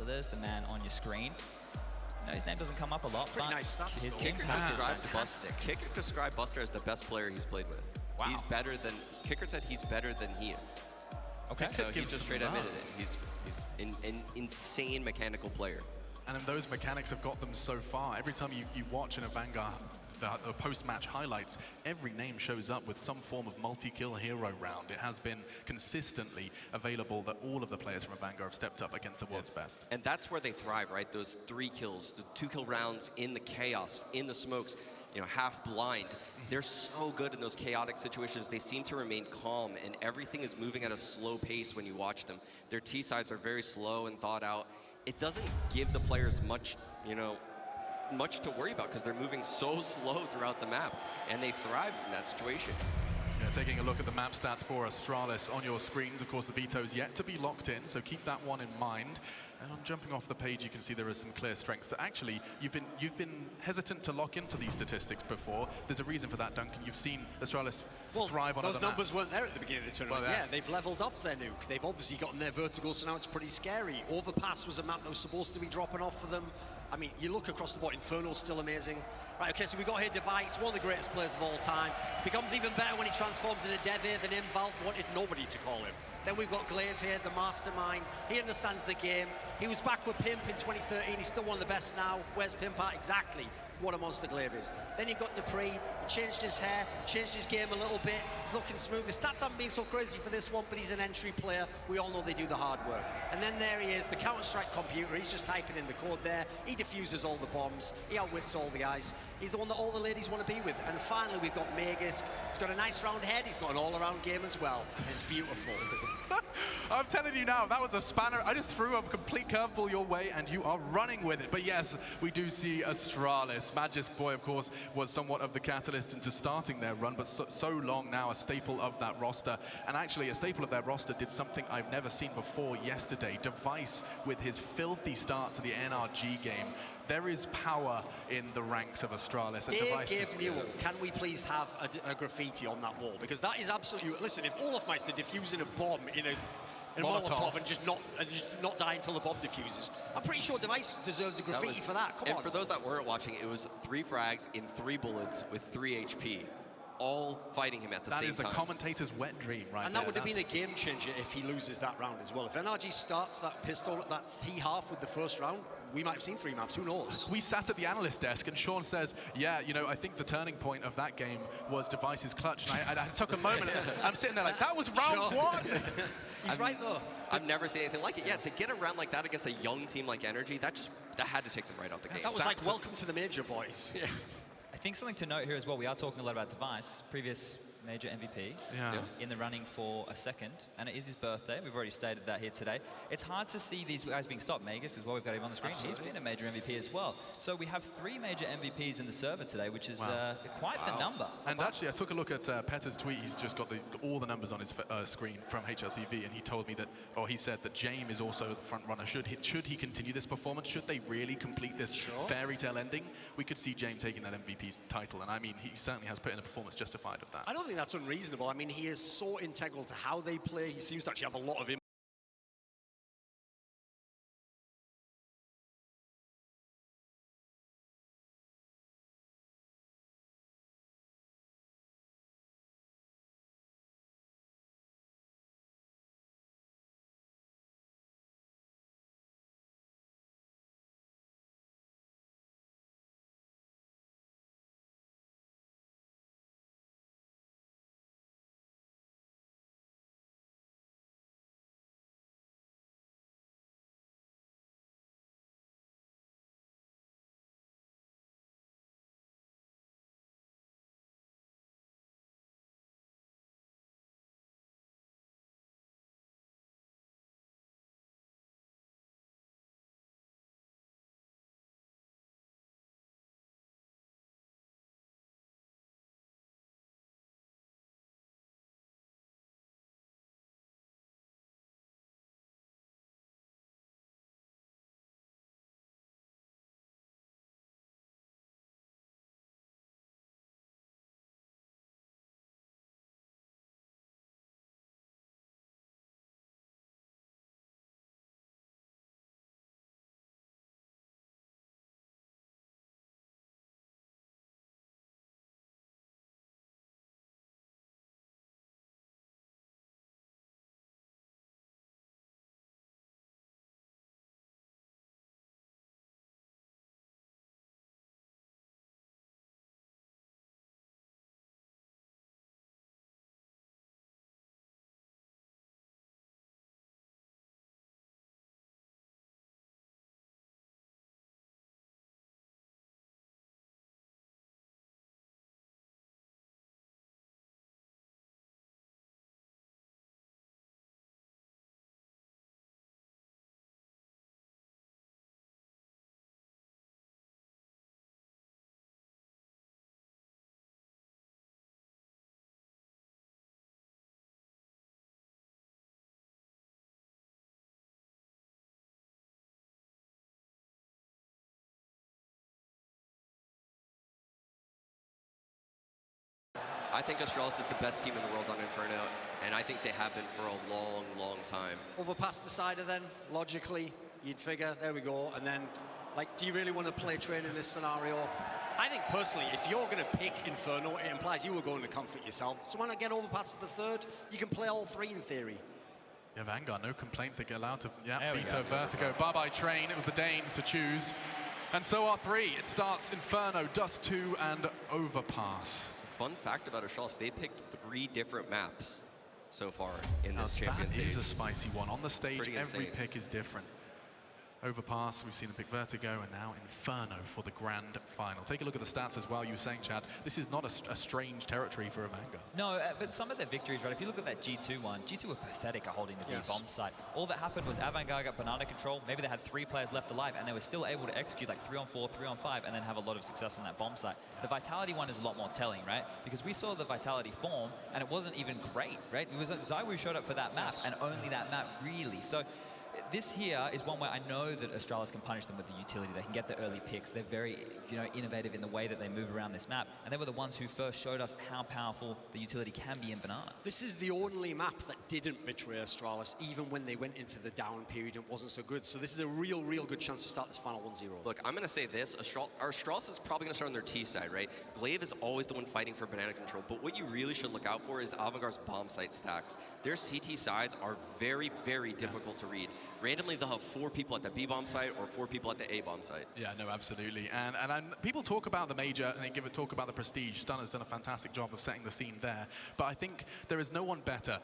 So there's the man on your screen. No, his name doesn't come up a lot, Pretty but nice stats. his Kicker impact is described fantastic. Kicker described Buster as the best player he's played with. Wow. He's better than, Kicker said he's better than he is. Okay. So he just straight admitted it. He's an insane mechanical player. And those mechanics have got them so far. Every time you watch an Avangar, the post-match highlights, every name shows up with some form of multi-kill hero round. It has been consistently available that all of the players from Avangar have stepped up against the world's best. And that's where they thrive, right? Those 3 kills, the 2-kill rounds in the chaos, in the smokes, you know, half blind. They're so good in those chaotic situations. They seem to remain calm, and everything is moving at a slow pace when you watch them. Their T-sides are very slow and thought out. It doesn't give the players much, you know, much to worry about because they're moving so slow throughout the map, and they thrive in that situation. Yeah, taking a look at the map stats for Astralis on your screens. Of course, the veto's yet to be locked in, so keep that one in mind. And on jumping off the page, you can see there are some clear strengths that actually you've been hesitant to lock into these statistics before. There's a reason for that, Duncan. You've seen Astralis thrive on other those numbers maps. weren't there at the beginning of the tournament. Well, yeah, they've leveled up their nuke. They've obviously gotten their vertical, so now it's pretty scary. Overpass was a map that was supposed to be dropping off for them. I mean, you look across the board, Infernal's still amazing. Right, okay, so we got here Device, one of the greatest players of all time. Becomes even better when he transforms into Devir. The name Valve wanted nobody to call him. Then we've got Glaive here, the mastermind. He understands the game. He was back with Pimp in 2013. He's still one of the best now. Where's Pimp at? Exactly what a monster Glaive is. Then you've got Dupree. He changed his hair, changed his game a little bit. He's looking smooth. The stats haven't been so crazy for this one, but he's an entry player. We all know they do the hard work. And then there he is, the Counter-Strike computer. He's just typing in the code there. He diffuses all the bombs. He outwits all the guys. He's the one that all the ladies want to be with. And finally, we've got Magus. He's got a nice round head. He's got an all-around game as well. And it's beautiful. I'm telling you now, that was a spanner. I just threw a complete curveball your way, and you are running with it. But yes, we do see Astralis. Magisk Boy, of course, was somewhat of the catalyst into starting their run, but so long now a staple of that roster. And actually, a staple of their roster did something I've never seen before yesterday. Device, with his filthy start to the NRG game. There is power in the ranks of Astralis. And Device Newell, can we please have a graffiti on that wall? Because that is absolutely... Listen, if Olafmeister diffusing a bomb in a Molotov and just not die until the bomb diffuses, I'm pretty sure Device deserves a graffiti for that. Come on. And for those that weren't watching, it was 3 frags in 3 bullets with 3 HP. All fighting him at the same time. That is a commentator's wet dream, right? And that would have been a game changer if he loses that round as well. If NRG starts that pistol at that T-half with the first round, we might have seen 3 maps, who knows? We sat at the analyst desk and Sean says, yeah, you know, I think the turning point of that game was Device's clutch. And I took a moment, and I'm sitting there like, that was round 1! He's right though. I've never seen anything like it. Yeah, to get a round like that against a young team like Energy, that had to take them right out the gate. That was like, welcome to the major, boys. Yeah. I think something to note here as well, we are talking a lot about Device, previous major MVP, in the running for a second, and it is his birthday. We've already stated that here today. It's hard to see these guys being stopped. Magus as well, we've got him on the screen. Absolutely. He's been a major MVP as well. So we have 3 major MVPs in the server today, which is quite the number. And actually, I took a look at Petter's tweet. He's just got all the numbers on his screen from HLTV, and he told me that, or he said that James is also the front runner. Should he continue this performance? Should they really complete this fairy tale ending? We could see James taking that MVP title, and I mean, he certainly has put in a performance justified of that. I don't think that's unreasonable. I mean, he is so integral to how they play. He seems to actually have a lot of impact. I think Astralis is the best team in the world on Inferno, and I think they have been for a long, long time. Overpass decider then, logically, you'd figure, there we go, and then, like, do you really want to play train in this scenario? I think personally, if you're going to pick Inferno, it implies you were going to comfort yourself. So why not get overpass to the third? You can play all three in theory. Yeah, Avangar, no complaints. They get allowed to veto Vertigo. Bye-bye Train. It was the Danes to choose. And so are three. It starts Inferno, Dust 2, and Overpass. Fun fact about Astralis, they picked 3 different maps so far in this champion stage. That is a spicy one. On the stage, every insane. pick is different. Overpass, we've seen a pick Vertigo, and now Inferno for the grand final. Take a look at the stats as well. You were saying, Chad, this is not a strange territory for Avangar. No, but some of their victories, right? If you look at that G2 one, G2 were pathetic at holding the B bomb site. All that happened was Avangar got banana control. Maybe they had 3 players left alive, and they were still able to execute like 3-on-4, 3-on-5, and then have a lot of success on that bomb site. The Vitality one is a lot more telling, right? Because we saw the Vitality form, and it wasn't even great, right? It was Zywoo showed up for that map, and only that map, really. So this here is one where I know that Astralis can punish them with the utility. They can get the early picks. They're very, innovative in the way that they move around this map. And they were the ones who first showed us how powerful the utility can be in Banana. This is the only map that didn't betray Astralis, even when they went into the down period and wasn't so good. So this is a real good chance to start this final 1-0. Look, I'm going to say this. Astralis is probably going to start on their T side, right? Glaive is always the one fighting for banana control. But what you really should look out for is Avangar's bomb site stacks. Their CT sides are very, very difficult to read. Randomly, they'll have 4 people at the B bomb site or 4 people at the A bomb site. Yeah, no, absolutely. And people talk about the major and they talk about the prestige. Stunner's done a fantastic job of setting the scene there. But I think there is no better,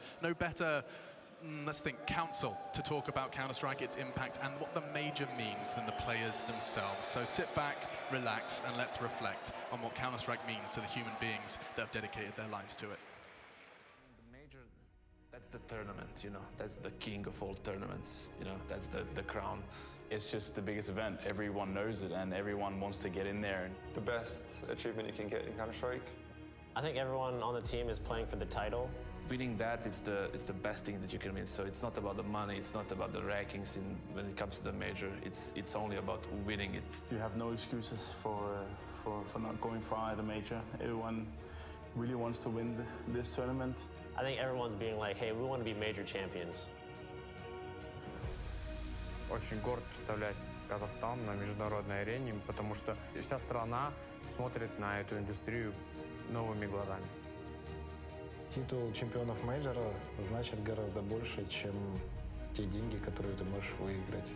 let's think, counsel to talk about Counter-Strike, its impact, and what the major means than the players themselves. So sit back, relax, and let's reflect on what Counter-Strike means to the human beings that have dedicated their lives to it. The major, that's the tournament, that's the king of all tournaments, that's the crown. It's just the biggest event. Everyone knows it, and everyone wants to get in there. The best achievement you can get in Counter-Strike. I think everyone on the team is playing for the title. Winning that is the best thing that you can win. So it's not about the money, it's not about the rankings when it comes to the major. It's only about winning it. You have no excuses for not going far at a major. Everyone really wants to win this tournament. I think everyone's being like, hey, we want to be major champions. Очень горд представлять Казахстан на международной арене, потому что вся страна смотрит на эту индустрию новыми глазами. Титул чемпионов мейджора значит гораздо больше, чем те деньги, которые ты можешь выиграть.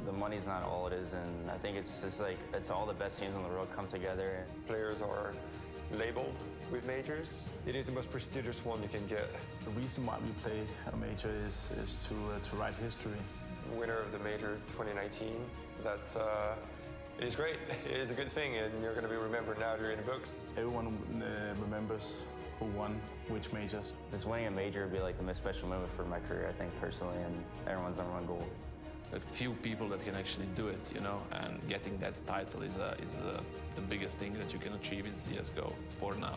The money's not all it is, and I think it's just like it's all the best teams in the world come together. Players are labeled with majors. It is the most prestigious one you can get. The reason why we play a major is to write history. Winner of the major 2019. That it is great. It is a good thing, and you're going to be remembered now. You're in the books. Everyone remembers who won which majors. Just winning a major would be like the most special moment for my career, I think, personally, and everyone's #1 goal. A few people that can actually do it, and getting that title is the biggest thing that you can achieve in CSGO for now.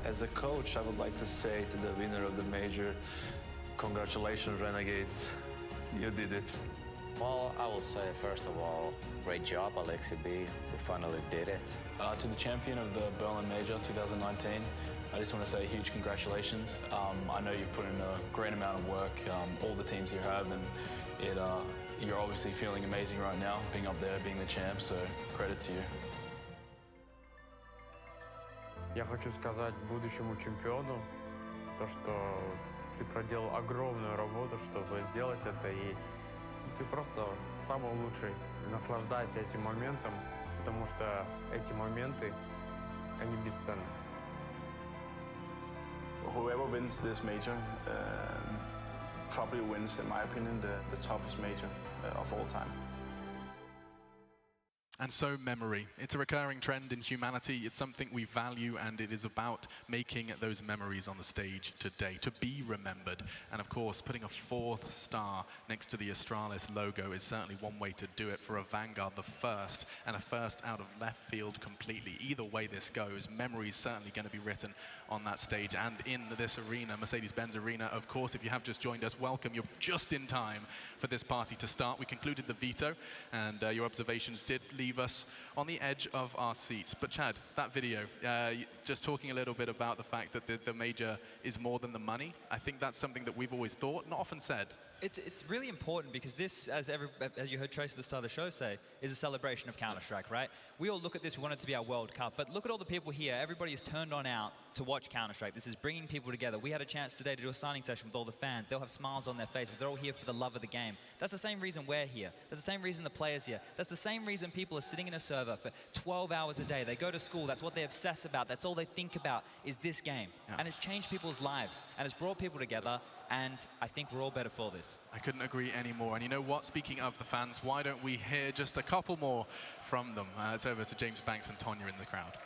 As a coach, I would like to say to the winner of the major, congratulations, Renegades. You did it. Well, I will say, first of all, great job, Alexi B. We finally did it. To the champion of the Berlin Major 2019, I just want to say huge congratulations. I know you've put in a great amount of work, all the teams you have, and you're obviously feeling amazing right now, being up there, being the champ, so credit to you. Я хочу сказать будущему чемпиону, что ты проделал огромную работу, чтобы сделать это, и ты просто самый лучший. Наслаждайся этим моментом, потому что эти моменты, они бесценны. Whoever wins this major probably wins, in my opinion, the toughest major of all time. And so memory. It's a recurring trend in humanity. It's something we value, and it is about making those memories on the stage today, to be remembered. And of course, putting a 4th star next to the Astralis logo is certainly one way to do it for Avangar, the first, and a first out of left field completely. Either way this goes, memory is certainly going to be written on that stage and in this arena, Mercedes-Benz Arena. Of course, if you have just joined us, welcome. You're just in time for this party to start. We concluded the veto, and your observations did leave leave us on the edge of our seats. But Chad, that video, just talking a little bit about the fact that the major is more than the money, I think that's something that we've always thought, not often said. It's really important because this, as you heard Trace at the start of the show say, is a celebration of Counter-Strike, right? We all look at this, we want it to be our World Cup, but look at all the people here. Everybody is turned on out to watch Counter-Strike. This is bringing people together. We had a chance today to do a signing session with all the fans. They'll have smiles on their faces. They're all here for the love of the game. That's the same reason we're here. That's the same reason the players here. That's the same reason people are sitting in a server for 12 hours a day. They go to school. That's what they obsess about. That's all they think about is this game. Yeah. And it's changed people's lives. And it's brought people together. And I think we're all better for this. I couldn't agree anymore. And you know what? Speaking of the fans, why don't we hear just a couple more from them? It's over to James Banks and Tonya in the crowd.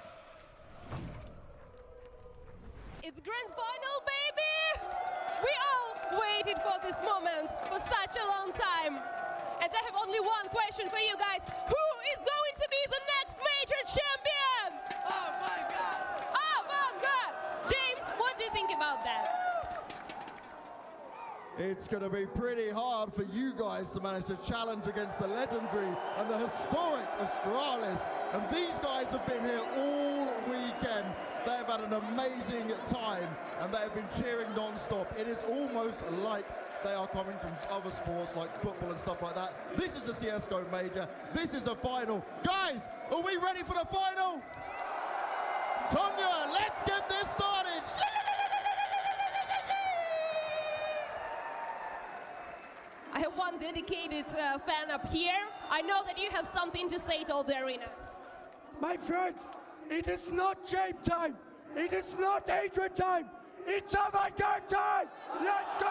It's grand final, baby! We all waited for this moment for such a long time. And I have only one question for you guys. Who is going to be the next major champion? Oh my God! Avangar! James, what do you think about that? It's going to be pretty hard for you guys to manage to challenge against the legendary and the historic Astralis. And these guys have been here all weekend. They've had an amazing time and they have been cheering non-stop. It is almost like they are coming from other sports like football and stuff like that. This is the CSGO Major. This is the final. Guys, are we ready for the final? Tonya, let's get this started. I have one dedicated fan up here. I know that you have something to say to all the arena. My friends, it is not James time. It is not Adrian time. It's Avangar time. Let's go!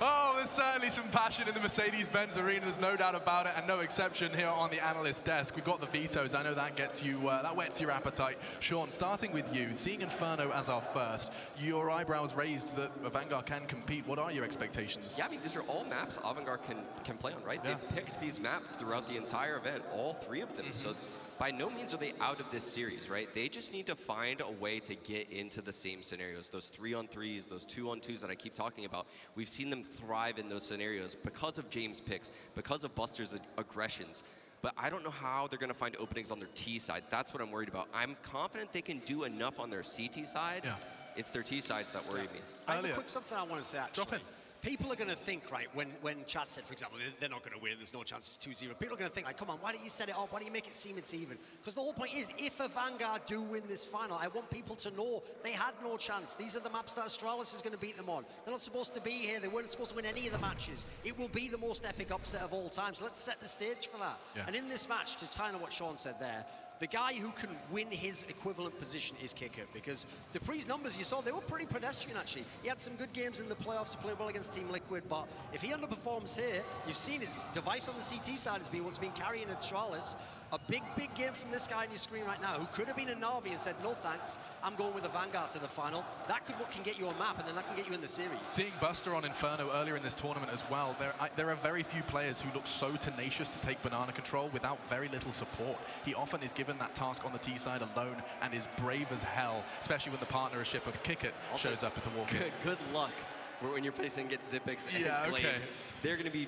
Oh, there's certainly some passion in the Mercedes-Benz Arena, there's no doubt about it, and no exception here on the analyst desk. We've got the vetoes. I know that gets you, that whets your appetite. Sean, starting with you, seeing Inferno as our first, your eyebrows raised that Avangar can compete. What are your expectations? Yeah, I mean, these are all maps Avangar can play on, right? Yeah. They've picked these maps throughout the entire event, all three of them. So by no means are they out of this series, right? They just need to find a way to get into the same scenarios. Those 3-on-3s, those 2-on-2s that I keep talking about, we've seen them thrive in those scenarios because of James' picks, because of Buster's aggressions. But I don't know how they're going to find openings on their T side. That's what I'm worried about. I'm confident they can do enough on their CT side. Yeah. It's their T sides that worry me. I have a quick something I want to say, actually. Drop in. People are going to think, right, when Chad said, for example, they're not going to win, there's no chance it's 2-0. People are going to think, like, come on, why don't you set it up? Why don't you make it seem it's even? Because the whole point is, if Avangar do win this final, I want people to know they had no chance. These are the maps that Astralis is going to beat them on. They're not supposed to be here. They weren't supposed to win any of the matches. It will be the most epic upset of all time. So let's set the stage for that. Yeah. And in this match, to tie on what Sean said there, the guy who can win his equivalent position is Kicker, because the Pre's numbers you saw, they were pretty pedestrian, actually. He had some good games in the playoffs, he played well against Team Liquid, but if he underperforms here, you've seen his device on the CT side has been what's been carrying Astralis. A big, big game from this guy on your screen right now, who could have been a Na'Vi and said, no thanks, I'm going with Avangar to the final. That can get you a map, and then that can get you in the series. Seeing Buster on Inferno earlier in this tournament as well, there are very few players who look so tenacious to take banana control without very little support. He often is given that task on the T side alone and is brave as hell, especially when the partnership of Kickit shows up at a walk. Good luck when you're facing Zipix and Glade. Okay. They're going to be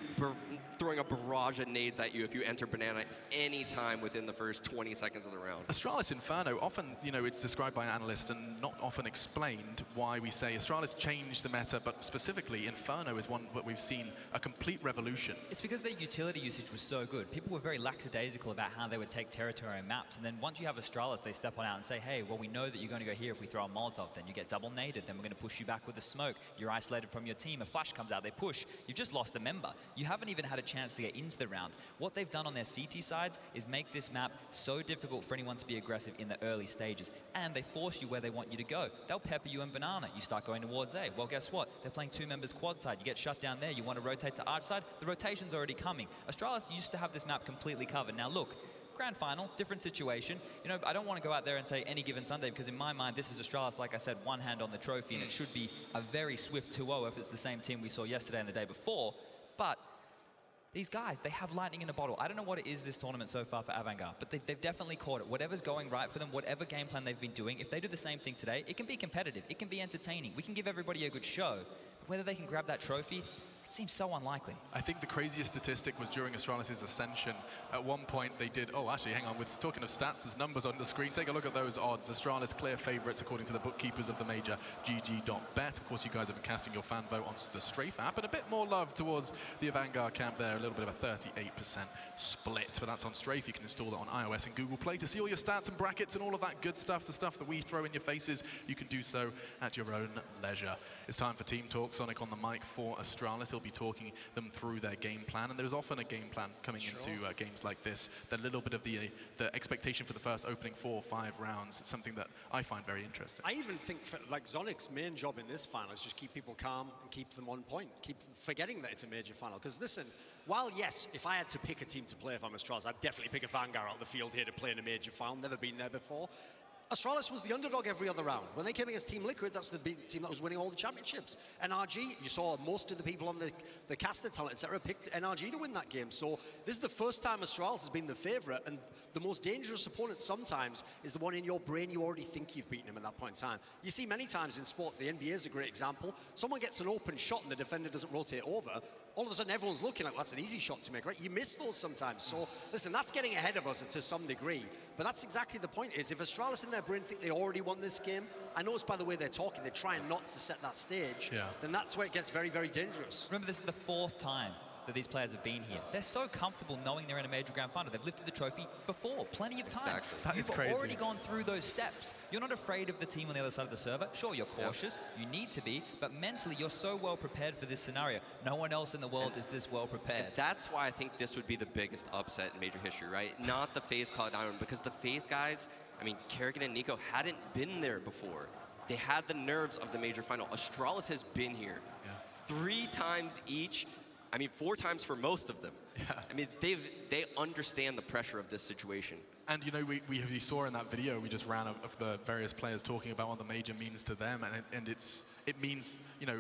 throwing a barrage of nades at you if you enter banana any time within the first 20 seconds of the round. Astralis Inferno, often, it's described by analysts and not often explained why we say Astralis changed the meta, but specifically Inferno is one that we've seen a complete revolution. It's because their utility usage was so good. People were very lackadaisical about how they would take territory and maps, and then once you have Astralis, they step on out and say, hey, well, we know that you're going to go here if we throw a Molotov, then you get double naded, then we're going to push you back with a smoke. You're isolated from your team, a flash comes out, they push. You've just lost a member. You haven't even had a chance to get into the round. What they've done on their CT sides is make this map so difficult for anyone to be aggressive in the early stages, and they force you where they want you to go. They'll pepper you in banana. You start going towards A. Well, guess what? They're playing two members quad side. You get shut down there. You want to rotate to arch side. The rotation's already coming. Astralis used to have this map completely covered. Now look, grand final, different situation. I don't want to go out there and say any given Sunday, because in my mind, this is Astralis, like I said, one hand on the trophy, and it should be a very swift 2-0 if it's the same team we saw yesterday and the day before. But these guys, they have lightning in a bottle. I don't know what it is this tournament so far for Avangar, but they've definitely caught it. Whatever's going right for them, whatever game plan they've been doing, if they do the same thing today, it can be competitive, it can be entertaining, we can give everybody a good show. Whether they can grab that trophy, it seems so unlikely. I think the craziest statistic was during Astralis' ascension. At one point they did, oh actually hang on, with talking of stats, there's numbers on the screen. Take a look at those odds. Astralis clear favorites according to the bookkeepers of the major, GG.bet. Of course you guys have been casting your fan vote onto the Strafe app, and a bit more love towards the Avangar camp there, a little bit of a 38% split. But that's on Strafe. You can install that on iOS and Google Play to see all your stats and brackets and all of that good stuff, the stuff that we throw in your faces. You can do so at your own leisure. It's time for Team Talk. Sonic on the mic for Astralis. He'll be talking them through their game plan, and there's often a game plan coming into games like this. The little bit of the expectation for the first opening 4 or 5 rounds, it's something that I find very interesting. I even think like Zonic's main job in this final is just keep people calm and keep them on point, keep forgetting that it's a major final. Because listen, while yes, if I had to pick a team to play if I'm Astralis, I'd definitely pick Avangar out of the field here to play in a major final. Never been there before. Astralis was the underdog every other round. When they came against Team Liquid, that's the big team that was winning all the championships. NRG, you saw most of the people on the caster talent, etc., picked NRG to win that game. So this is the first time Astralis has been the favorite, and the most dangerous opponent sometimes is the one in your brain you already think you've beaten him at that point in time. You see many times in sports, the NBA is a great example. Someone gets an open shot and the defender doesn't rotate over. All of a sudden everyone's looking like, well, that's an easy shot to make, right? You miss those sometimes. So listen, that's getting ahead of us to some degree. But that's exactly the point, is if Astralis in their brain think they already won this game, I notice by the way they're talking, they're trying not to set that stage, then that's where it gets very, very dangerous. Remember, this is the 4th time that these players have been here. They're so comfortable knowing they're in a major grand final. They've lifted the trophy before, plenty of times. Exactly. That is You've crazy. already gone through those steps. You're not afraid of the team on the other side of the server. Sure, you're cautious, you need to be, but mentally you're so well prepared for this scenario. No one else in the world is this well prepared. And that's why I think this would be the biggest upset in major history, right? Not the FaZe Cloud9, because the FaZe guys, I mean, Kerrigan and Nico hadn't been there before. They had the nerves of the major final. Astralis has been here 3 times each. I mean, 4 times for most of them. I mean, they understand the pressure of this situation. And you know, we saw in that video we just ran of the various players talking about what the major means to them, and it means, you know,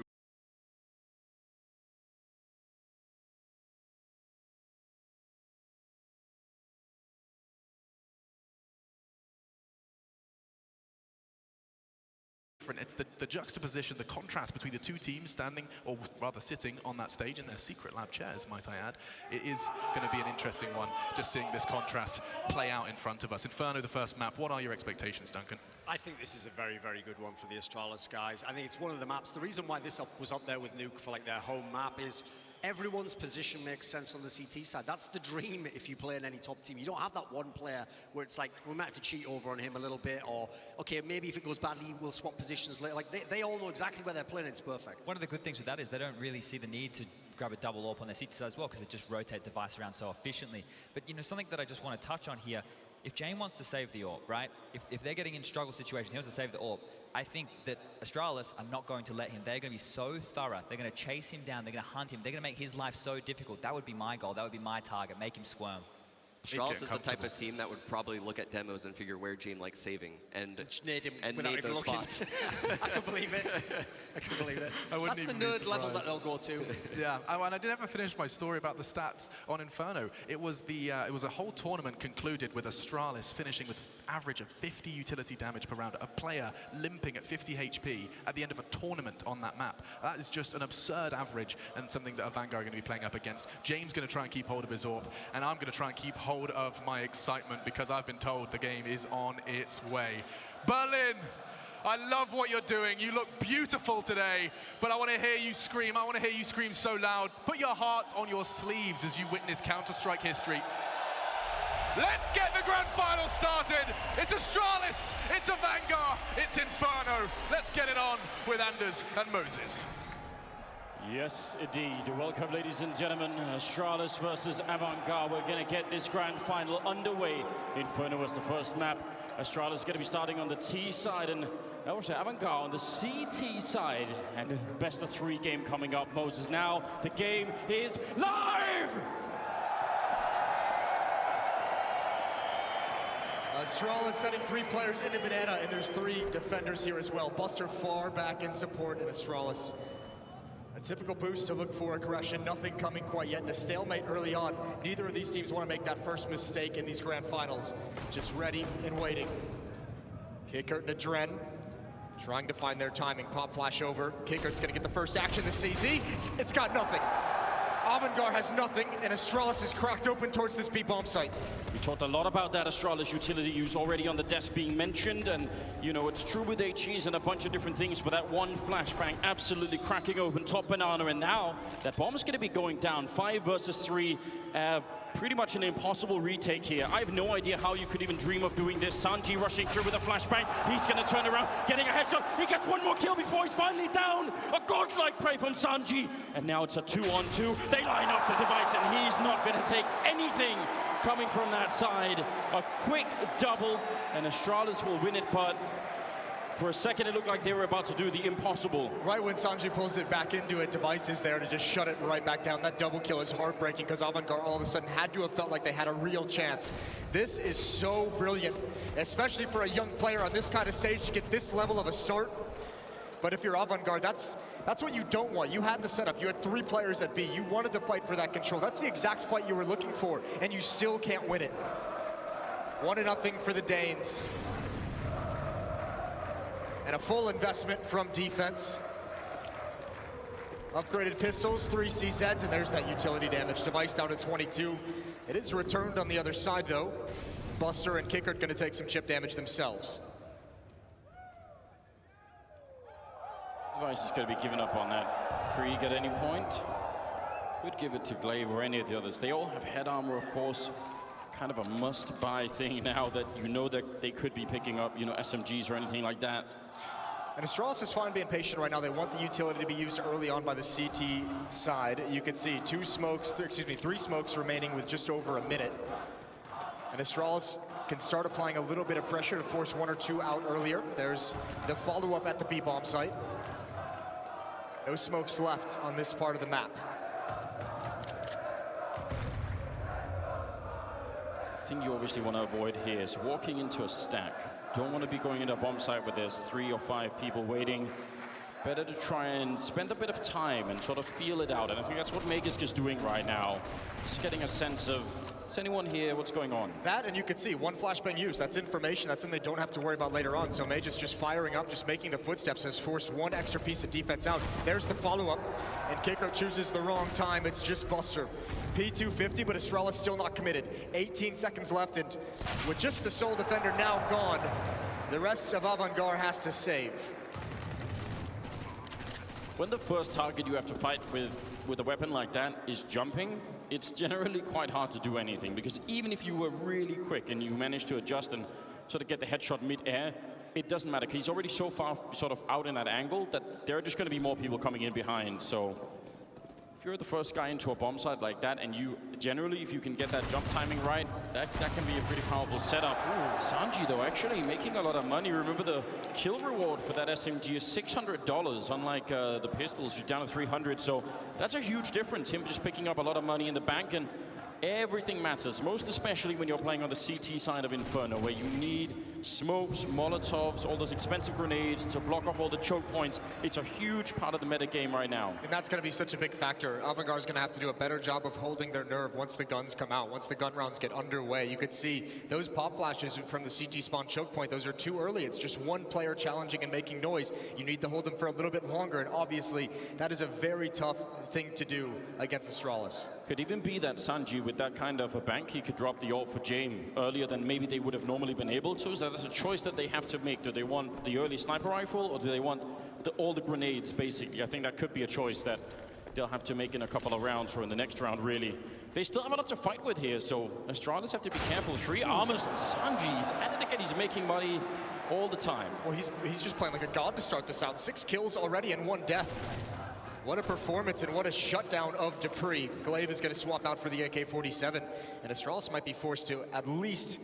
it's the juxtaposition, the contrast between the 2 teams standing, or rather sitting on that stage in their secret lab chairs, might I add. It is going to be an interesting one, just seeing this contrast play out in front of us. Inferno, the first map. What are your expectations, Duncan? I think this is a very, very good one for the Astralis guys. I think it's one of the maps. The reason why this was up there with Nuke for like their home map is everyone's position makes sense on the CT side. That's the dream if you play in any top team. You don't have that one player where it's like, we might have to cheat over on him a little bit, or, okay, maybe if it goes badly, we'll swap positions later. Like, they all know exactly where they're playing, it's perfect. One of the good things with that is they don't really see the need to grab a double AWP on their CT side as well, because they just rotate the device around so efficiently. But, you know, something that I just want to touch on here, if Jane wants to save the AWP, right? If they're getting in struggle situations, he wants to save the AWP, I think that Astralis are not going to let him. They're going to be so thorough. They're going to chase him down. They're going to hunt him. They're going to make his life so difficult. That would be my goal. That would be my target. Make him squirm. Astralis is the type of team that would probably look at demos and figure where Jane likes saving and nade him and without nade even those looking. spots. I can believe it. I can believe it. That's the nerd level that they'll go to. Yeah, and I didn't ever finish my story about the stats on Inferno. It was a whole tournament concluded with Astralis finishing with an average of 50 utility damage per round. A player limping at 50 HP at the end of a tournament on that map. That is just an absurd average, and something that Avangar are going to be playing up against. James going to try and keep hold of his AWP, and I'm going to try and keep hold of my excitement, because I've been told the game is on its way. Berlin, I love what you're doing. You look beautiful today, but I want to hear you scream. I want to hear you scream so loud. Put your hearts on your sleeves as you witness Counter-Strike history. Let's get the grand final started. It's Astralis, it's Avangar, it's Inferno. Let's get it on with Anders and Moses. Yes, indeed. Welcome, ladies and gentlemen. Astralis versus Avangar. We're going to get this grand final underway. Inferno was the first map. Astralis is going to be starting on the T side, and also Avangar on the CT side. And best of 3 game coming up, Moses. Now the game is live! Astralis sending 3 players into Banana, and there's 3 defenders here as well. Buster far back in support in Astralis. typical boost to look for aggression, nothing coming quite yet, and a stalemate early on. Neither of these teams want to make that first mistake in these grand finals. Just ready and waiting. Kickert and Adren trying to find their timing. Pop flash over. Kickert's going to get the first action. The CZ, it's got nothing. Avangar has nothing, and Astralis is cracked open towards this B-bomb site. We talked a lot about that Astralis utility use already on the desk being mentioned, and you know, it's true with HEs and a bunch of different things, but that one flashbang absolutely cracking open top banana, and now that bomb is going to be going down. 5 versus 3. Pretty much an impossible retake here. I have no idea how you could even dream of doing this. Sanji rushing through with a flashbang. He's going to turn around, getting a headshot. He gets one more kill before he's finally down. A godlike play from Sanji. And now it's a 2-on-2. They line up the device, and he's not going to take anything coming from that side. A quick double, and Astralis will win it, but for a second, it looked like they were about to do the impossible. Right when Sanji pulls it back into it, Device is there to just shut it right back down. That double kill is heartbreaking because Avangar all of a sudden had to have felt like they had a real chance. This is so brilliant, especially for a young player on this kind of stage to get this level of a start. But if you're Avangar, that's what you don't want. You had the setup. You had 3 players at B. You wanted to fight for that control. That's the exact fight you were looking for, and you still can't win it. 1-0 for the Danes. And a full investment from defense. Upgraded pistols, 3 CZs, and there's that utility damage. Device down to 22. It is returned on the other side, though. Buster and Kickert going to take some chip damage themselves. Device is going to be giving up on that Krieg at any point. Could give it to Glaive or any of the others. They all have head armor, of course. Kind of a must-buy thing now that you know that they could be picking up, you know, SMGs or anything like that. And Astralis is fine being patient right now. They want the utility to be used early on by the CT side. You can see 3 smokes remaining with just over a minute. And Astralis can start applying a little bit of pressure to force 1 or 2 out earlier. There's the follow-up at the B-bomb site. No smokes left on this part of the map. The thing you obviously want to avoid here is walking into a stack. Don't want to be going into a bomb site where there's 3 or 5 people waiting. Better to try and spend a bit of time and sort of feel it out. And I think that's what Magisk is doing right now. Just getting a sense of, is anyone here? What's going on? That, and you can see 1 flashbang used. That's information. That's something they don't have to worry about later on. So Magisk just firing up, just making the footsteps, has forced 1 extra piece of defense out. There's the follow-up. And Kiko chooses the wrong time. It's just Buster. P250, but Astralis still not committed. 18 seconds left, and with just the sole defender now gone, the rest of Avangar has to save. When the first target you have to fight with a weapon like that is jumping, it's generally quite hard to do anything, because even if you were really quick and you managed to adjust and sort of get the headshot mid-air, it doesn't matter, because he's already so far sort of out in that angle that there are just going to be more people coming in behind. So if you're the first guy into a bomb site like that, and you generally, if you can get that jump timing right, that can be a pretty powerful setup. Ooh, Sanji, though, actually making a lot of money. Remember, the kill reward for that SMG is $600, unlike the pistols, you're down to 300. So that's a huge difference, him just picking up a lot of money in the bank, and everything matters, most especially when you're playing on the CT side of Inferno, where you need smokes, Molotovs, all those expensive grenades to block off all the choke points. It's a huge part of the meta game right now. And that's going to be such a big factor. Avangar is going to have to do a better job of holding their nerve once the guns come out, once the gun rounds get underway. You could see those pop flashes from the CT spawn choke point, those are too early. It's just 1 player challenging and making noise. You need to hold them for a little bit longer, and obviously that is a very tough thing to do against Astralis. Could even be that Sanji, with that kind of a bank, he could drop the ult for Jame earlier than maybe they would have normally been able to. So that's a choice that they have to make. Do they want the early sniper rifle, or do they want all the grenades, basically? I think that could be a choice that they'll have to make in a couple of rounds, or in the next round, really. They still have a lot to fight with here, so Astralis have to be careful. 3 armors, and Sanji's at it again. He's making money all the time. Well, he's just playing like a god to start this out. 6 kills already and 1 death. What a performance and what a shutdown of Dupree. Glaive is going to swap out for the AK-47, and Astralis might be forced to at least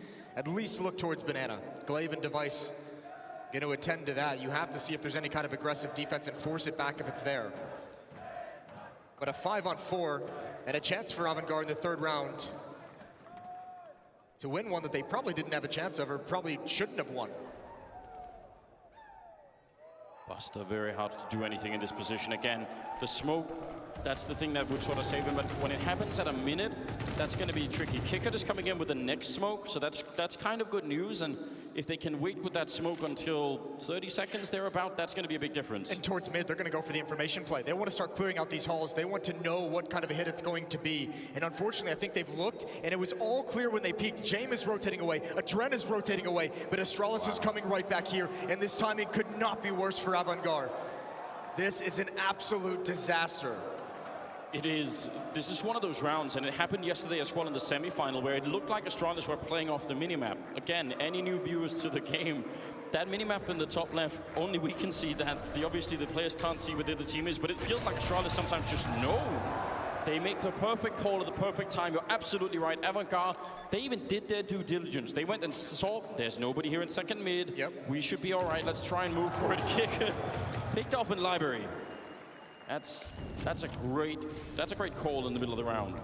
look towards Banana. Glaive and Device going to attend to that. You have to see if there's any kind of aggressive defense and force it back if it's there. But a 5-on-4 and a chance for Avangar in the 3rd round to win one that they probably didn't have a chance of, or probably shouldn't have won. Buster, very hard to do anything in this position. Again, the smoke, that's the thing that would sort of save him. But when it happens at a minute, that's going to be tricky. Kicker is coming in with the next smoke, so that's kind of good news. And if they can wait with that smoke until 30 seconds thereabout, that's going to be a big difference. And towards mid, they're going to go for the information play. They want to start clearing out these halls. They want to know what kind of a hit it's going to be. And unfortunately, I think they've looked, and it was all clear when they peeked. James is rotating away. Adren is rotating away. But Astralis is coming right back here. And this timing could not be worse for Avangar. This is an absolute disaster. It is. This is one of those rounds, and it happened yesterday as well in the semifinal, where it looked like Astralis were playing off the minimap. Again, any new viewers to the game, that minimap in the top left, only we can see that. Obviously, the players can't see where the other team is, but it feels like Astralis sometimes just know. They make the perfect call at the perfect time. You're absolutely right. Avangar, they even did their due diligence. They went and saw, there's nobody here in second mid. Yep. We should be all right. Let's try and move for it. Kick picked off in library. That's a great call in the middle of the round.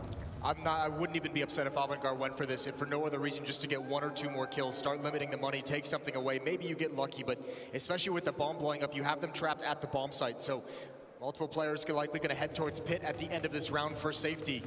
I wouldn't even be upset if Avangar went for this, if for no other reason, just to get 1 or 2 more kills, start limiting the money, take something away. Maybe you get lucky, but especially with the bomb blowing up, you have them trapped at the bomb site. So multiple players are likely going to head towards pit at the end of this round for safety.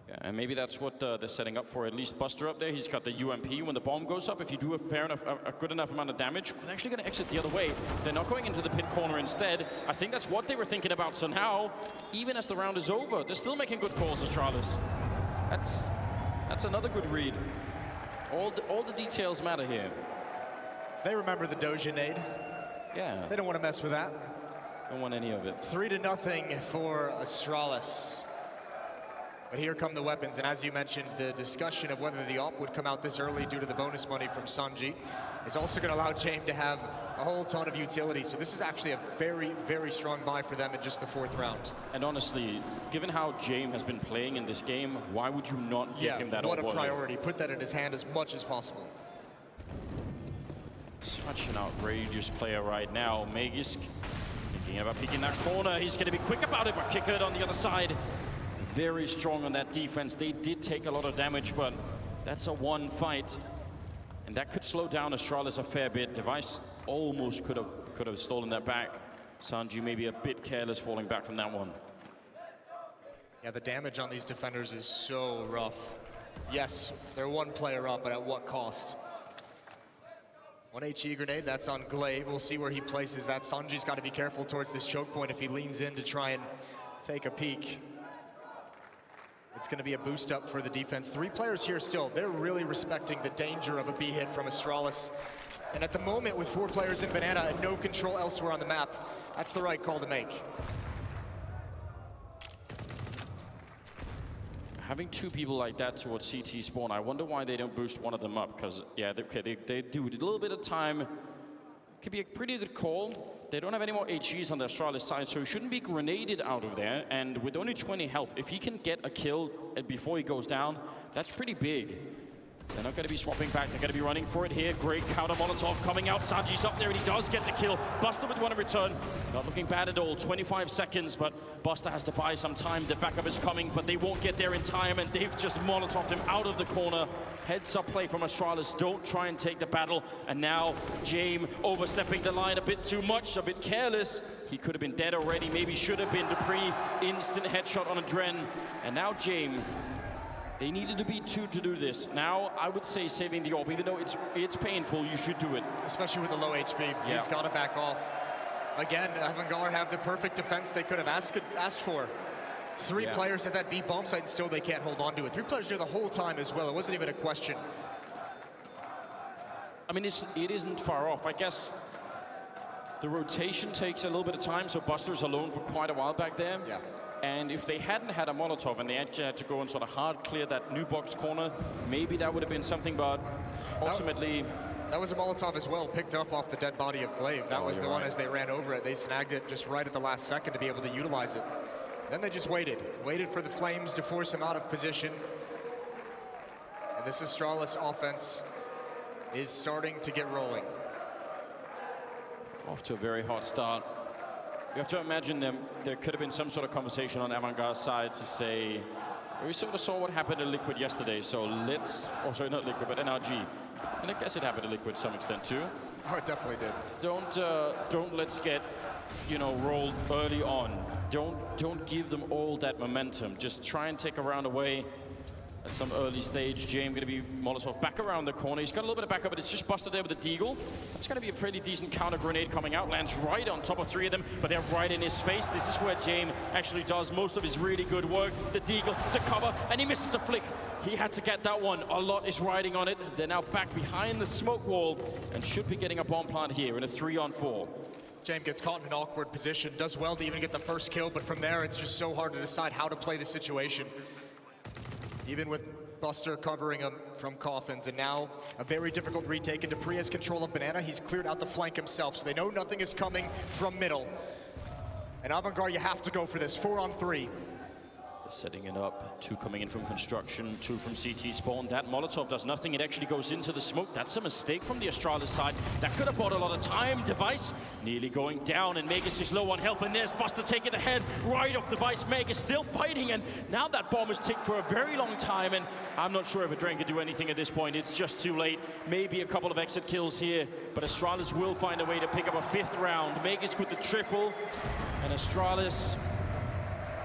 Yeah, and maybe that's what they're setting up for. At least Buster up there, he's got the UMP. When the bomb goes up, if you do a good enough amount of damage, they're actually going to exit the other way. They're not going into the pit corner instead. I think that's what they were thinking about. So now, even as the round is over, they're still making good calls, Astralis. That's another good read. All the details matter here. They remember the Doja nade. Yeah. They don't want to mess with that. Don't want any of it. 3-0 for Astralis. But here come the weapons, and as you mentioned, the discussion of whether the AWP would come out this early due to the bonus money from Sanji is also going to allow James to have a whole ton of utility. So this is actually a very, very strong buy for them in just the 4th round. And honestly, given how James has been playing in this game, why would you not give him that? What a priority. Put that in his hand as much as possible. Such an outrageous player right now. Magisk thinking about peeking that corner. He's going to be quick about it, but Kickert on the other side. Very strong on that defense. They did take a lot of damage, but that's a 1 fight. And that could slow down Astralis a fair bit. Device almost could have stolen that back. Sanji maybe a bit careless falling back from that one. Yeah, the damage on these defenders is so rough. Yes, they're 1 player up, but at what cost? 1 HE grenade, that's on Glaive. We'll see where he places that. Sanji's got to be careful towards this choke point if he leans in to try and take a peek. It's going to be a boost up for the defense. 3 players here still. They're really respecting the danger of a B hit from Astralis. And at the moment, with 4 players in Banana and no control elsewhere on the map, that's the right call to make. Having 2 people like that towards CT spawn, I wonder why they don't boost one of them up. Because, yeah, they do. A little bit of time. Could be a pretty good call. They don't have any more HEs on the Astralis side, so he shouldn't be grenaded out of there. And with only 20 health, if he can get a kill before he goes down, that's pretty big. They're not going to be swapping back. They're going to be running for it here. Great counter Molotov coming out. Sanji's up there, and he does get the kill. Buster with 1 in return. Not looking bad at all. 25 seconds, but Buster has to buy some time. The backup is coming, but they won't get there in time, and they've just Molotoved him out of the corner. Heads up play from Astralis. Don't try and take the battle. And now James overstepping the line a bit too much, a bit careless. He could have been dead already. Maybe should have been. Dupree, instant headshot on Adren. And now James. They needed to be 2 to do this. Now, I would say saving the AWP, even though it's painful, you should do it. Especially with the low HP. Yeah. He's got to back off. Again, Avangar have the perfect defense they could have asked for. 3 players at that B bomb site, and still they can't hold on to it. 3 players here the whole time as well. It wasn't even a question. I mean, it isn't far off. I guess the rotation takes a little bit of time, so Buster's alone for quite a while back there. Yeah. And if they hadn't had a Molotov and they actually had to go and sort of hard clear that new box corner, maybe that would have been something, but ultimately... That was a Molotov as well, picked up off the dead body of Glaive. That was the one as they ran over it. They snagged it just right at the last second to be able to utilize it. Then they just waited for the Flames to force him out of position. And this Astralis offense is starting to get rolling. Off to a very hot start. You have to imagine there could have been some sort of conversation on Avangar's side to say, we sort of saw what happened to Liquid yesterday, so let's, oh sorry, not Liquid, but NRG. And I guess it happened to Liquid to some extent too. Oh, it definitely did. Don't let's get, rolled early on. Don't give them all that momentum. Just try and take a round away at some early stage. James going to be Molotov back around the corner. He's got a little bit of backup, but it's just busted there with the Deagle. That's going to be a pretty decent counter grenade coming out. Lands right on top of 3 of them, but they're right in his face. This is where James actually does most of his really good work. The Deagle to cover, and he misses the flick. He had to get that one. A lot is riding on it. They're now back behind the smoke wall and should be getting a bomb plant here in a 3-on-4. James gets caught in an awkward position, does well to even get the first kill, but from there it's just so hard to decide how to play the situation. Even with Buster covering him from coffins, and now a very difficult retake, and dupreeh has control of Banana. He's cleared out the flank himself, so they know nothing is coming from middle. And Avangar, you have to go for this, 4-on-3. Setting it up, 2 coming in from construction, 2 from CT spawn. That Molotov does nothing, it actually goes into the smoke. That's a mistake from the Astralis side. That could have bought a lot of time. Device nearly going down, and Magus is low on health, and there's Buster taking the head right off Device. Magus still fighting, and now that bomb is ticked for a very long time, and I'm not sure if Adren can do anything at this point. It's just too late. Maybe a couple of exit kills here, but Astralis will find a way to pick up a 5th round. Magus with the triple, and Astralis,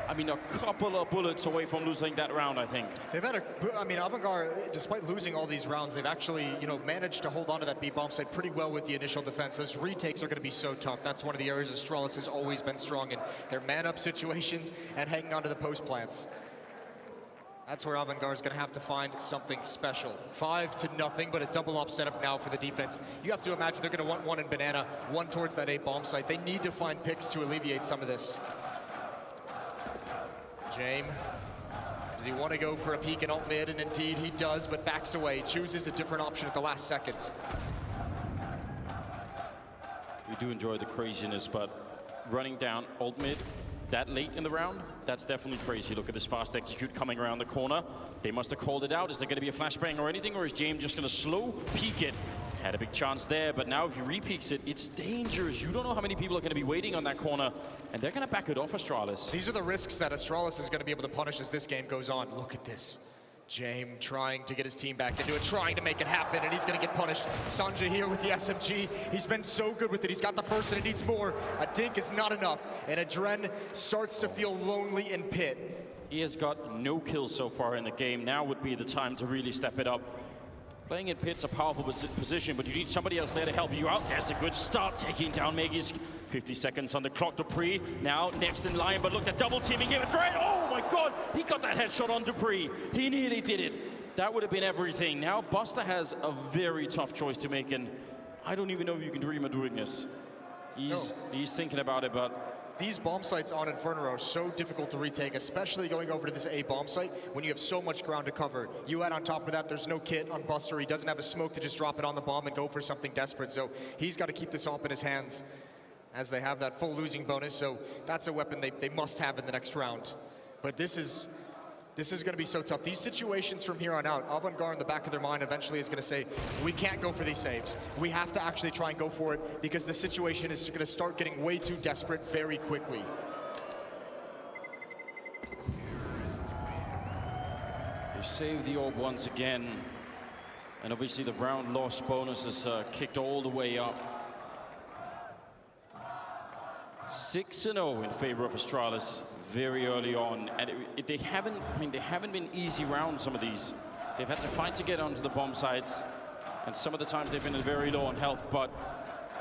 a couple of bullets away from losing that round, I think. They've had Avangar, despite losing all these rounds, they've actually, managed to hold on to that B bomb site pretty well with the initial defense. Those retakes are going to be so tough. That's one of the areas Astralis has always been strong in, their man-up situations and hanging on to the post plants. That's where Avangar is going to have to find something special. 5-0, but a double up setup now for the defense. You have to imagine they're going to want 1 in Banana, 1 towards that A bomb site. They need to find picks to alleviate some of this. James, does he want to go for a peek in alt mid? And indeed he does, but backs away, chooses a different option at the last second. We do enjoy the craziness, but running down alt mid that late in the round, that's definitely crazy. Look at this fast execute coming around the corner. They must have called it out. Is there going to be a flashbang or anything, or is James just going to slow peek it? Had a big chance there, but now if he re-peeks it, it's dangerous. You don't know how many people are going to be waiting on that corner, and they're going to back it off Astralis. These are the risks that Astralis is going to be able to punish as this game goes on. Look at this. James trying to get his team back into it, trying to make it happen, and he's going to get punished. Sanjay here with the SMG. He's been so good with it. He's got the first, and he needs more. A dink is not enough, and Adren starts to feel lonely in pit. He has got no kills so far in the game. Now would be the time to really step it up. Playing in pit's a powerful position, but you need somebody else there to help you out. There's a good start, taking down Magus. 50 seconds on the clock. dupreeh now next in line, but look at double teaming him. It's right. Oh my God, he got that headshot on dupreeh. He nearly did it. That would have been everything. Now Buster has a very tough choice to make, and I don't even know if you can dream of doing this. He's thinking about it, but these bomb sites on Inferno are so difficult to retake, especially going over to this A bomb site when you have so much ground to cover. You add on top of that, there's no kit on Buster. He doesn't have a smoke to just drop it on the bomb and go for something desperate. So he's got to keep this op in his hands as they have that full losing bonus. So that's a weapon they must have in the next round. But this is going to be so tough. These situations from here on out, Avangar in the back of their mind eventually is going to say, we can't go for these saves. We have to actually try and go for it because the situation is going to start getting way too desperate very quickly. They save the orb once again. And obviously the round loss bonus is kicked all the way up. 6-0 in favor of Astralis very early on, and they haven't been easy rounds, some of these. They've had to fight to get onto the bomb sites, and some of the times they've been very low on health, but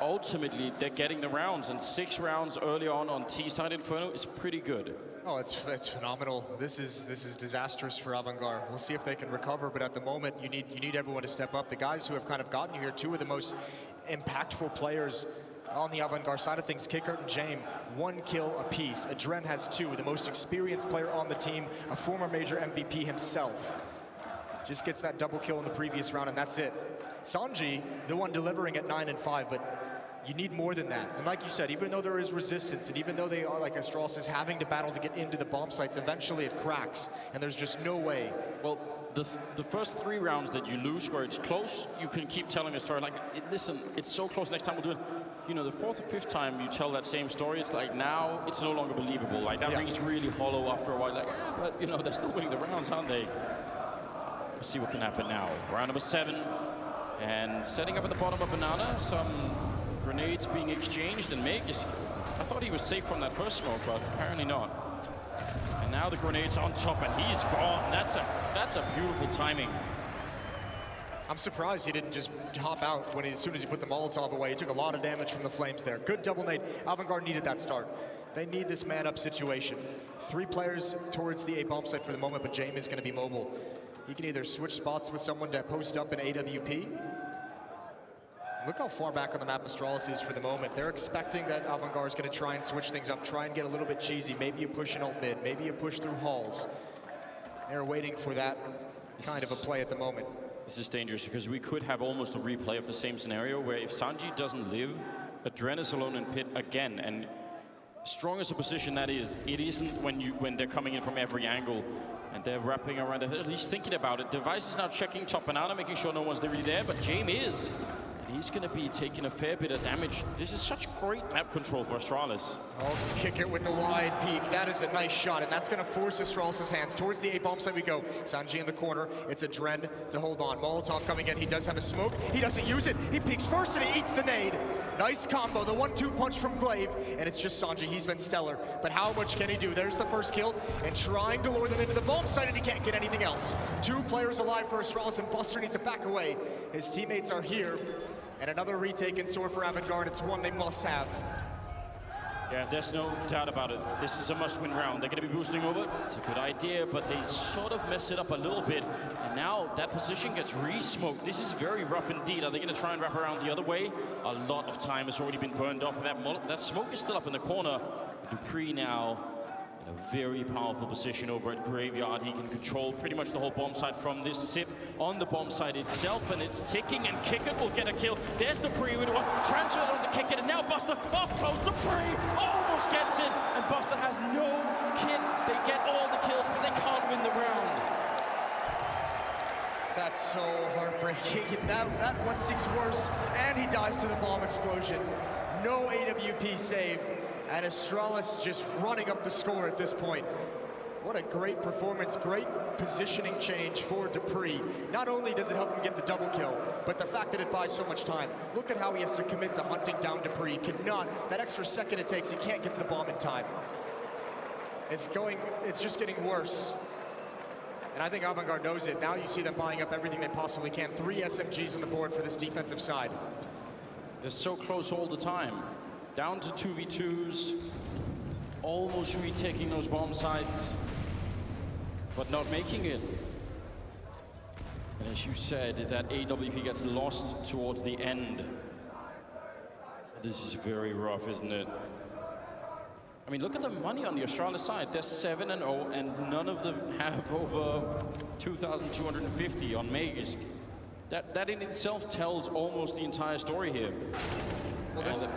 ultimately they're getting the rounds, and 6 rounds early on T side Inferno is pretty good. Oh, it's phenomenal. This is disastrous for Avangar. We'll see if they can recover, but at the moment you need everyone to step up. The guys who have kind of gotten you here, 2 of the most impactful players on the Avangar side of things, Kickert and James, 1 kill apiece. Adren has 2, the most experienced player on the team, a former major MVP himself. Just gets that double kill in the previous round, and that's it. Sanjay, the one delivering at 9 and 5, but you need more than that. And like you said, even though there is resistance, and even though they are, like Astralis is having to battle to get into the bomb sites, eventually it cracks, and there's just no way. Well, the first 3 rounds that you lose where it's close, you can keep telling a story like, listen, it's so close, next time we'll do it. You know, the 4th or 5th time you tell that same story, it's like now it's no longer believable. Like that rings really hollow after a while. Like, but they're still winning the rounds, aren't they? Let's see what can happen now. Round number 7. And setting up at the bottom of Banana, some grenades being exchanged, and Magus, I thought he was safe from that first smoke, but apparently not. And now the grenade's on top, and he's gone. That's a beautiful timing. I'm surprised he didn't just hop out as soon as he put the Molotov away. He took a lot of damage from the flames there. Good double nade. Avangar needed that start. They need this man-up situation. 3 players towards the A bomb site for the moment, but James is going to be mobile. He can either switch spots with someone to post up in AWP. Look how far back on the map Astralis is for the moment. They're expecting that Avangar is going to try and switch things up, try and get a little bit cheesy. Maybe you push an ult mid, maybe you push through halls. They're waiting for that kind of a play at the moment. This is dangerous because we could have almost a replay of the same scenario where if Sanji doesn't live, Adren is alone in pit again. And strong as a position that is, it isn't when they're coming in from every angle and they're wrapping around, at least thinking about it. Device is now checking top banana, making sure no one's really there, but James is. And he's going to be taking a fair bit of damage. This is such great map control for Astralis. Oh, kick it with the wide peak. That is a nice shot, and that's going to force Astralis' hands. Towards the A-bomb side we go. Sanji in the corner. It's a Dren to hold on. Molotov coming in. He does have a smoke. He doesn't use it. He peeks first, and he eats the nade. Nice combo. The 1-2 punch from Glaive, and it's just Sanji. He's been stellar. But how much can he do? There's the first kill, and trying to lure them into the bomb site, and he can't get anything else. 2 players alive for Astralis, and Buster needs to back away. His teammates are here. And another retake in store for Avangar, and it's one they must have. Yeah, there's no doubt about it. This is a must-win round. They're going to be boosting over. It's a good idea, but they sort of mess it up a little bit. And now that position gets re-smoked. This is very rough indeed. Are they going to try and wrap around the other way? A lot of time has already been burned off. That smoke is still up in the corner. Dupree now in a very powerful position over at Graveyard. He can control pretty much the whole bomb site from this sip on the bomb site itself, and it's ticking, and Kick It will get a kill. There's Dupree with one, transfer on to Kick It, and now Buster off close. Dupree almost gets it, and Buster has no kit. They get all the kills, but they can't win the round. That's so heartbreaking. That one sticks worse, and he dies to the bomb explosion. No AWP save. And Astralis just running up the score at this point. What a great performance, great positioning change for Dupree. Not only does it help him get the double kill, but the fact that it buys so much time. Look at how he has to commit to hunting down Dupree. He cannot, that extra second it takes, he can't get to the bomb in time. It's just getting worse. And I think Avangar knows it. Now you see them buying up everything they possibly can. 3 SMGs on the board for this defensive side. They're so close all the time. Down to 2v2s, almost retaking those bomb sites, but not making it. And as you said, that AWP gets lost towards the end. This is very rough, isn't it? I mean, look at the money on the Astralis side. They're 7-0, and none of them have over 2,250 on Magus. That in itself tells almost the entire story here. Well, that's a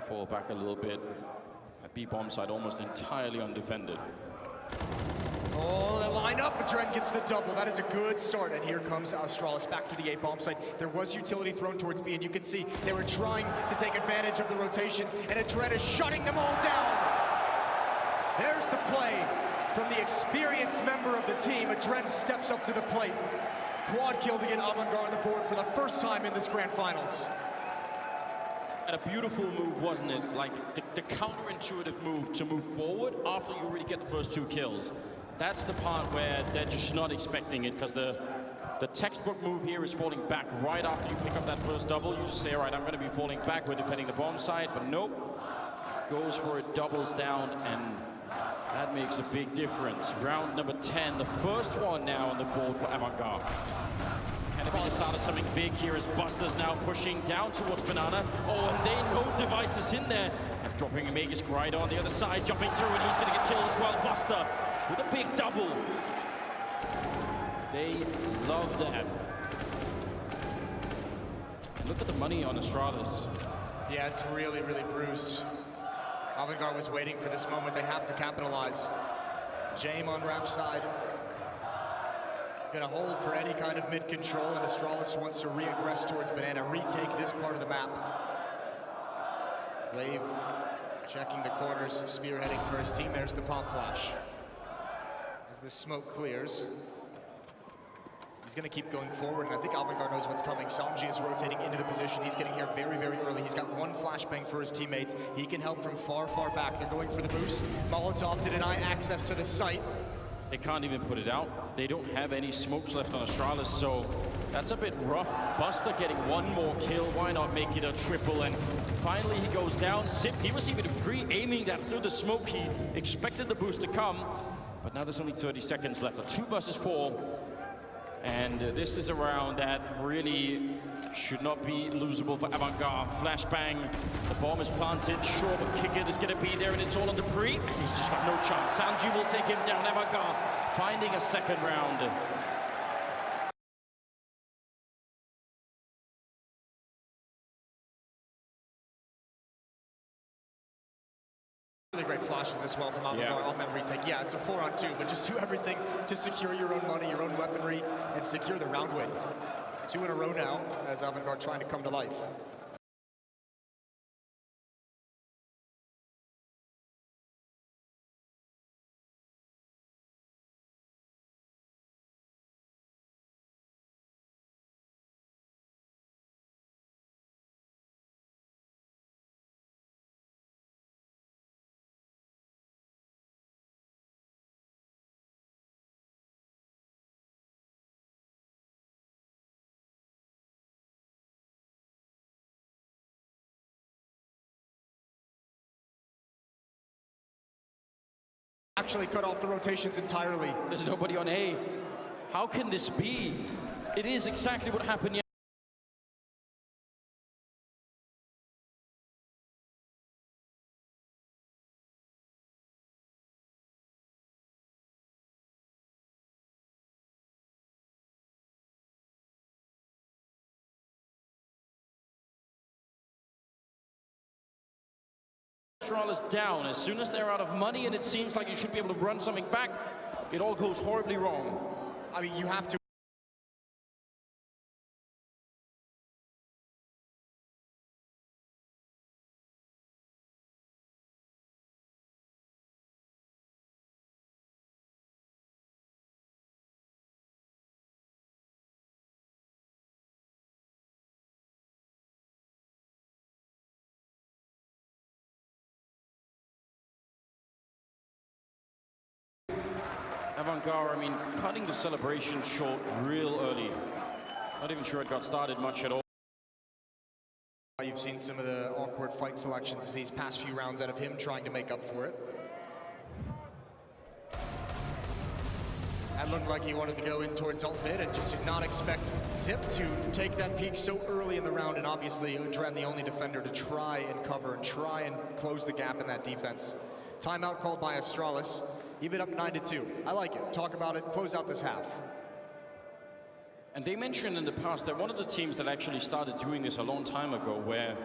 fall back a little bit. A B bomb side almost entirely undefended. Oh, the lineup, but Dren gets the double. That is a good start. And here comes Astralis back to the A bomb site. There was utility thrown towards B, and you can see they were trying to take advantage of the rotations, and Dren is shutting them all down. There's the play from the experienced member of the team. Dren steps up to the plate. Quad kill to get Avangar on the board for the first time in this grand finals. And a beautiful move, wasn't it? Like the counterintuitive move to move forward after you really get the first 2 kills. That's the part where they're just not expecting it, because the textbook move here is falling back right after you pick up that first double. You say, all right, I'm going to be falling back. We're defending the bomb side, but nope. Goes for it, doubles down, and that makes a big difference. Round number 10, the first one now on the board for Avangar. And if he just started something big here as Buster's now pushing down towards Banana. Oh, and they know Device is in there. And dropping Magus right on the other side, jumping through, and he's going to get killed as well. Buster with a big double. They love that. And look at the money on Astralis. Yeah, it's really, really bruised. Avangar was waiting for this moment. They have to capitalize. Jaime on Rap's side. Gonna hold for any kind of mid-control, and Astralis wants to re-aggress towards Banana, retake this part of the map. Lave checking the corners, spearheading for his team. There's the pump flash. As the smoke clears, he's gonna keep going forward, and I think Avangar knows what's coming. Samji is rotating into the position. He's getting here very, very early. He's got 1 flashbang for his teammates. He can help from far, far back. They're going for the boost. Molotov to deny access to the site. They can't even put it out. They don't have any smokes left on Astralis, so that's a bit rough. Buster getting 1 more kill. Why not make it a triple? And finally he goes down. Sip, he was even pre-aiming that through the smoke. He expected the boost to come, but now there's only 30 seconds left. A 2 versus 4. And this is a round that really should not be losable for Avangar. Flashbang, the bomb is planted. Sure, the kicker is going to be there, and it's all on Dupree. And he's just got no chance. Sanji will take him down. Avangar finding a second round. Really great flashes as well from Avangar on that retake. Yeah, it's a 4-on-2, but just do everything to secure your own money, your own weaponry, and secure the round win. 2 in a row now, as Avangar trying to come to life. Actually cut off the rotations entirely. There's nobody on A. How can this be? It is exactly what happened yesterday. Astralis down. As soon as they're out of money and it seems like you should be able to run something back, it all goes horribly wrong. I mean, you have to. Avangar, I mean, cutting the celebration short real early. Not even sure it got started much at all. You've seen some of the awkward fight selections these past few rounds out of him trying to make up for it. That looked like he wanted to go in towards alt mid and just did not expect Zip to take that peak so early in the round, and obviously Dren the only defender to try and cover and try and close the gap in that defense. Timeout called by Astralis. Even up 9-2. I like it. Talk about it. Close out this half. And they mentioned in the past that one of the teams that actually started doing this a long time ago, where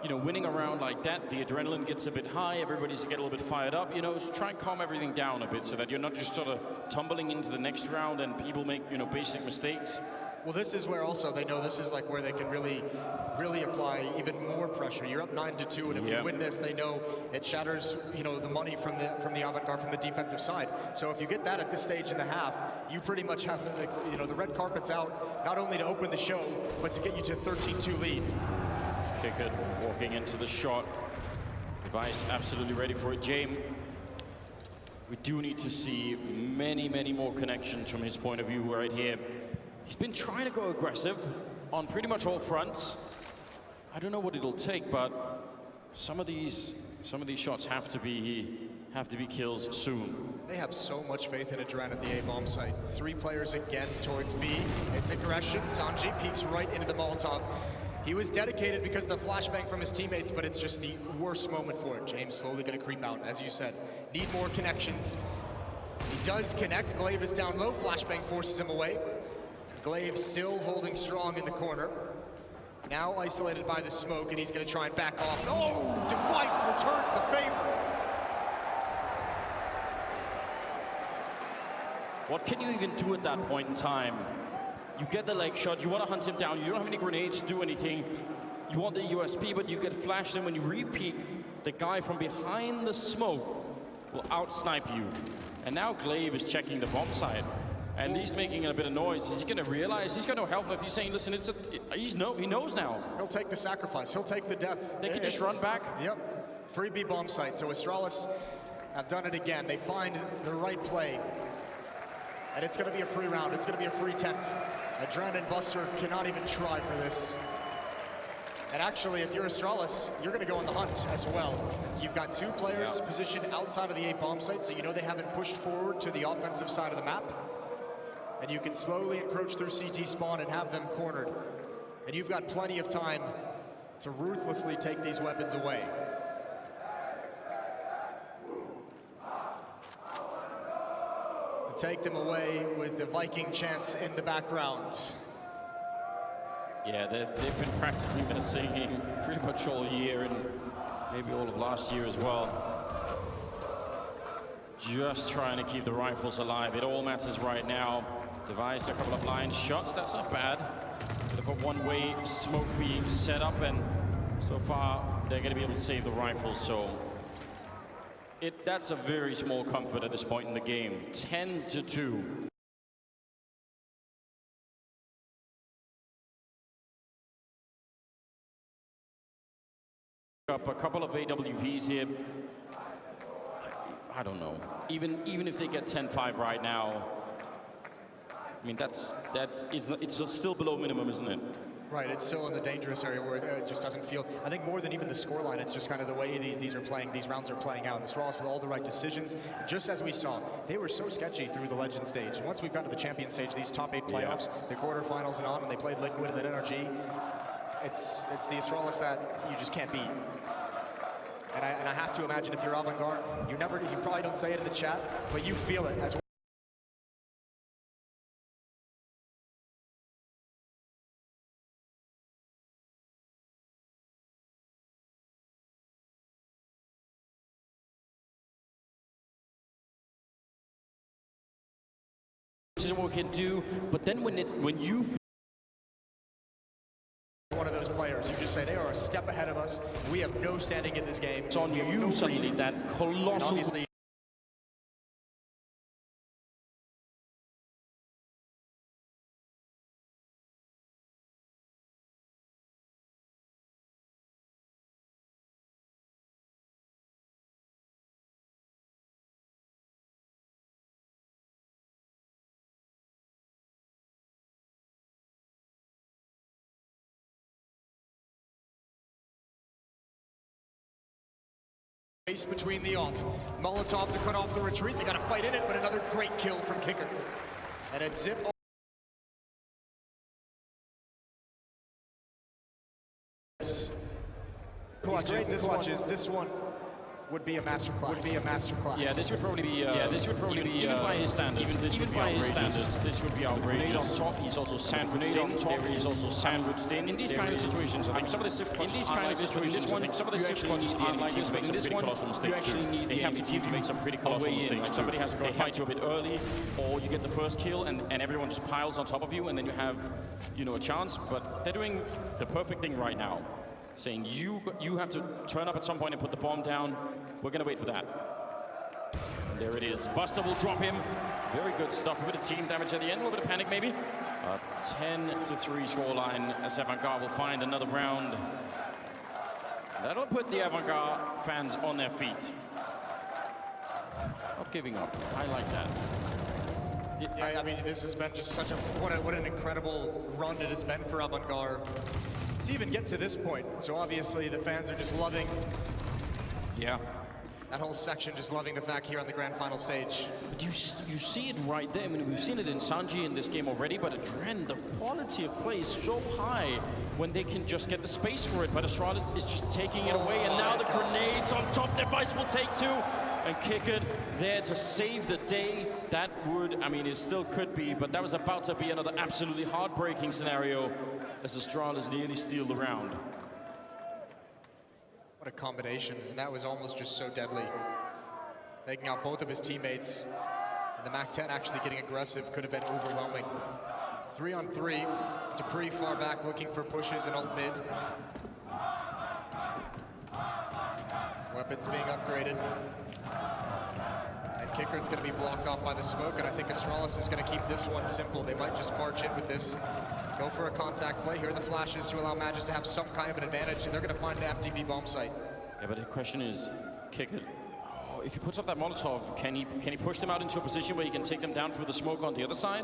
you know, winning a round like that, the adrenaline gets a bit high, everybody's a little bit fired up, you know, so try and calm everything down a bit so that you're not just sort of tumbling into the next round and people make, you know, basic mistakes. Well, this is where also they know this is like where they can really apply even more pressure. You're up 9-2, and if you win this, they know it shatters, you know, the money from the Avangar, from the defensive side. So if you get that at this stage in the half, you pretty much have the, you know, the red carpet's out, not only to open the show, but to get you to 13-2 lead. Kicker walking into the shot. Device absolutely ready for it. James, we do need to see many, many more connections from his point of view right here. He's been trying to go aggressive on pretty much all fronts. I don't know what it'll take, but some of these shots have to be kills soon. They have so much faith in Adren at the A-bomb site. 3 players again towards B. It's aggression. Sanji peeks right into the Molotov. He was dedicated because of the flashbang from his teammates, but it's just the worst moment for it. James slowly going to creep out, as you said. Need more connections. He does connect. Glaive is down low. Flashbang forces him away. Glaive still holding strong in the corner. Now isolated by the smoke, and he's going to try and back off. Oh! Device returns the favor. What can you even do at that point in time? You get the leg shot, you want to hunt him down, you don't have any grenades to do anything. You want the USP, but you get flashed, and when you repeat, the guy from behind the smoke will outsnipe you. And now Glaive is checking the bomb site. And he's making a bit of noise. Is he going to realize? He's got no health left. He's saying, listen, he knows now. He'll take the sacrifice. He'll take the death. They can just run back. Yep. Free B bomb site. So Astralis have done it again. They find the right play. And it's going to be a free round. It's going to be a free 10th. Adren and Buster cannot even try for this. And actually, if you're Astralis, you're going to go on the hunt as well. You've got 2 players positioned outside of the A bomb site, so you know they haven't pushed forward to the offensive side of the map. And you can slowly encroach through CT spawn and have them cornered. And you've got plenty of time to ruthlessly take these weapons away. To take them away with the Viking chants in the background. Yeah, they've been practicing their singing pretty much all year and maybe all of last year as well. Just trying to keep the rifles alive. It all matters right now. Device a couple of line shots, that's not bad. Bit of a one-way smoke being set up, and so far they're going to be able to save the rifles, so that's a very small comfort at this point in the game. 10-2. Up a couple of AWPs here. I don't know. Even if they get 10-5 right now, I mean, it's still below minimum, isn't it? Right, it's still in the dangerous area where it just doesn't feel. I think more than even the scoreline, it's just kind of the way these rounds are playing out. Astralis with all the right decisions, just as we saw. They were so sketchy through the Legend stage. Once we've gotten to the Champion stage, these top 8 playoffs, the quarterfinals and on, and they played Liquid and NRG, it's the Astralis that you just can't beat. And I have to imagine if you're Avangar, you probably don't say it in the chat, but you feel it as well. What we can do, but then when you one of those players, you just say they are a step ahead of us. We have no standing in this game. It's on you suddenly that colossal. Obviously, space between the off. Molotov to cut off the retreat. They got to fight in it, but another great kill from Kicker. And it's zip. Clutches, this one. would be a masterclass. Yeah, this would probably be. Even by his standards. Even by his standards, this would be outrageous. Grenade on top. He's also sandwiched in. There is also sandwiched in. In these kind of situations, I think some of the swift punches aren't like this. But in this one, some of the swift punches aren't like this. But in this one, you actually need. They have to keep to make some pretty colossal mistakes. Somebody has to go fight you a bit early, or you get the first kill, and everyone just piles on top of you, and then you have, a chance. But they're doing the perfect thing right now, saying you have to turn up at some point and put the bomb down. We're going to wait for that. And there it is. Buster will drop him. Very good stuff. A bit of team damage at the end. A little bit of panic, maybe. 10-3 scoreline as Avangar will find another round. That'll put the Avangar fans on their feet. Not giving up. I like that. Yeah, I mean, this has been just such what an incredible run it has been for Avangar to even get to this point. So obviously the fans are just loving. Yeah. That whole section just loving the fact here on the grand final stage. But you see it right there. I mean, we've seen it in Sanji in this game already, but Adren, the quality of play is so high when they can just get the space for it. But Astralis is just taking it away, and now the grenades on top. Device will take two, and kick it there to save the day. That would, I mean, it still could be, but that was about to be another absolutely heartbreaking scenario as Astralis nearly steal the round. What a combination, and that was almost just so deadly. Taking out both of his teammates, and the MAC-10 actually getting aggressive could have been overwhelming. 3-on-3, Dupree far back looking for pushes and ult mid. Weapons being upgraded. And Kickert's going to be blocked off by the smoke, and I think Astralis is going to keep this one simple. They might just march in with this. Go for a contact play. Here are the flashes to allow Magus to have some kind of an advantage, and they're going to find the FTV bomb site. Yeah, but the question is, Kicker, if he puts up that Molotov, can he push them out into a position where he can take them down through the smoke on the other side?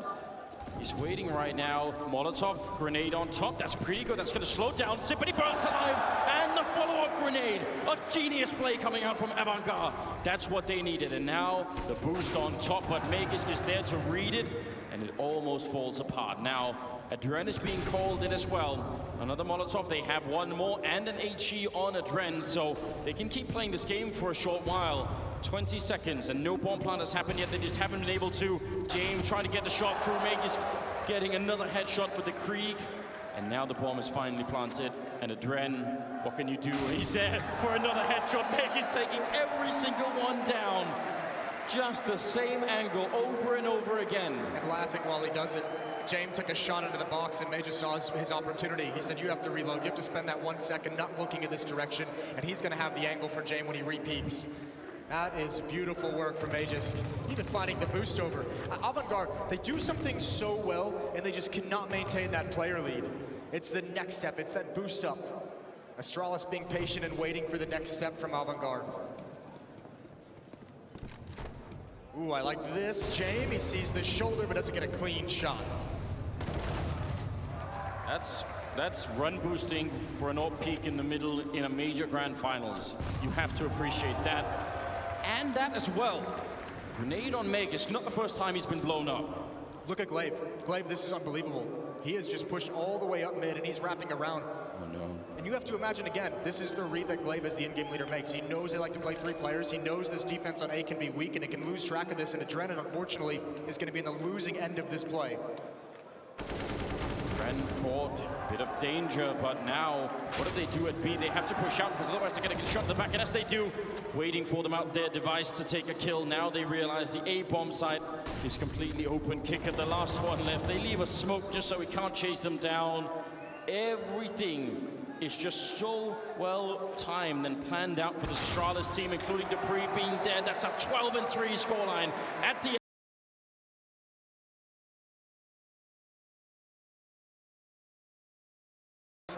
He's waiting right now. Molotov, grenade on top. That's pretty good. That's going to slow down Sip, but he burns alive. And the follow-up grenade. A genius play coming out from Avangar. That's what they needed. And now the boost on top, but Magus is there to read it, and it almost falls apart. Now, Adren is being called in as well. Another Molotov. They have one more and an HE on Adren, so they can keep playing this game for a short while. 20 seconds, and no bomb plant has happened yet. They just haven't been able to. James trying to get the shot through. Magus getting another headshot with the Krieg. And now the bomb is finally planted. And Adren, what can you do? He's there for another headshot. Magus taking every single one down. Just the same angle over and over again. And laughing while he does it. James took a shot into the box, and Major saw his opportunity. He said, you have to reload. You have to spend that 1 second not looking in this direction, and he's going to have the angle for James when he re-peaks. That is beautiful work from Aegis. Even finding the boost over. Avangar, they do something so well, and they just cannot maintain that player lead. It's the next step. It's that boost up. Astralis being patient and waiting for the next step from Avangar. Ooh, I like this. James, he sees the shoulder, but doesn't get a clean shot. That's run boosting for an AWP peak in the middle in a major grand finals. You have to appreciate that. And that as well. Grenade on Magus, not the first time he's been blown up. Look at Glaive. Glaive, this is unbelievable. He has just pushed all the way up mid, and he's wrapping around. Oh no. And you have to imagine again, this is the read that Glaive as the in-game leader makes. He knows they like to play 3 players. He knows this defense on A can be weak, and it can lose track of this, and Adrenaline, unfortunately, is going to be in the losing end of this play. Caught, bit of danger, but now, what do they do at B? They have to push out, because otherwise they're going to get shot in the back, and as they do, waiting for them out there, Device to take a kill. Now they realize the A bomb site is completely open. Kick at the last one left. They leave a smoke just so we can't chase them down. Everything is just so well timed and planned out for the Starladder team, including Dupree being dead. That's a 12-3 scoreline at the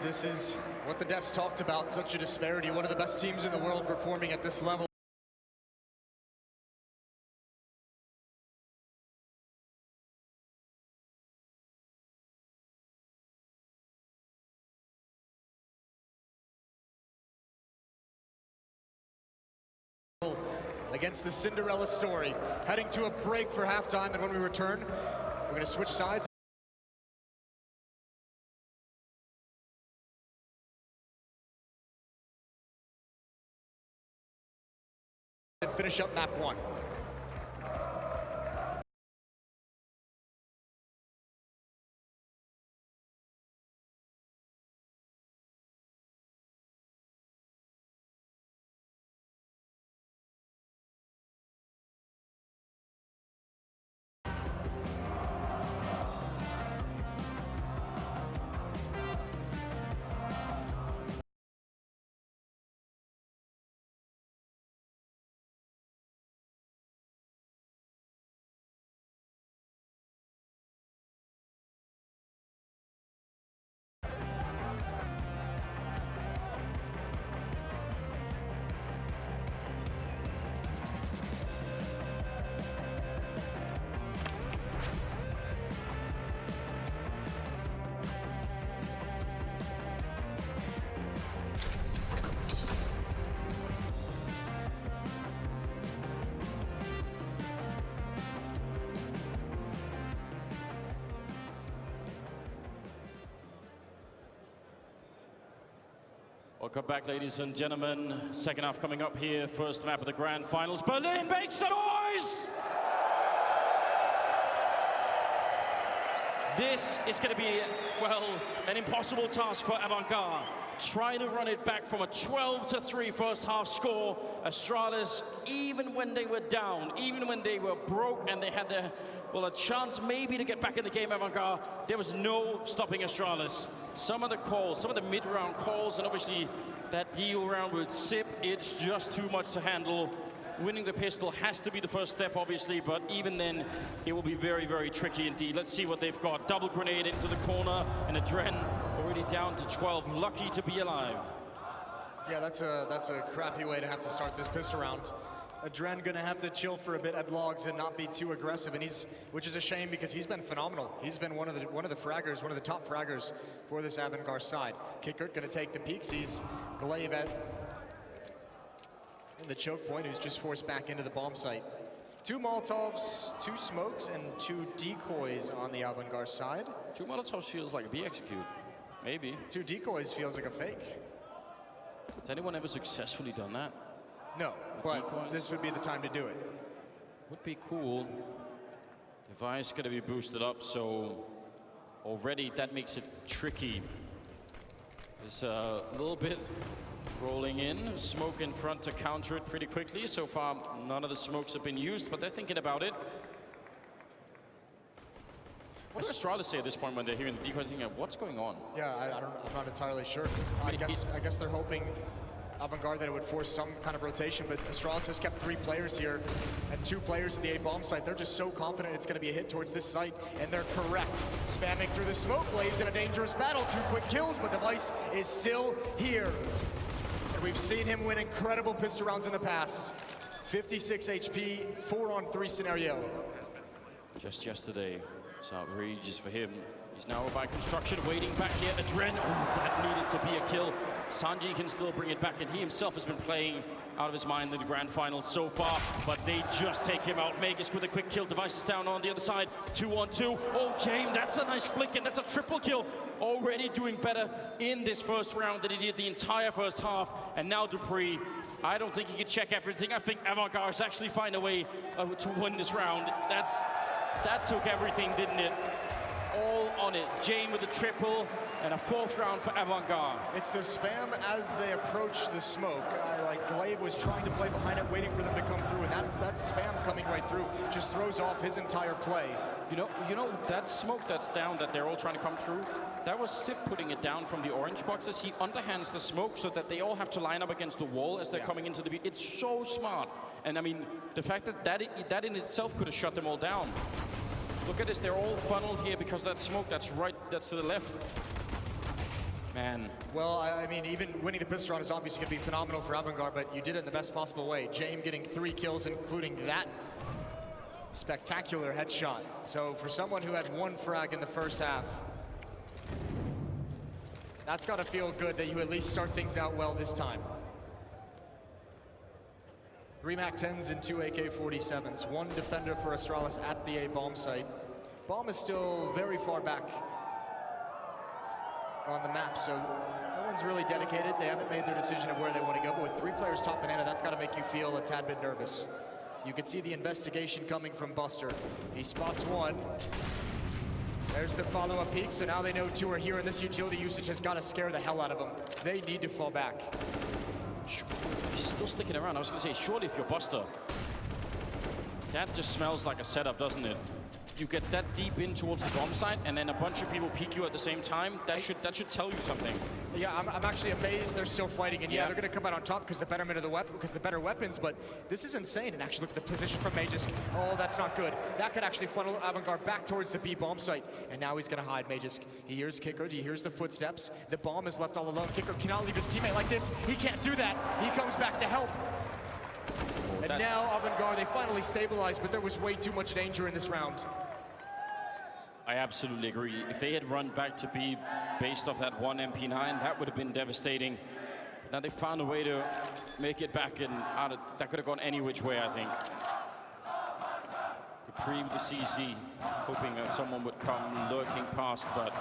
This is what the desk talked about, such a disparity. One of the best teams in the world performing at this level. Against the Cinderella story, heading to a break for halftime, and when we return, we're going to switch sides. and finish up map 1. Welcome back, ladies and gentlemen. Second half coming up here. First map of the grand finals. Berlin makes some noise! This is going to be, well, an impossible task for Avangar. Trying to run it back from a 12-3 first half score. Astralis, even when they were down, even when they were broke and they had their, well, a chance maybe to get back in the game, Avangar, there was no stopping Astralis. Some of the calls, some of the mid-round calls, and obviously that deal round with Sip, it's just too much to handle. Winning the pistol has to be the first step, obviously, but even then, it will be very, very tricky indeed. Let's see what they've got. Double grenade into the corner, and Adren already down to 12. Lucky to be alive. Yeah, that's a crappy way to have to start this pistol round. Adren gonna have to chill for a bit at logs and not be too aggressive, and which is a shame because he's been phenomenal. He's been one of the fraggers, one of the top fraggers for this Avangar side. Kickert gonna take the peek, sees Glaive at in the choke point, who's just forced back into the bomb site. 2 Molotovs, 2 smokes, and 2 decoys on the Avangar side. 2 Molotovs feels like a B-execute. Maybe. 2 decoys feels like a fake. Has anyone ever successfully done that? No, but decoys? This would be the time to do it. Would be cool. Device going to be boosted up, so already that makes it tricky. There's a little bit rolling in. Smoke in front to counter it pretty quickly. So far, none of the smokes have been used, but they're thinking about it. What does Astralis say at this point when they're hearing the decoys? Thinking, what's going on? Yeah, I'm not entirely sure. I guess they're hoping Avangar that it would force some kind of rotation, but Astralis has kept 3 players here and 2 players at the A-bomb site. They're just so confident it's going to be a hit towards this site, and they're correct. Spamming through the smoke blaze in a dangerous battle. 2 quick kills, but Device is still here. And we've seen him win incredible pistol rounds in the past. 56 HP, 4-on-3 scenario. Just yesterday, it's outrageous for him. He's now by construction, waiting back here. Adren, that needed to be a kill. Sanji can still bring it back, and he himself has been playing out of his mind in the grand finals so far, but they just take him out. Magus with a quick kill. Device is down on the other side. 2-on-2. Oh, James, that's a nice flick, and that's a triple kill. Already doing better in this first round than he did the entire first half. And now Dupree, I don't think he can check everything. I think Avangar has actually find a way to win this round. That took everything, didn't it? All on it. Jane with a triple and a 4th round for Avangar. It's the spam as they approach the smoke. Like Glaive was trying to play behind it, waiting for them to come through, and that spam coming right through just throws off his entire play. You know that smoke that's down that they're all trying to come through, that was Sip putting it down from the orange boxes. He underhands the smoke so that they all have to line up against the wall as they're coming into the beat. It's so smart. And I mean, the fact that in itself could have shut them all down. Look at this, they're all funneled here because of that smoke that's to the left. Man. Well, I mean, even winning the pistol round is obviously going to be phenomenal for Avangar, but you did it in the best possible way. James getting 3 kills, including that spectacular headshot. So for someone who had 1 frag in the first half, that's got to feel good that you at least start things out well this time. 3 MAC-10s and 2 AK-47s. 1 defender for Astralis at the A-bomb site. Bomb is still very far back on the map, so no Everyone's really dedicated. They haven't made their decision of where they want to go, but with 3 players top banana, that's got to make you feel a tad bit nervous. You can see the investigation coming from Buster. He spots one. There's the follow-up peek, so now they know 2 are here, and this utility usage has got to scare the hell out of them. They need to fall back. He's still sticking around. I was going to say, surely if you're Buster, that just smells like a setup, doesn't it? You get that deep in towards the bomb site, and then a bunch of people peek you at the same time. That should tell you something. Yeah, I'm actually amazed they're still fighting, and yeah, they're going to come out on top because the betterment of the weapon, because the better weapons. But this is insane. And actually, look at the position from Magus. Oh, that's not good. That could actually funnel Avangar back towards the B bomb site, and now he's going to hide Magus. He hears Kicker. He hears the footsteps. The bomb is left all alone. Kicker cannot leave his teammate like this. He can't do that. He comes back to help. And now Avangar, they finally stabilized, but there was way too much danger in this round. I absolutely agree. If they had run back to B based off that one MP9, that would have been devastating. Now they found a way to make it back, and that could have gone any which way, I think. Reprieve the CC, hoping that someone would come lurking past, but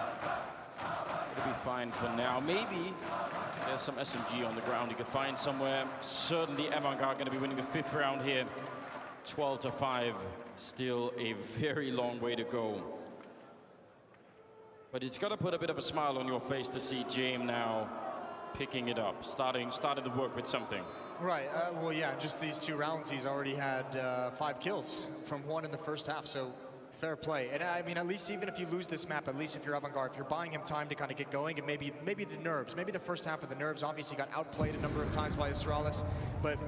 it'll be fine for now. Maybe there's some SMG on the ground you could find somewhere. Certainly Avangar going to be winning the 5th round here. 12-5, still a very long way to go. But it's got to put a bit of a smile on your face to see James now picking it up, starting the work with something. Right, well, yeah, just these 2 rounds, he's already had 5 kills from 1 in the first half, so fair play. And I mean, at least even if you lose this map, at least if you're Avangar, if you're buying him time to kind of get going, and maybe the nerves, maybe the first half of the nerves obviously got outplayed a number of times by Astralis, but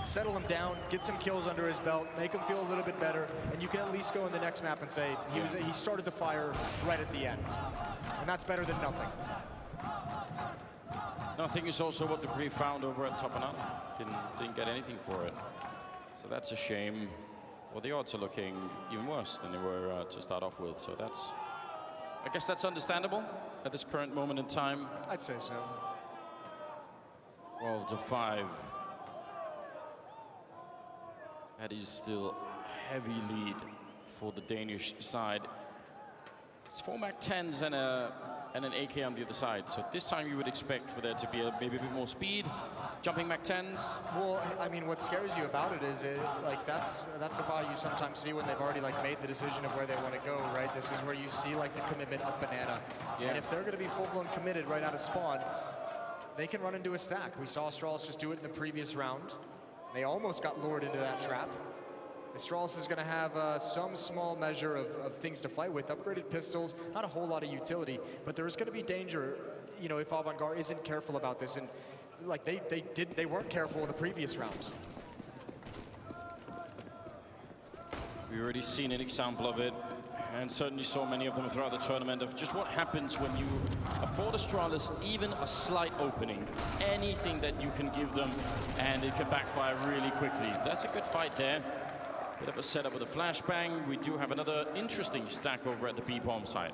settle him down, get some kills under his belt, make him feel a little bit better, and you can at least go in the next map and say he started the fire right at the end. And that's better than nothing. Nothing is also what Dupree found over at top and up. Didn't get anything for it. So that's a shame. Well, the odds are looking even worse than they were to start off with. So I guess that's understandable at this current moment in time. I'd say so. 12-5. That is still a heavy lead for the Danish side. It's 4 MAC-10s and an AK on the other side. So this time you would expect for there to be maybe a bit more speed, jumping MAC-10s. Well, I mean, what scares you about it is that's the value you sometimes see when they've already made the decision of where they want to go, right? This is where you see the commitment of banana. Yeah. And if they're going to be full-blown committed right out of spawn, they can run into a stack. We saw Astralis just do it in the previous round. They almost got lured into that trap. Astralis is going to have some small measure of things to fight with. Upgraded pistols, not a whole lot of utility, but there's going to be danger, if Avangar isn't careful about this. And they weren't careful in the previous rounds. We've already seen an example of it, and certainly saw many of them throughout the tournament, of just what happens when you afford Astralis even a slight opening. Anything that you can give them, and it can backfire really quickly. That's a good fight there. Bit of a setup with a flashbang. We do have another interesting stack over at the B-bomb site.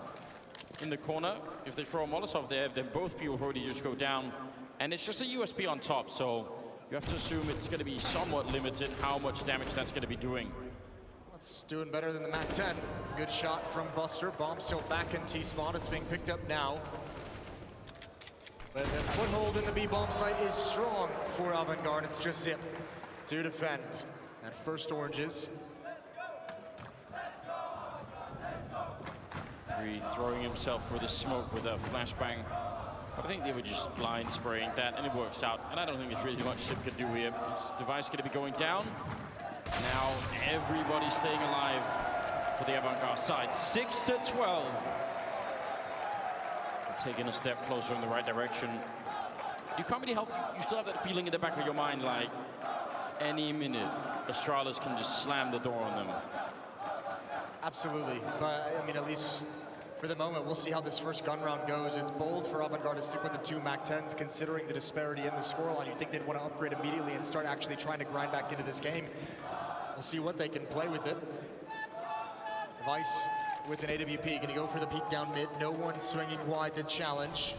In the corner, if they throw a Molotov there, then both people already just go down. And it's just a USB on top, so you have to assume it's going to be somewhat limited how much damage that's going to be doing. It's doing better than the MAC-10. Good shot from Buster. Bomb still back in T-spawn. It's being picked up now. But the foothold in the B-bomb site is strong for Avangar. It's just Zip to defend. At first oranges. Throwing himself for the smoke with a flashbang. But I think they were just blind spraying that, and it works out. And I don't think there's really much Zip could do here. His device going to be going down. Now everybody's staying alive for the Avangar side. 6-12. Taking a step closer in the right direction. You can't really help. You still have that feeling in the back of your mind, like any minute, Astralis can just slam the door on them. Absolutely, but I mean, at least for the moment, we'll see how this first gun round goes. It's bold for Avangar to stick with the 2 MAC-10s, considering the disparity in the scoreline. You'd think they'd want to upgrade immediately and start actually trying to grind back into this game. We'll see what they can play with it. Vice with an AWP, gonna go for the peek down mid. No one swinging wide to challenge.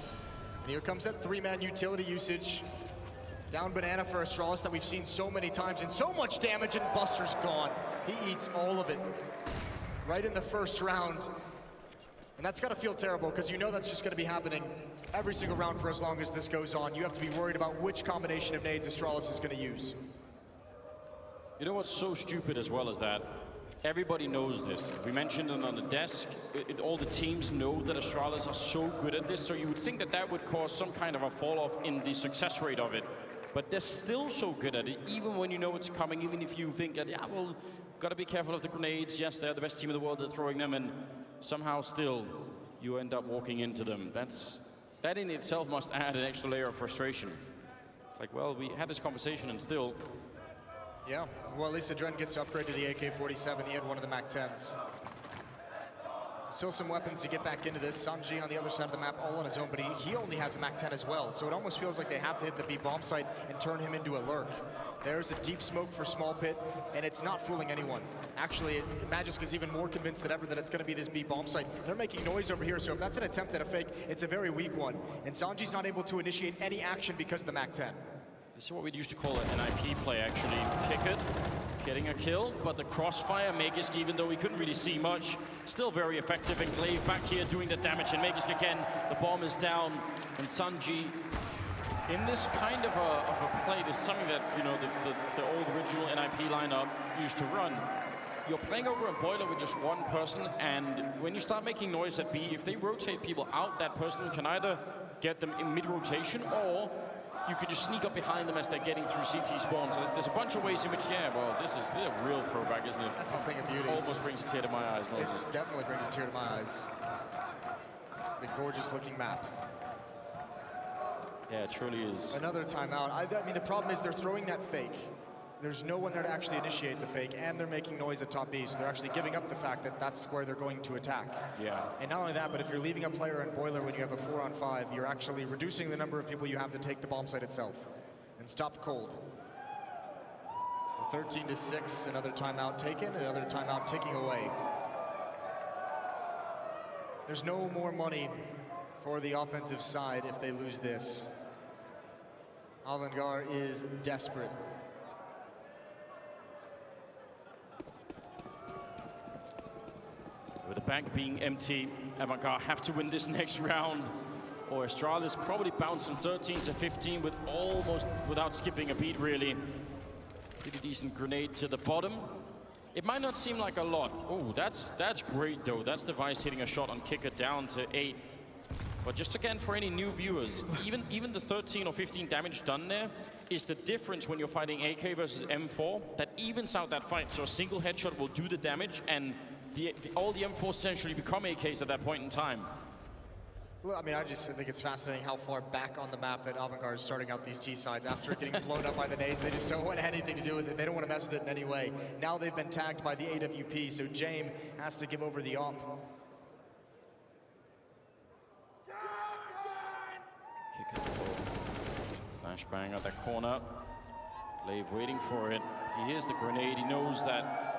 And here comes that 3-man utility usage. Down banana for Astralis that we've seen so many times, and so much damage, and Buster's gone. He eats all of it right in the first round. And that's got to feel terrible, because you know that's just going to be happening every single round for as long as this goes on, you have to be worried about which combination of nades Astralis is going to use. You know what's so stupid as well as that? Everybody knows this. We mentioned it on the desk. All the teams know that Astralis are so good at this, so you would think that that would cause some kind of a fall-off in the success rate of it. But they're still so good at it, even when you know it's coming, even if you think that, yeah, well, gotta be careful of the grenades. Yes, they're the best team in the world at throwing them, and somehow still you end up walking into them. That in itself must add an extra layer of frustration. Like, well, we had this conversation and still... Yeah, well, at least Adren gets to upgrade to the AK-47. He had one of the MAC-10s. Still some weapons to get back into this. Sanji on the other side of the map, all on his own, but he only has a MAC-10 as well. So it almost feels like they have to hit the B bomb site and turn him into a lurk. There's a deep smoke for Small Pit, and it's not fooling anyone. Actually, Magisk is even more convinced than ever that it's going to be this B bomb site. They're making noise over here, so if that's an attempt at a fake, it's a very weak one. And Sanji's not able to initiate any action because of the MAC-10. This is what we used to call an IP play, actually. Kick it, getting a kill, but the crossfire, Magisk, even though we couldn't really see much, still very effective. And Glaive back here doing the damage, and Magisk again, the bomb is down, and Sanji, in this kind of a play, this is something that, you know, the old original NIP lineup used to run. You're playing over a boiler with just one person, and when you start making noise at B, if they rotate people out, that person can either get them in mid-rotation, or you could just sneak up behind them as they're getting through CT spawn. So there's a bunch of ways in which, yeah, well, this is a real throwback, isn't it? That's a thing of beauty. Almost brings a tear to my eyes. It definitely brings a tear to my eyes. It's a gorgeous looking map. Yeah, it truly is. Another timeout. I mean, the problem is they're throwing that fake. There's no one there to actually initiate the fake, and they're making noise at top B, so they're actually giving up the fact that that's where they're going to attack. Yeah. And not only that, but if you're leaving a player in boiler when you have a 4-on-5, you're actually reducing the number of people you have to take the bomb site itself and stop cold. 13-6, another timeout taken, another timeout ticking away. There's no more money for the offensive side if they lose this. Avangar is desperate. With the bank being empty, Avangar have to win this next round, or Astralis probably bounce from 13-15 with almost without skipping a beat, really. Pretty decent grenade to the bottom. It might not seem like a lot. Oh, that's great though. That's Device hitting a shot on kicker down to 8. But just again, for any new viewers, even the 13 or 15 damage done there is the difference when you're fighting AK versus M4. That evens out that fight. So a single headshot will do the damage, and all the M4s essentially become AKs at that point in time. Well, I mean, I just think it's fascinating how far back on the map that Avangar is starting out these T sides. After getting blown up by the nades, they just don't want anything to do with it. They don't want to mess with it in any way. Now they've been tagged by the AWP, so James has to give over the op. Flashbang at that corner. Glaive waiting for it. He hears the grenade. He knows that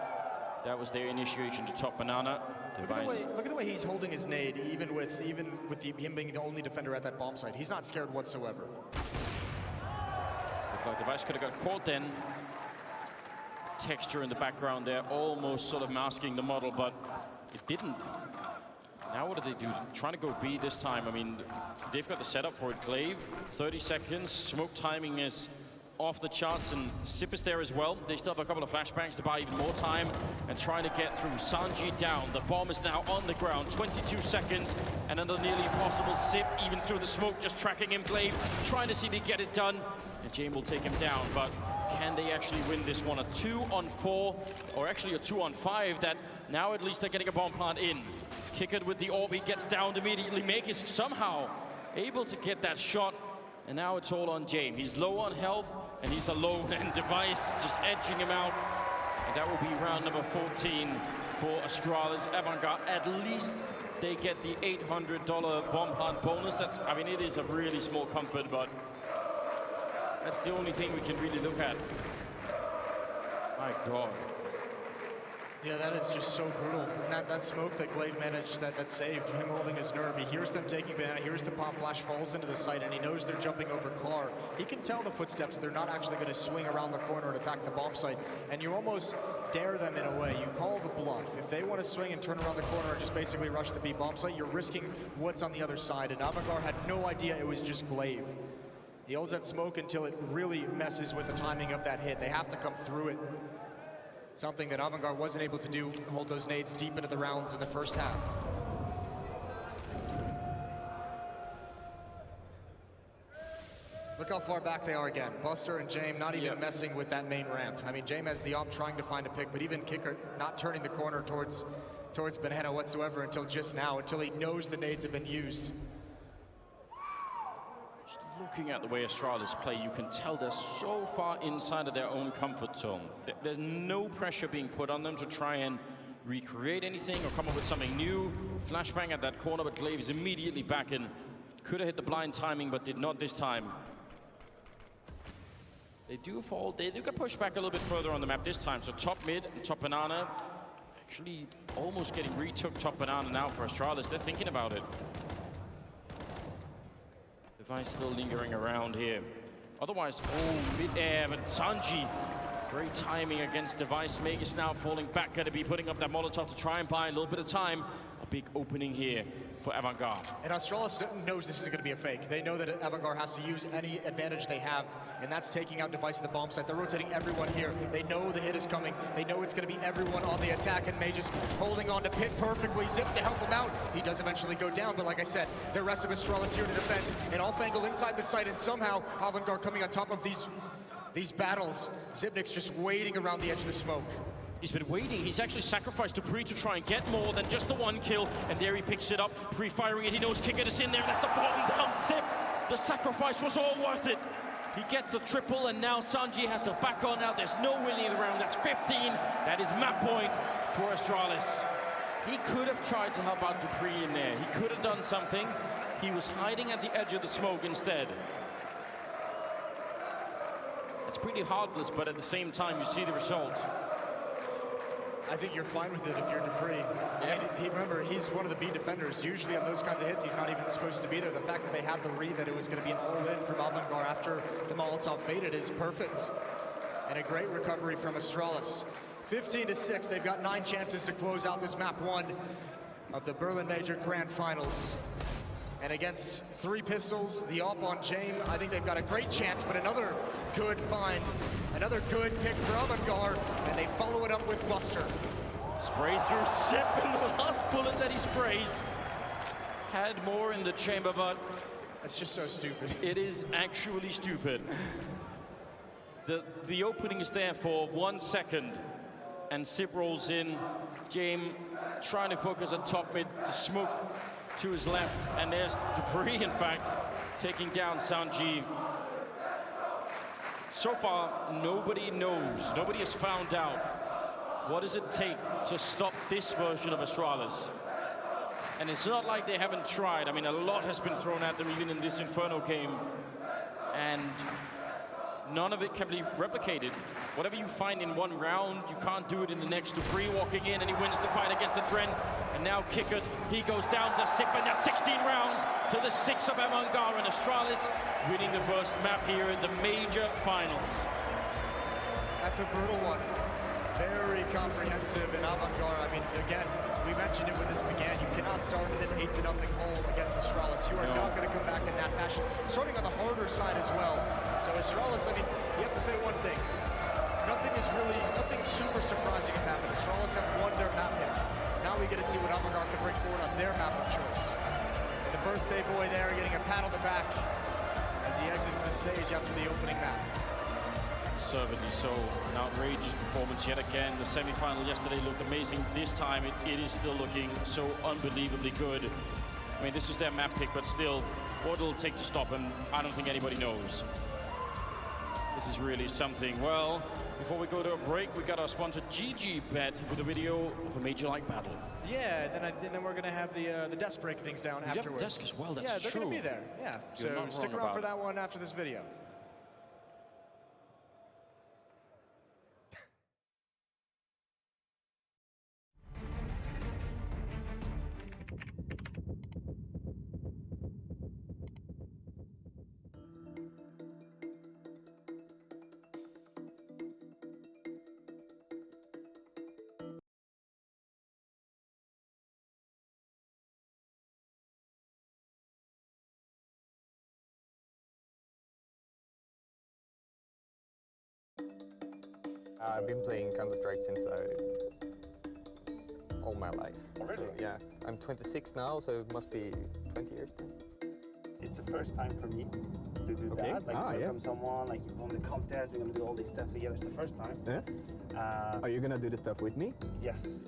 was their initiation to top banana. Look at the way he's holding his nade, even with him being the only defender at that bomb site. He's not scared whatsoever. Looked like Device could have got caught then. Texture in the background there, almost sort of masking the model, but it didn't. Now what do they do? Trying to go B this time. I mean, they've got the setup for it. Glaive, 30 seconds. Smoke timing is off the charts, and Sip is there as well. They still have a couple of flashbangs to buy even more time and trying to get through. Sanji down. The bomb is now on the ground. 22 seconds and under nearly impossible. Sip even through the smoke, just tracking him. Glaive trying to see if they get it done. And James will take him down, but can they actually win this one? A 2-on-4, or actually a 2-on-5 that now at least they're getting a bomb plant in. Kick it with the orb, he gets downed immediately. Magisk somehow able to get that shot, and now it's all on James. He's low on health, and he's alone, and Device just edging him out. And that will be round number 14 for Astralis. Avangar, at least they get the $800 bomb plant bonus. That's, I mean, it is a really small comfort, but that's the only thing we can really look at. My God. Yeah, that is just so brutal. And that smoke that Glaive managed, that saved him holding his nerve. He hears them taking banana, hears the pop flash, falls into the site, and he knows they're jumping over Clar. he can tell the footsteps. They're not actually going to swing around the corner and attack the bomb site, and you almost dare them in a way. You call the bluff. If they want to swing and turn around the corner and just basically rush the B bomb site, you're risking what's on the other side, and Avangar had no idea it was just glaive. He holds that smoke until it really messes with the timing of that hit. They have to come through it. Something that Avangar wasn't able to do, hold those nades deep into the rounds in the first half. Look how far back they are again. Buster and James not even messing with that main ramp. I mean, James has the op trying to find a pick, but even Kicker not turning the corner towards Banana whatsoever until just now, until he knows the nades have been used. Just looking at the way Astralis play, you can tell they're so far inside of their own comfort zone. There's no pressure being put on them to try and recreate anything or come up with something new. Flashbang at that corner, but Glaive is immediately back in. Could have hit the blind timing, but did not this time. They do fall, they do get pushed back a little bit further on the map this time. So top mid and top banana, actually almost getting retook top banana now for Astralis. They're thinking about it. Device still lingering around here. Otherwise, oh, mid-air, but Sanji, great timing against Device. Magus now falling back, gonna be putting up that Molotov to try and buy a little bit of time. A big opening here for Avangar. And Astralis knows this is going to be a fake. They know that Avangar has to use any advantage they have, and that's taking out Device at the bomb site. They're rotating everyone here. They know the hit is coming. They know it's going to be everyone on the attack, and Magus holding on to Pit perfectly. Zip to help him out. He does eventually go down, but like I said, the rest of Astralis here to defend. And Alfangle inside the site, and somehow Avangar coming on top of these battles. Zipnik's just waiting around the edge of the smoke. He's been waiting. He's actually sacrificed to Pre to try and get more than just the one kill. And there he picks it up. Pre firing it. He knows Kicker is in there. That's the bottom down Zip. The sacrifice was all worth it. He gets a triple, and now Sanji has to back on out. There's no winning around. That's 15. That is map point for Astralis. He could have tried to help out Dupree in there. He could have done something. He was hiding at the edge of the smoke instead. It's pretty heartless, but at the same time, you see the result. I think you're fine with it if you're Dupree. Yeah. I mean, remember, he's one of the B defenders. Usually on those kinds of hits, he's not even supposed to be there. The fact that they had the read that it was going to be an all-in from Avangar after the Molotov faded is perfect. And a great recovery from Astralis. 15-6, they've got 9 chances to close out this map 1 of the Berlin Major Grand Finals. And against 3 pistols, the op on James, I think they've got a great chance, but another good find. Another good pick for Avangar, and they follow it up with Buster. Spray through Zip, and the last bullet that he sprays had more in the chamber, but that's just so stupid. It is actually stupid. The opening is there for 1 second, and Zip rolls in. James trying to focus on top mid, to smoke to his left, and there's Dupree, in fact, taking down Sanji. So far, nobody knows, nobody has found out what does it take to stop this version of Astralis. And it's not like they haven't tried. I mean, a lot has been thrown at them even in this Inferno game, and none of it can be replicated. Whatever you find in one round, you can't do it in the next. Dupree walking in, and he wins the fight against the Dren. And now Kicker, he goes down to Zip, and that's 16 rounds to the 6 of Avangar, and Astralis winning the first map here in the major finals. That's a brutal one. Very comprehensive in Avangar. I mean, again, we mentioned it when this began. You cannot start in an 8-0 hole against Astralis. You are not going to come back in that fashion. Starting on the harder side as well. So Astralis, I mean, you have to say one thing. Nothing super surprising has happened. Astralis have won their map hit. Now we get to see what Avangar can bring forward on their map of choice. And the birthday boy there getting a pat on the back as he exits the stage after the opening map. Certainly so. An outrageous performance yet again. The semi-final yesterday looked amazing. This time it is still looking so unbelievably good. I mean, this is their map pick, but still, what it'll take to stop him, I don't think anybody knows. This is really something. Well, before we go to a break, we got our sponsor GG Bet with a video of a major-like battle. Yeah, and then we're going to have the desk break things down afterwards. Desk as well, that's true. Yeah, they're going to be there. Yeah, You're so stick around for that one after this video. I've been playing Counter-Strike since all my life. Already? So, yeah, I'm 26 now, so it must be 20 years then. It's the first time for me to do Okay. that. Like welcome yeah. someone, like you won the contest, we're gonna do all these stuff together. It's the first time. Yeah? Are you gonna do the stuff with me? Yes.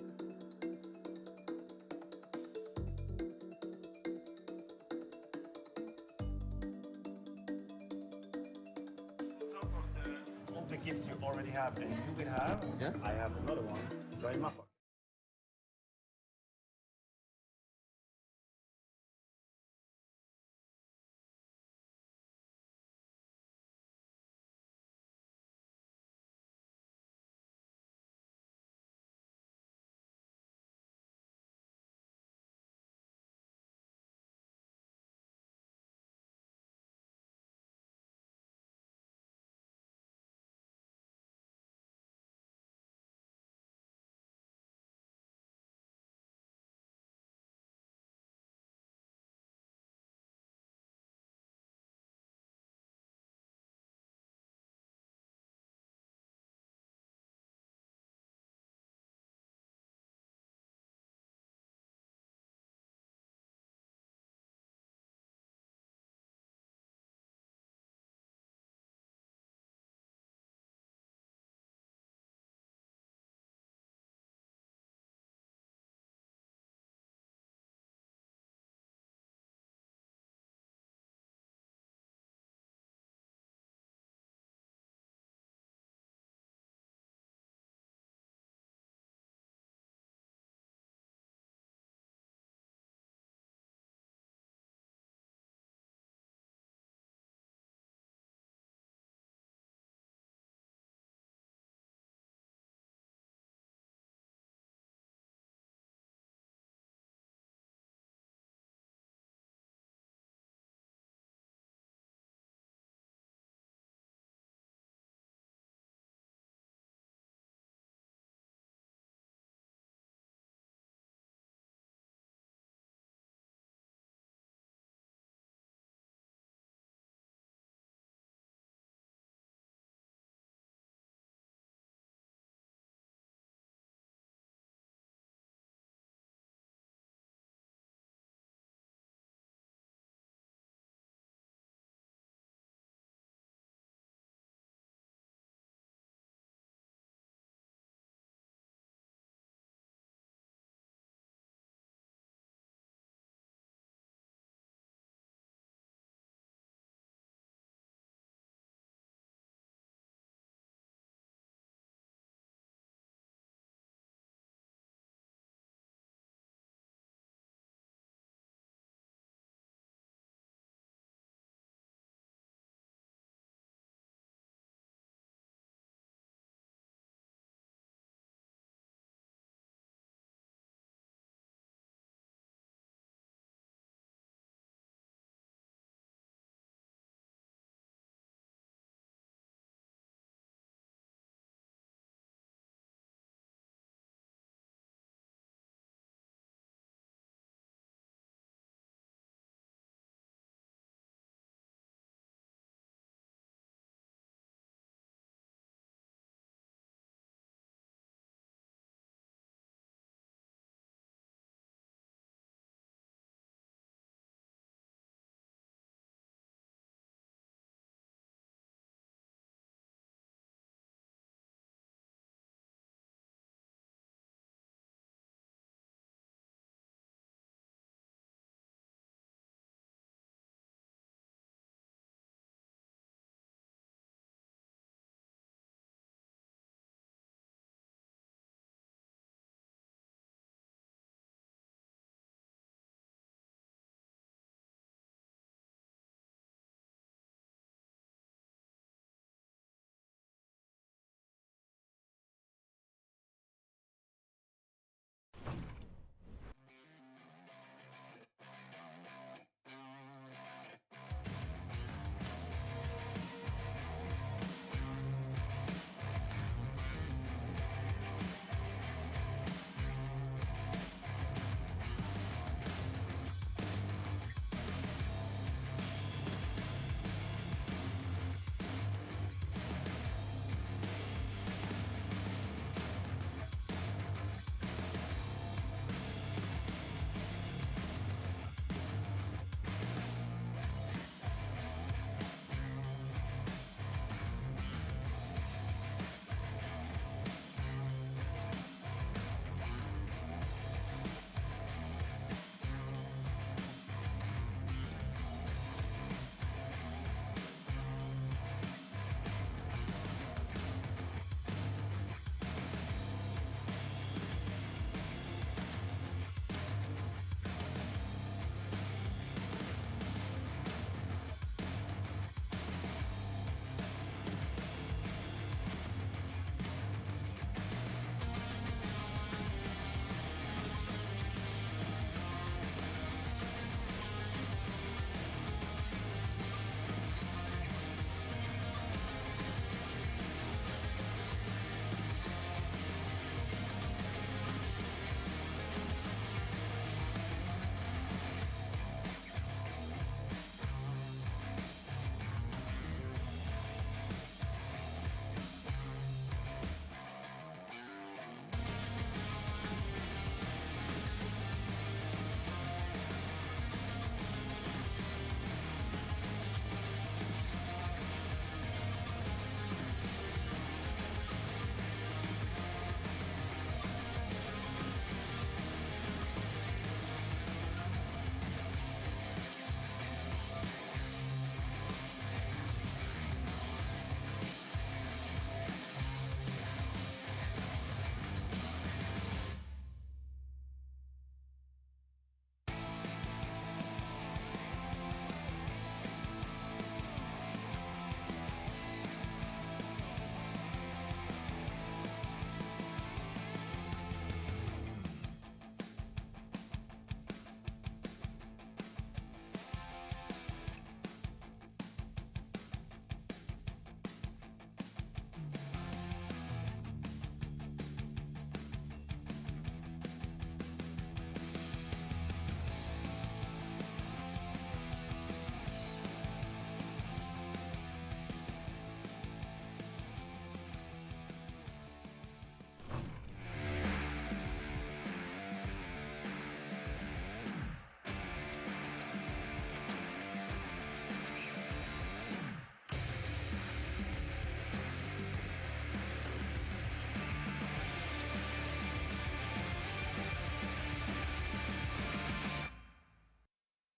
All the gifts you already have and you will have, I have another one. Join Mappa.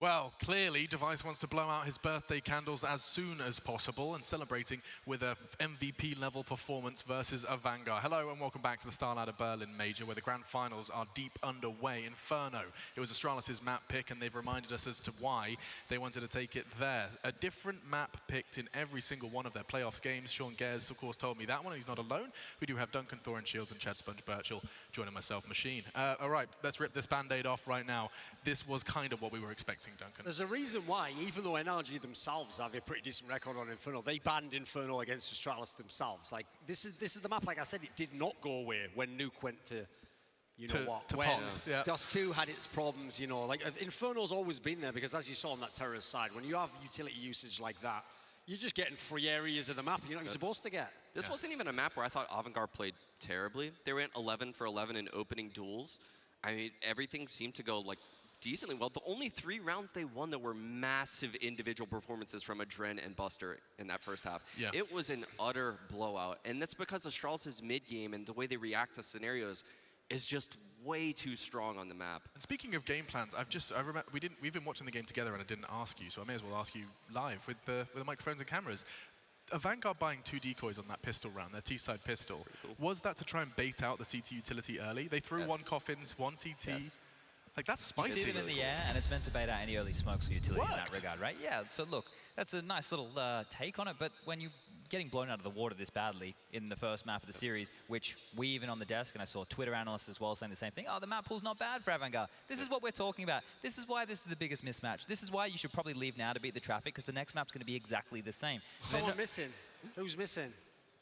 Well, clearly, Device wants to blow out his birthday candles as soon as possible and celebrating with a MVP-level performance versus Avangar. Hello and welcome back to the Starladder Berlin Major, where the grand finals are deep underway. Inferno. It was Astralis' map pick, and they've reminded us as to why they wanted to take it there. A different map picked in every single one of their playoffs games. Sean Gers, of course, told me that one. He's not alone. We do have Duncan Thorin Shields and Chad Sponge Birchall joining myself, Machine. All right, let's rip this Band-Aid off right now. This was kind of what we were expecting, Duncan. There's a reason why, even though NRG themselves have a pretty decent record on Inferno, they banned Inferno against Astralis themselves. Like, this is the map, like I said, it did not go away when Nuke went to, when Dust 2 had its problems, like Inferno's always been there, because as you saw on that terrorist side, when you have utility usage like that, you're just getting free areas of the map you're not even supposed to get. This wasn't even a map where I thought Avangar played terribly. They went 11 for 11 in opening duels. I mean, everything seemed to go like decently well. The only 3 rounds they won that were massive individual performances from Adren and Buster in that first half. Yeah. It was an utter blowout. And that's because Astralis' mid-game and the way they react to scenarios is just way too strong on the map. And speaking of game plans, I remember we've been watching the game together and I didn't ask you, so I may as well ask you live with the microphones and cameras. Avangar buying 2 decoys on that pistol round, their T-side pistol, cool. Was that to try and bait out the CT utility early? They threw 1 coffins, 1 CT. Yes. Like, that's spicy. You see them in the air, and it's meant to bait out any early smokes or utility in that regard, right? Yeah, so look, that's a nice little take on it, but when you're getting blown out of the water this badly in the first map of the series, which we even on the desk, and I saw Twitter analysts as well saying the same thing, oh, the map pool's not bad for Avangar. This is what we're talking about. This is why this is the biggest mismatch. This is why you should probably leave now to beat the traffic, because the next map's going to be exactly the same. Someone missing. Who's missing?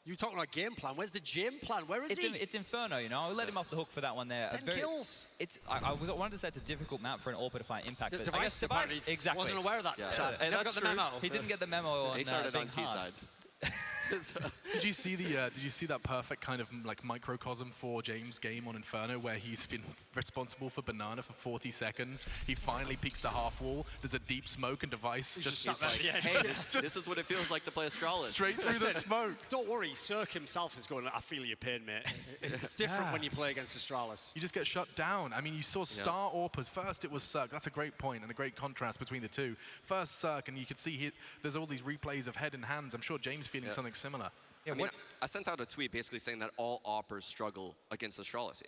You talking about game plan? Where's the game plan? Where is he? It's Inferno, I'll let him off the hook for that one there. 10 kills. I wanted to say it's a difficult map for an AUPR to find impact. The But I guess Device exactly wasn't aware of that. Yeah. Never got the memo. He didn't get the memo on He started on being hard. T-side. Did you see that perfect kind of like microcosm for James' game on Inferno, where he's been responsible for Banana for 40 seconds? He finally peeks the half wall. There's a deep smoke, and Device just He's like, hey, this is what it feels like to play Astralis. Straight through the smoke. Don't worry, Cirque himself is going, I feel your pain, mate. It's different when you play against Astralis. You just get shut down. I mean, you saw star AUPRs. First it was Cirque. That's a great point and a great contrast between the two. First Cirque, and you could see there's all these replays of head and hands. I'm sure James feeling something similar. I mean, I sent out a tweet basically saying that all AUPRs struggle against Astralis.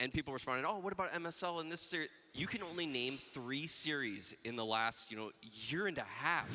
And people responded, oh, what about MSL in this series? You can only name 3 series in the last, year and a half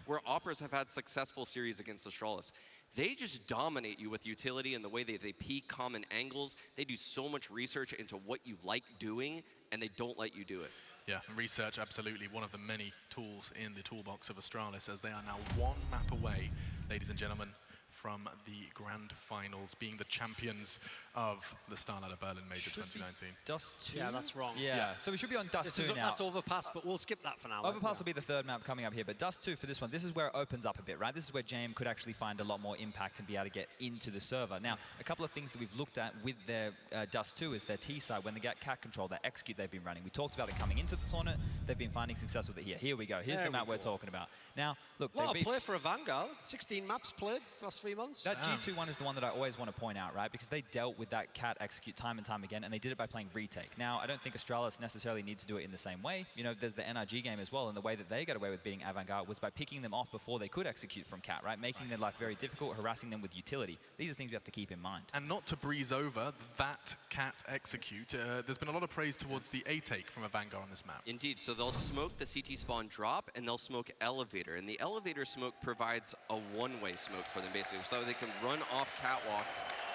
where AUPRs have had successful series against Astralis. They just dominate you with utility and the way they peek common angles. They do so much research into what you like doing, and they don't let you do it. Yeah, and research, absolutely one of the many tools in the toolbox of Astralis, as they are now 1 map away, ladies and gentlemen, from the grand finals, being the champions of the Starladder Berlin Major 2019. Dust 2? Yeah, that's wrong. Yeah, so we should be on Dust 2 now. That's Overpass, but we'll skip that for now. Overpass will be the 3rd map coming up here, but Dust 2 for this one, this is where it opens up a bit, right? This is where Jam could actually find a lot more impact and be able to get into the server. Now, a couple of things that we've looked at with their Dust 2 is their T-side, when they get cat control, that execute they've been running. We talked about it coming into the tournament. They've been finding success with it here. Here we go. Here's the map we're talking about. Now, look, a lot of play for Avangar. 16 maps played for the last 3 months. That G2 one is the one that I always want to point out, right? Because they dealt with that cat execute time and time again, and they did it by playing retake. Now, I don't think Astralis necessarily need to do it in the same way. There's the NRG game as well, and the way that they got away with beating Avangar was by picking them off before they could execute from cat, right? Making their life very difficult, harassing them with utility. These are things we have to keep in mind. And not to breeze over that cat execute, there's been a lot of praise towards the A-take from Avangar on this map. Indeed, so they'll smoke the CT spawn drop, and they'll smoke elevator. And the elevator smoke provides a one-way smoke for them, basically, so they can run off catwalk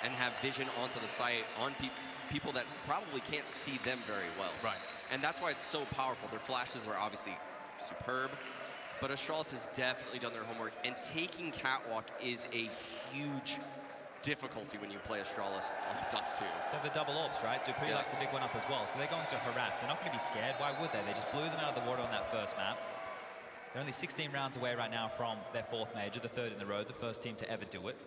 and have vision onto the site on people that probably can't see them very well. Right. And that's why it's so powerful. Their flashes are obviously superb, but Astralis has definitely done their homework, and taking catwalk is a huge difficulty when you play Astralis on Dust 2. They have the double orbs, right? Dupree likes to pick one up as well, so they're going to harass. They're not going to be scared. Why would they? They just blew them out of the water on that first map. They're only 16 rounds away right now from their 4th major, the 3rd in the road, the first team to ever do it.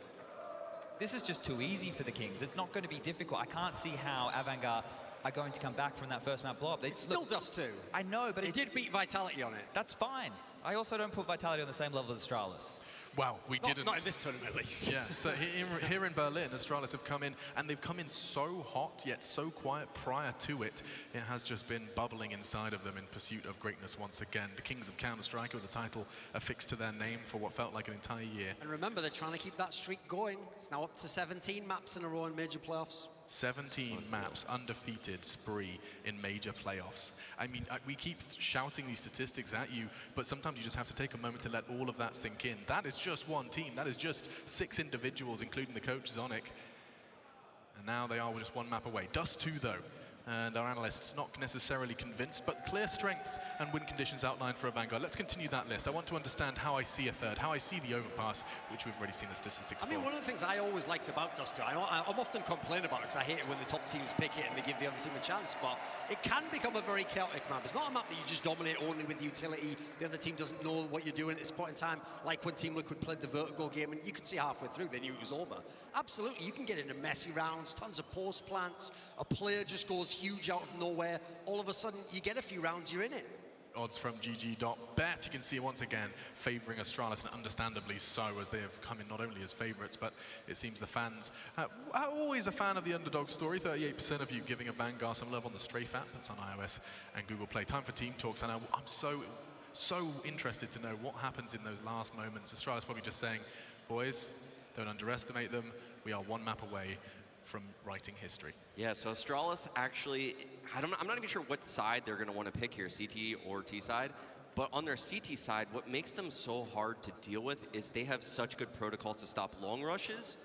This is just too easy for the Kings. It's not going to be difficult. I can't see how Avangar are going to come back from that first map blow-up. It's still Dust 2. I know, but it did beat Vitality on it. That's fine. I also don't put Vitality on the same level as Astralis. Well, we didn't. Not in this tournament, at least. Yeah, so here in Berlin, Astralis have come in, and they've come in so hot, yet so quiet prior to it. It has just been bubbling inside of them in pursuit of greatness once again. The Kings of Counter-Strike was a title affixed to their name for what felt like an entire year. And remember, they're trying to keep that streak going. It's now up to 17 maps in a row in major playoffs. 17 maps, undefeated spree in major playoffs. I mean, we keep shouting these statistics at you, but sometimes you just have to take a moment to let all of that sink in. That is just one team. That is just 6 individuals, including the coach, Zonic. And now they are just one map away. Dust 2, though. And our analysts not necessarily convinced, but clear strengths and win conditions outlined for Avangar. Let's continue that list. I want to understand how I see a third, how I see the overpass, which we've already seen the statistics for. I mean, one of the things I always liked about Dust 2, I'm often complaining about it because I hate it when the top teams pick it and they give the other team a chance, but it can become a very chaotic map. It's not a map that you just dominate only with utility. The other team doesn't know what you're doing at this point in time, like when Team Liquid played the Vertigo game, and you could see halfway through they knew it was over. Absolutely, you can get into messy rounds, tons of post plants, a player just goes huge out of nowhere, all of a sudden you get a few rounds, you're in it. Odds from GG.bet, you can see once again favouring Astralis, and understandably so, as they have come in not only as favourites, but it seems the fans are always a fan of the underdog story. 38% of you giving Avangar some love on the Strafe app. It's on iOS and Google Play. Time for team talks, and I'm so interested to know what happens in those last moments. Astralis probably just saying, boys, don't underestimate them. We are one map away from writing history. Yeah, so Astralis actually, I'm not even sure what side they're going to want to pick here, CT or T side, but on their CT side, what makes them so hard to deal with is they have such good protocols to stop long rushes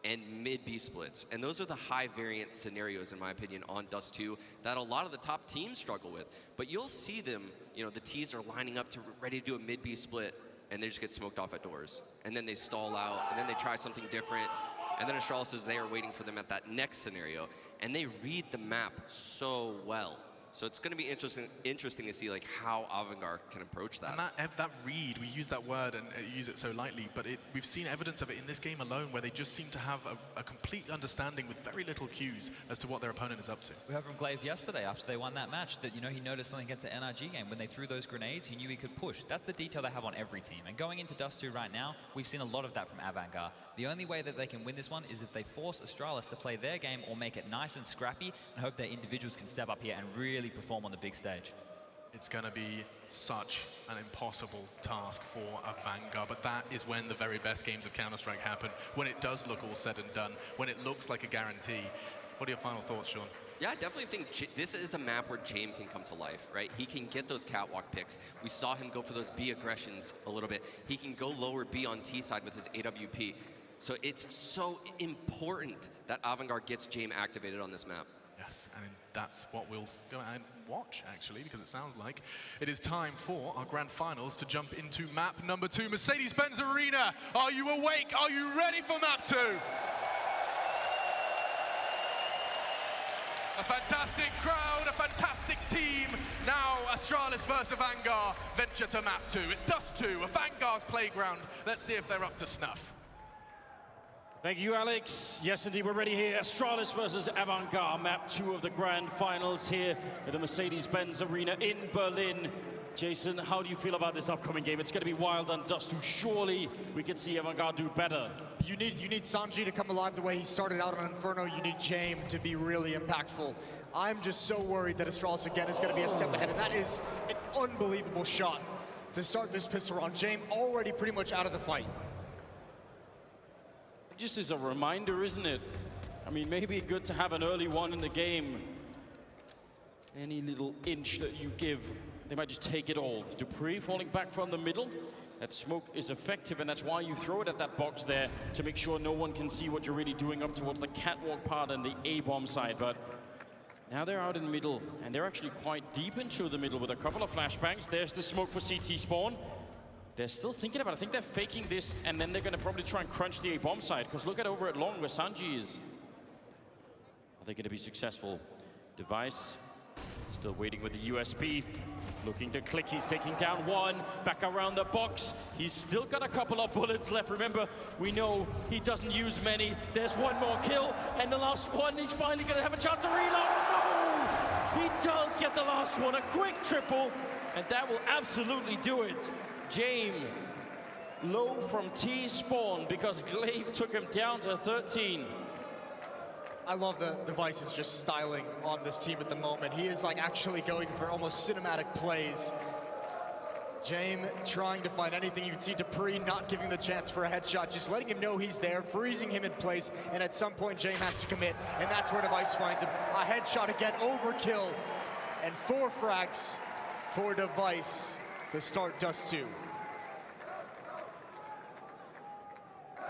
and mid-B splits. And those are the high variance scenarios, in my opinion, on Dust 2 that a lot of the top teams struggle with. But you'll see them, the Ts are lining up to ready to do a mid-B split, and they just get smoked off at doors. And then they stall out, and then they try something different. And then Astralis is there waiting for them at that next scenario. And they read the map so well. So it's going to be interesting to see like how Avangar can approach that. And that read, we use that word and use it so lightly, but we've seen evidence of it in this game alone, where they just seem to have a complete understanding with very little cues as to what their opponent is up to. We heard from Glaive yesterday after they won that match that he noticed something against the NRG game. When they threw those grenades, he knew he could push. That's the detail they have on every team. And going into Dust 2 right now, we've seen a lot of that from Avangar. The only way that they can win this one is if they force Astralis to play their game or make it nice and scrappy and hope their individuals can step up here and really perform on the big stage. It's going to be such an impossible task for Avangar, but that is when the very best games of Counter-Strike happen, when it does look all said and done, when it looks like a guarantee. What are your final thoughts, Sean? Yeah, I definitely think this is a map where James can come to life, right? He can get those catwalk picks. We saw him go for those B aggressions a little bit. He can go lower B on T side with his AWP. So it's so important that Avangar gets James activated on this map. Yes, and that's what we'll go and watch, actually, because it sounds like it is time for our grand finals to jump into map number 2. Mercedes-Benz Arena, are you awake? Are you ready for map 2? A fantastic crowd, a fantastic team. Now Astralis versus Avangar venture to map 2. It's Dust 2, Avangar's playground. Let's see if they're up to snuff. Thank you, Alex. Yes, indeed, we're ready here. Astralis versus Avangar, map 2 of the grand finals here at the Mercedes-Benz Arena in Berlin. Jason, how do you feel about this upcoming game? It's going to be wild on Dust 2. Surely we can see Avangar do better. You need Sanji to come alive the way he started out on Inferno. You need James to be really impactful. I'm just so worried that Astralis again is going to be a step ahead, and that is an unbelievable shot to start this pistol round. James already pretty much out of the fight. Just as a reminder, isn't it? I mean, maybe good to have an early one in the game. Any little inch that you give, they might just take it all. Dupree falling back from the middle. That smoke is effective, and that's why you throw it at that box there, to make sure no one can see what you're really doing up towards the catwalk part and the A-bomb side. But now they're out in the middle, and they're actually quite deep into the middle with a couple of flashbangs. There's the smoke for CT spawn. They're still thinking about it. I think they're faking this, and then they're going to probably try and crunch the A-bomb side, because look at over at long where Sanji is. Are they going to be successful? Device still waiting with the USB. Looking to click. He's taking down one. Back around the box. He's still got a couple of bullets left. Remember, we know he doesn't use many. There's one more kill, and the last one, he's finally going to have a chance to reload. No! He does get the last one. A quick triple, and that will absolutely do it. James low from T-Spawn because Glaive took him down to 13. I love the Device is just styling on this team at the moment. He is like actually going for almost cinematic plays. James trying to find anything. You can see Dupree not giving the chance for a headshot, just letting him know he's there, freezing him in place, and at some point James has to commit, and that's where Device finds him. A headshot again, overkill, and 4 frags for Device to start Dust 2.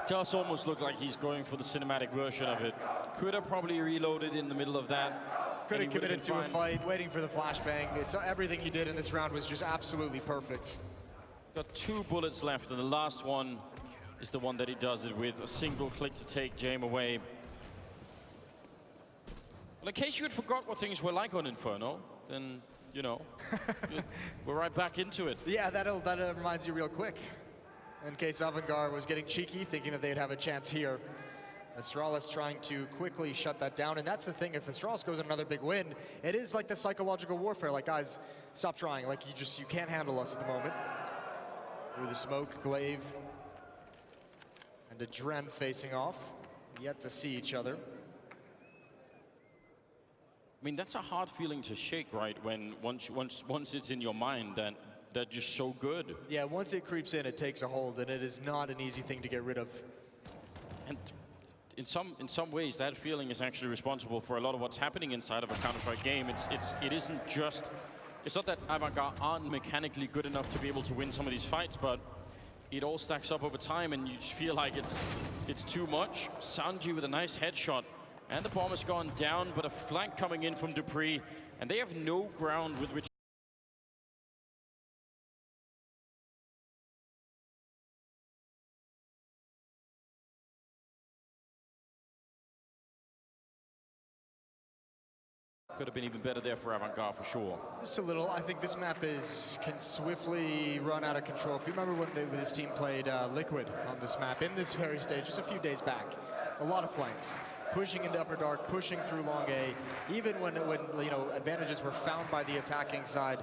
Does almost look like he's going for the cinematic version of it. Could have probably reloaded in the middle of that. Could have committed to a fight, waiting for the flashbang. It's everything he did in this round was just absolutely perfect. Got 2 bullets left, and the last one is the one that he does it with. A single click to take James away. Well, in case you had forgot what things were like on Inferno, then, you know, we're right back into it. Yeah, that reminds you real quick. In case Avangar was getting cheeky, thinking that they'd have a chance here. Astralis trying to quickly shut that down, and that's the thing, if Astralis goes on another big win, it is like the psychological warfare, like, guys, stop trying, like, you can't handle us at the moment. Through the smoke, Glaive and Adren facing off, yet to see each other. I mean, that's a hard feeling to shake, right, when once it's in your mind that they're just so good. Yeah, once it creeps in, it takes a hold, and it is not an easy thing to get rid of. And in some ways, that feeling is actually responsible for a lot of what's happening inside of a Counter-Strike game. It isn't just, it's not that Avangar aren't mechanically good enough to be able to win some of these fights, but it all stacks up over time, and you just feel like it's too much. Sanji with a nice headshot, and the bomb has gone down, but a flank coming in from Dupree, and they have no ground with which. Could have been even better there for Avangar for sure. Just a little. I think this map can swiftly run out of control. If you remember when this team played Liquid on this map in this very stage, just a few days back, a lot of flanks, pushing into Upper Dark, pushing through Long A. Even when you know advantages were found by the attacking side,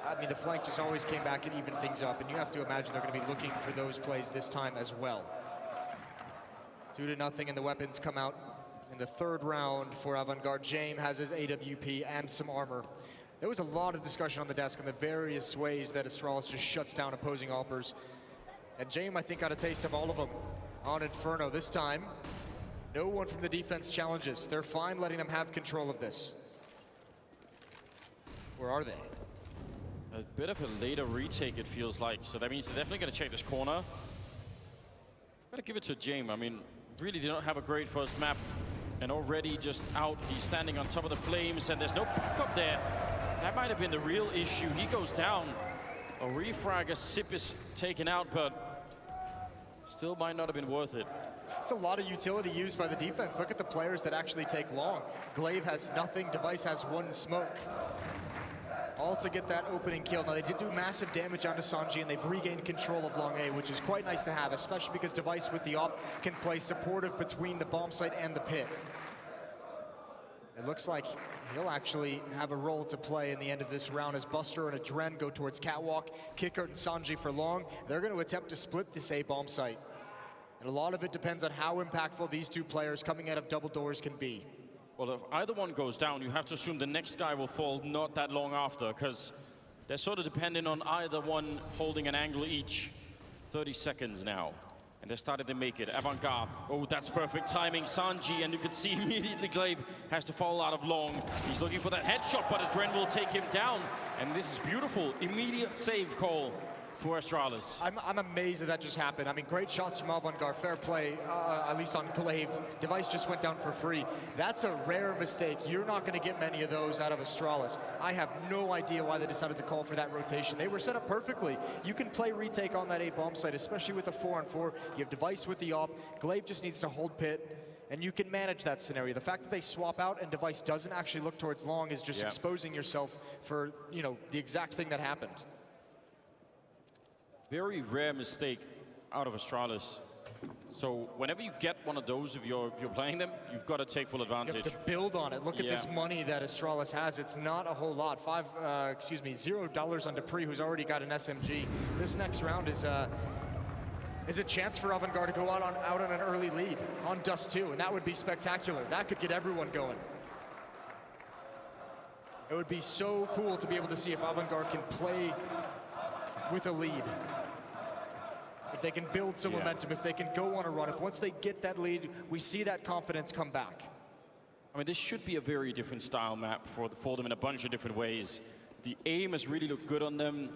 I mean the flank just always came back and evened things up. And you have to imagine they're going to be looking for those plays this time as well. 2-0, and the weapons come out. In the third round for Avangar, James has his AWP and some armor. There was a lot of discussion on the desk on the various ways that Astralis just shuts down opposing AWPers. And James, I think, got a taste of all of them on Inferno. This time, no one from the defense challenges. They're fine letting them have control of this. Where are they? A bit of a later retake, it feels like. So that means they're definitely going to check this corner. Gotta give it to James. I mean, really, they don't have a great first map. And already just out, he's standing on top of the flames, and there's no backup there. That might have been the real issue. He goes down. A refrag, a sip is taken out, but still might not have been worth it. It's a lot of utility used by the defense. Look at the players that actually take long. Glaive has nothing, Device has 1 smoke. All to get that opening kill. Now, they did do massive damage onto Sanji, and they've regained control of Long A, which is quite nice to have, especially because Device with the op can play supportive between the bomb site and the pit. It looks like he'll actually have a role to play in the end of this round as Buster and Adren go towards Catwalk, Kickert and Sanji for Long. They're going to attempt to split this A bomb site. And a lot of it depends on how impactful these 2 players coming out of double doors can be. Well, if either one goes down, you have to assume the next guy will fall not that long after, because they're sort of dependent on either one holding an angle each. 30 seconds now, and they're starting to make it. Avangar, oh, that's perfect timing. Sanji, and you can see immediately Glaive has to fall out of Long. He's looking for that headshot, but Adren will take him down. And this is beautiful. Immediate save call for Astralis. I'm amazed that just happened. I mean, great shots from Avangar, fair play, at least on Glaive. Device just went down for free. That's a rare mistake. You're not going to get many of those out of Astralis. I have no idea why they decided to call for that rotation. They were set up perfectly. You can play retake on that A bomb site, especially with the 4-on-4. You have Device with the op. Glaive just needs to hold pit, and you can manage that scenario. The fact that they swap out and Device doesn't actually look towards Long is just exposing yourself for, you know, the exact thing that happened. Very rare mistake out of Astralis. So whenever you get one of those, if you're playing them, you've got to take full advantage. You have to build on it. Look at this money that Astralis has. It's not a whole lot. $0 on Dupree, who's already got an SMG. This next round is is a chance for Avangar to go out on an early lead on Dust 2, and that would be spectacular. That could get everyone going. It would be so cool to be able to see if Avangar can play with a lead. If they can build some momentum, if they can go on a run, if once they get that lead, we see that confidence come back. I mean, this should be a very different style map for them in a bunch of different ways. The aim has really looked good on them.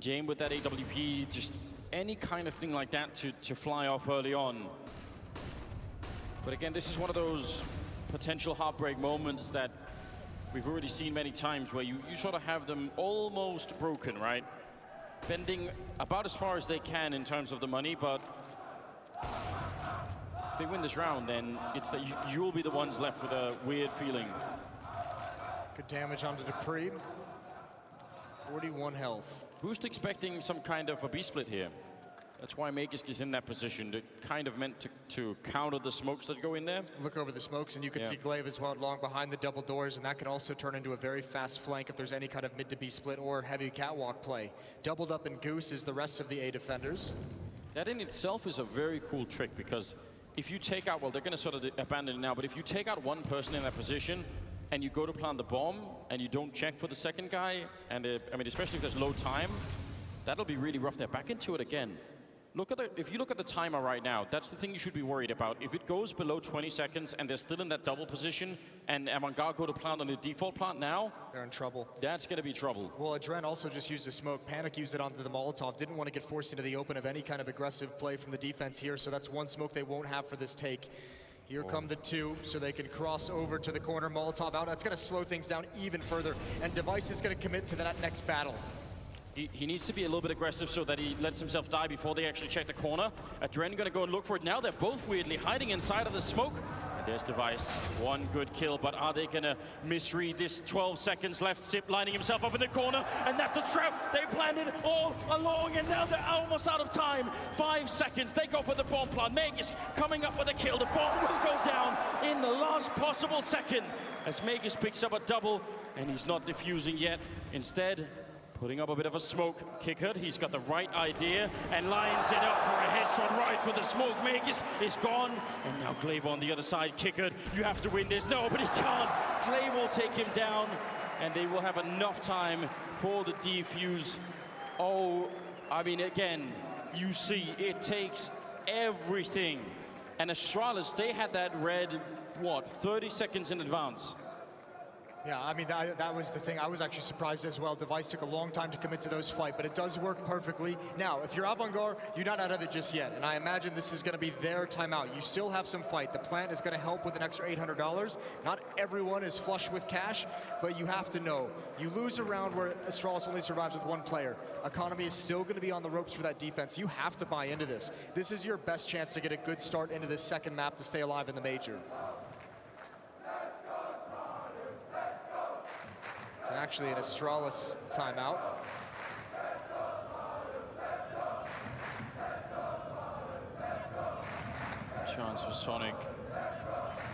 Jame with that AWP, just any kind of thing like that to fly off early on. But again, this is one of those potential heartbreak moments that we've already seen many times where you sort of have them almost broken, right? Bending about as far as they can in terms of the money, but if they win this round, then it's that you'll be the ones left with a weird feeling. Good damage onto Dupree. 41 health. Boost expecting some kind of a B-split here. That's why Magisk is in that position, to kind of meant to counter the smokes that go in there. Look over the smokes, and you can see Glaive as well long behind the double doors, and that can also turn into a very fast flank if there's any kind of mid to B split or heavy catwalk play. Doubled up in Goose is the rest of the A defenders. That in itself is a very cool trick, because if you take out, well, they're going to sort of abandon it now, but if you take out one person in that position, and you go to plant the bomb, and you don't check for the second guy, and I mean, especially if there's low time, that'll be really rough. They're back into it again. If you look at the timer right now, that's the thing you should be worried about. If it goes below 20 seconds and they're still in that double position and Avangar go to plant on the default plant now, they're in trouble. That's going to be trouble. Well, Adren also just used a smoke. Panic used it onto the Molotov. Didn't want to get forced into the open of any kind of aggressive play from the defense here, so that's one smoke they won't have for this take. Here come the two, so they can cross over to the corner. Molotov out. That's going to slow things down even further, and Device is going to commit to that next battle. He needs to be a little bit aggressive so that he lets himself die before they actually check the corner. Adren going to go and look for it now. They're both weirdly hiding inside of the smoke. And there's Device. One good kill, but are they going to misread this? 12 seconds left. Zip lining himself up in the corner, and that's the trap. They planned it all along, and now they're almost out of time. 5 seconds. They go for the bomb plant. Magisk coming up with a kill. The bomb will go down in the last possible second as Magisk picks up a double, and he's not defusing yet. Instead, putting up a bit of a smoke. Kickert, he's got the right idea and lines it up for a headshot right for the smoke. Magisk is gone, and now Glaive on the other side. Kickert, you have to win this. No, but he can't. Glaive will take him down, and they will have enough time for the defuse. Oh, I mean, again, you see, it takes everything. And Astralis, they had that red, what, 30 seconds in advance. Yeah, I mean, that was the thing. I was actually surprised as well. Device took a long time to commit to those fight, but it does work perfectly. Now, if you're Avangar, you're not out of it just yet, and I imagine this is going to be their timeout. You still have some fight. The plant is going to help with an extra $800. Not everyone is flush with cash, but you have to know. You lose a round where Astralis only survives with one player. Economy is still going to be on the ropes for that defense. You have to buy into this. This is your best chance to get a good start into this second map to stay alive in the major. It's actually an Astralis timeout. Chance for Sonic,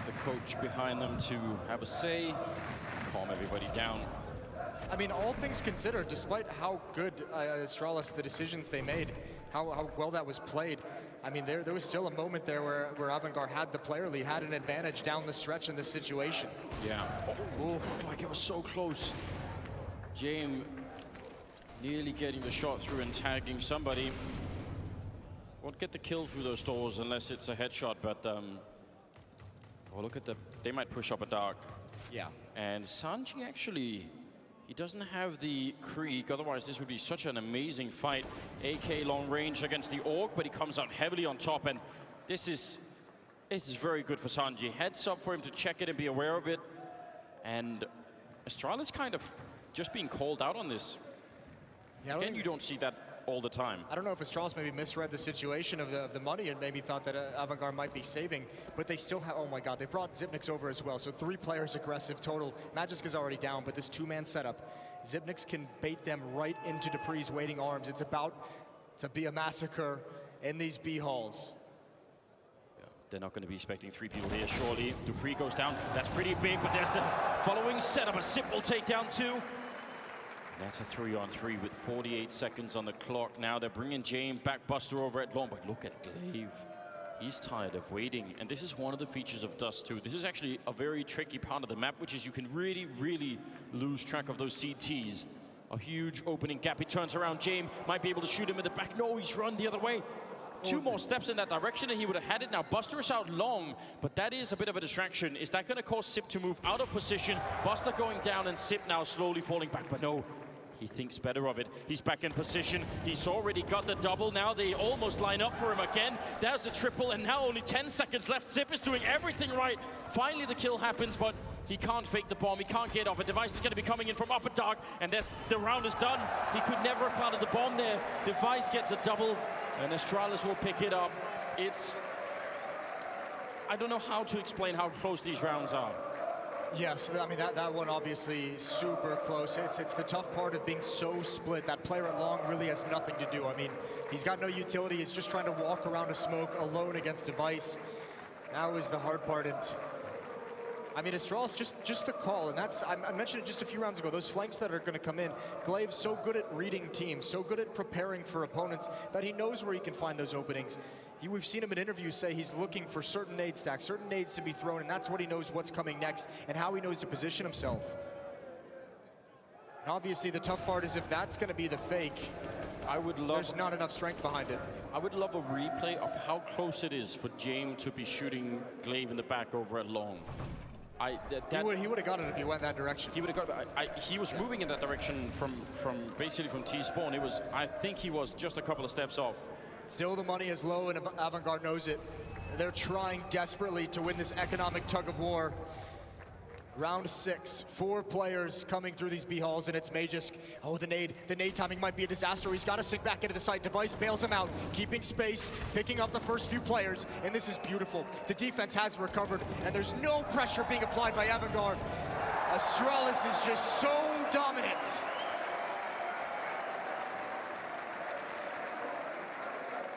the coach behind them, to have a say, calm everybody down. I mean, all things considered, despite how good Astralis, the decisions they made, how well that was played, I mean, there was still a moment there where Avangar had the player lead, had an advantage down the stretch in this situation. Yeah. Oh, looked like it was so close. Jame nearly getting the shot through and tagging somebody. Won't get the kill through those doors unless it's a headshot, but oh, look at they might push up a dark. Yeah. And Sanji actually, he doesn't have the Krieg, otherwise this would be such an amazing fight. AK long range against the Orc, but he comes out heavily on top, and this is very good for Sanji. Heads up for him to check it and be aware of it. And Astralis kind of just being called out on this. Yeah, again, you don't see that all the time. I don't know if Astralis maybe misread the situation of the money and maybe thought that Avangar might be saving, but they still have, oh my god, they brought Zipnix over as well, so 3 players aggressive total. Magisk is already down, but this 2-man setup, Zipnix can bait them right into Dupree's waiting arms. It's about to be a massacre in these B halls. Yeah, they're not going to be expecting 3 people here, surely. Dupree goes down, that's pretty big, but there's the following setup. A Zip will take down 2. That's a 3-on-3 with 48 seconds on the clock. Now they're bringing James back, Buster over at long, but look at Glaive. He's tired of waiting, and this is one of the features of Dust 2. This is actually a very tricky part of the map, which is you can really, really lose track of those CTs. A huge opening gap. He turns around. James might be able to shoot him in the back. No, he's run the other way. Two more steps in that direction and he would have had it. Now Buster is out long, but that is a bit of a distraction. Is that going to cause Sip to move out of position? Buster going down and Sip now slowly falling back, but no. He thinks better of it. He's back in position. He's already got the double. Now they almost line up for him again. There's a triple, and now only 10 seconds left. Zip is doing everything right. Finally, the kill happens, but he can't fake the bomb. He can't get off it. Device is going to be coming in from upper dark, and the round is done. He could never have planted the bomb there. Device gets a double, and Astralis will pick it up. I don't know how to explain how close these rounds are. Yes, I mean, that one obviously super close. It's the tough part of being so split. That player at long really has nothing to do. I mean, he's got no utility. He's just trying to walk around a smoke alone against Device. Now is the hard part. And I mean, Astralis, just the call. And that's, I mentioned it just a few rounds ago, those flanks that are going to come in. Glaive's so good at reading teams, so good at preparing for opponents that he knows where he can find those openings. We've seen him in interviews say he's looking for certain nade stacks, certain nades to be thrown, and that's what he knows what's coming next and how he knows to position himself. And obviously, the tough part is if that's going to be the fake, there's not enough strength behind it. I would love a replay of how close it is for James to be shooting Glaive in the back over at long. He would have got it if he went that direction. He would have got it. He was moving in that direction from basically from T-spawn. I think he was just a couple of steps off. Still, the money is low, and Avangar knows it. They're trying desperately to win this economic tug of war. Round 6, 4 players coming through these B halls, and it's Magisk. Oh, the nade timing might be a disaster. He's got to sink back into the site. Device bails him out, keeping space, picking up the first few players, and this is beautiful. The defense has recovered, and there's no pressure being applied by Avangar. Astralis is just so dominant.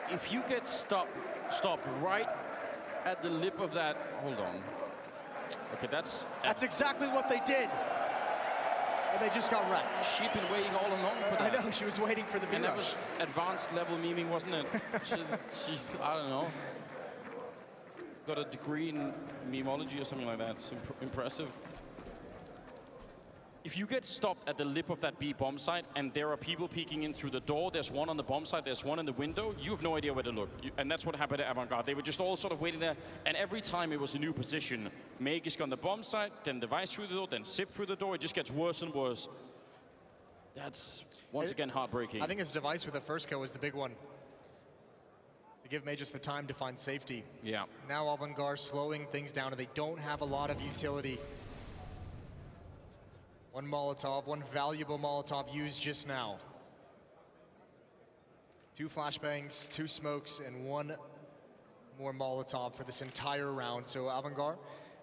If you get stopped right at the lip of that, hold on. Okay, that's exactly what they did. And they just got wrecked. She'd been waiting all along for that. I know, she was waiting for the And that was advanced level memeing, wasn't it? She's, I don't know, got a degree in memeology or something like that. It's impressive. If you get stopped at the lip of that B bomb site and there are people peeking in through the door, there's one on the bomb site, there's one in the window, you have no idea where to look. And that's what happened at Avangar. They were just all sort of waiting there, and every time it was a new position. Magisk on the bomb site, then Device through the door, then Sip through the door. It just gets worse and worse. That's, once again, heartbreaking. I think his Device with the first kill was the big one. To give Magisk the time to find safety. Yeah. Now Avangar slowing things down, and they don't have a lot of utility. One Molotov, one valuable Molotov used just now. 2 flashbangs, 2 smokes, and 1 more Molotov for this entire round. So Avangar,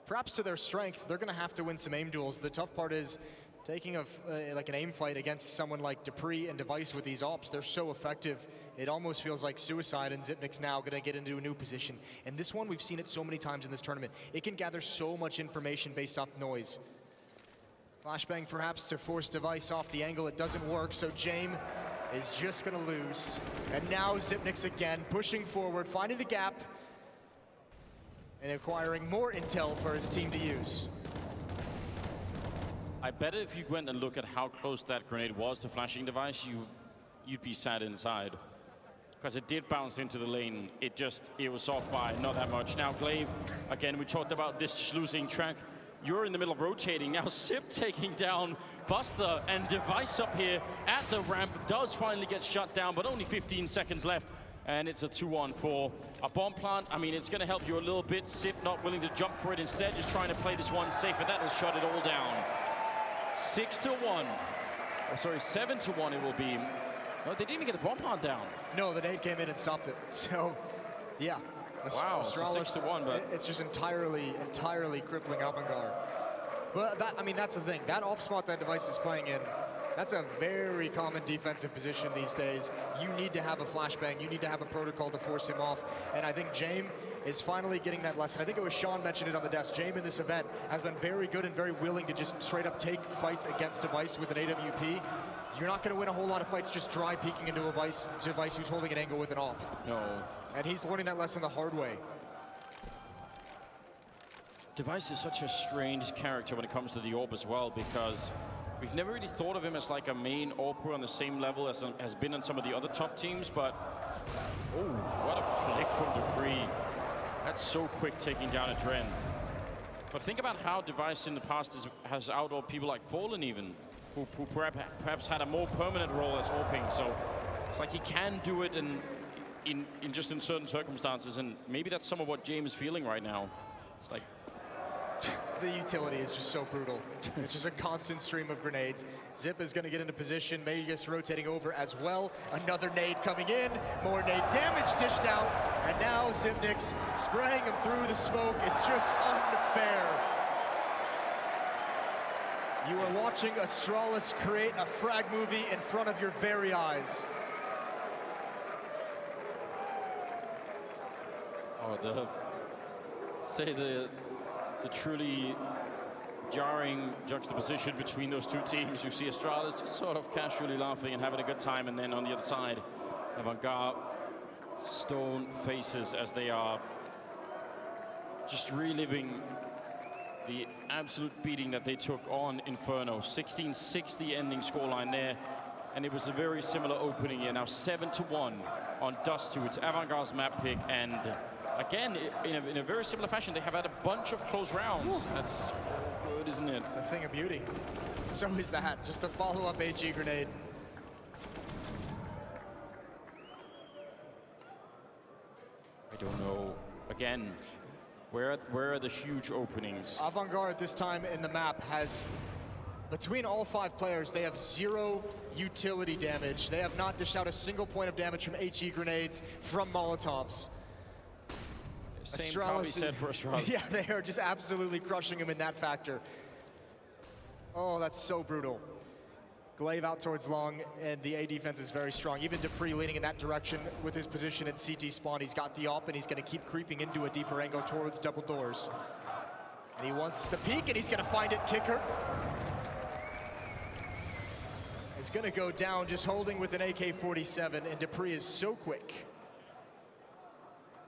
perhaps to their strength, they're going to have to win some aim duels. The tough part is taking like an aim fight against someone like Dupree and Device with these ops. They're so effective. It almost feels like suicide, and Zipnik's now going to get into a new position. And this one, we've seen it so many times in this tournament. It can gather so much information based off noise. Flashbang perhaps to force Device off the angle. It doesn't work, so James is just going to lose. And now Zipnik's again, pushing forward, finding the gap, and acquiring more intel for his team to use. I bet if you went and look at how close that grenade was to flashing Device, you'd be sad inside. Because it did bounce into the lane. It was off by not that much. Now Glaive, again, we talked about this just losing track. You're in the middle of rotating. Now Sip taking down Buster, and Device up here at the ramp does finally get shut down, but only 15 seconds left. And it's a 2-on-4. A bomb plant, I mean, it's going to help you a little bit. Sip not willing to jump for it, instead just trying to play this one safe, and that will shut it all down. 6-1. Oh, sorry, 7-1 it will be. No, they didn't even get the bomb plant down. No, the nade came in and stopped it. So, yeah. Wow, Astralis, so 6-1, but it's just entirely crippling Avangar. But that's the thing. That op spot that Device is playing in, that's a very common defensive position these days. You need to have a flashbang. You need to have a protocol to force him off. And I think James is finally getting that lesson. I think it was Sean mentioned it on the desk. James in this event has been very good and very willing to just straight up take fights against Device with an AWP. You're not going to win a whole lot of fights just dry peeking into a Device who's holding an angle with an AWP. No. And he's learning that lesson the hard way. Device is such a strange character when it comes to the AWP as well, because we've never really thought of him as like a main AWPer on the same level as has been on some of the other top teams, but oh, what a flick from Dupree. That's so quick taking down a Dren. But think about how Device in the past has out-AWPed people like Fallen even, who perhaps had a more permanent role as AWPing. So it's like he can do it in certain circumstances, and maybe that's some of what James is feeling right now. It's like the utility is just so brutal. It's just a constant stream of grenades. Zip is going to get into position. Magus rotating over as well. Another nade coming in. More nade damage dished out. And now Zipnik's spraying him through the smoke. It's just unfair. You are watching Astralis create a frag movie in front of your very eyes. Oh, the truly jarring juxtaposition between those two teams. You see Astralis just sort of casually laughing and having a good time, and then on the other side, Avangar stone faces as they are just reliving the absolute beating that they took on Inferno. 16-60 ending scoreline there, and it was a very similar opening here. Now 7-1 on Dust 2. It's Avangar's map pick, and again, in a very similar fashion, they have had a bunch of close rounds. That's so good, isn't it? It's a thing of beauty. So is that. Just a follow-up HE grenade. I don't know. Again, where are the huge openings? Avangar at this time in the map has, between all 5 players, they have 0 utility damage. They have not dished out a single point of damage from HE grenades, from Molotovs. Same probably said for Astralis. Yeah, they are just absolutely crushing him in that factor. Oh, that's so brutal. Glaive out towards long, and the A defense is very strong. Even Dupree leaning in that direction with his position at CT spawn. He's got the AWP, and he's going to keep creeping into a deeper angle towards double doors. And he wants the peek, and he's going to find it. Kicker is going to go down, just holding with an AK-47, and Dupree is so quick.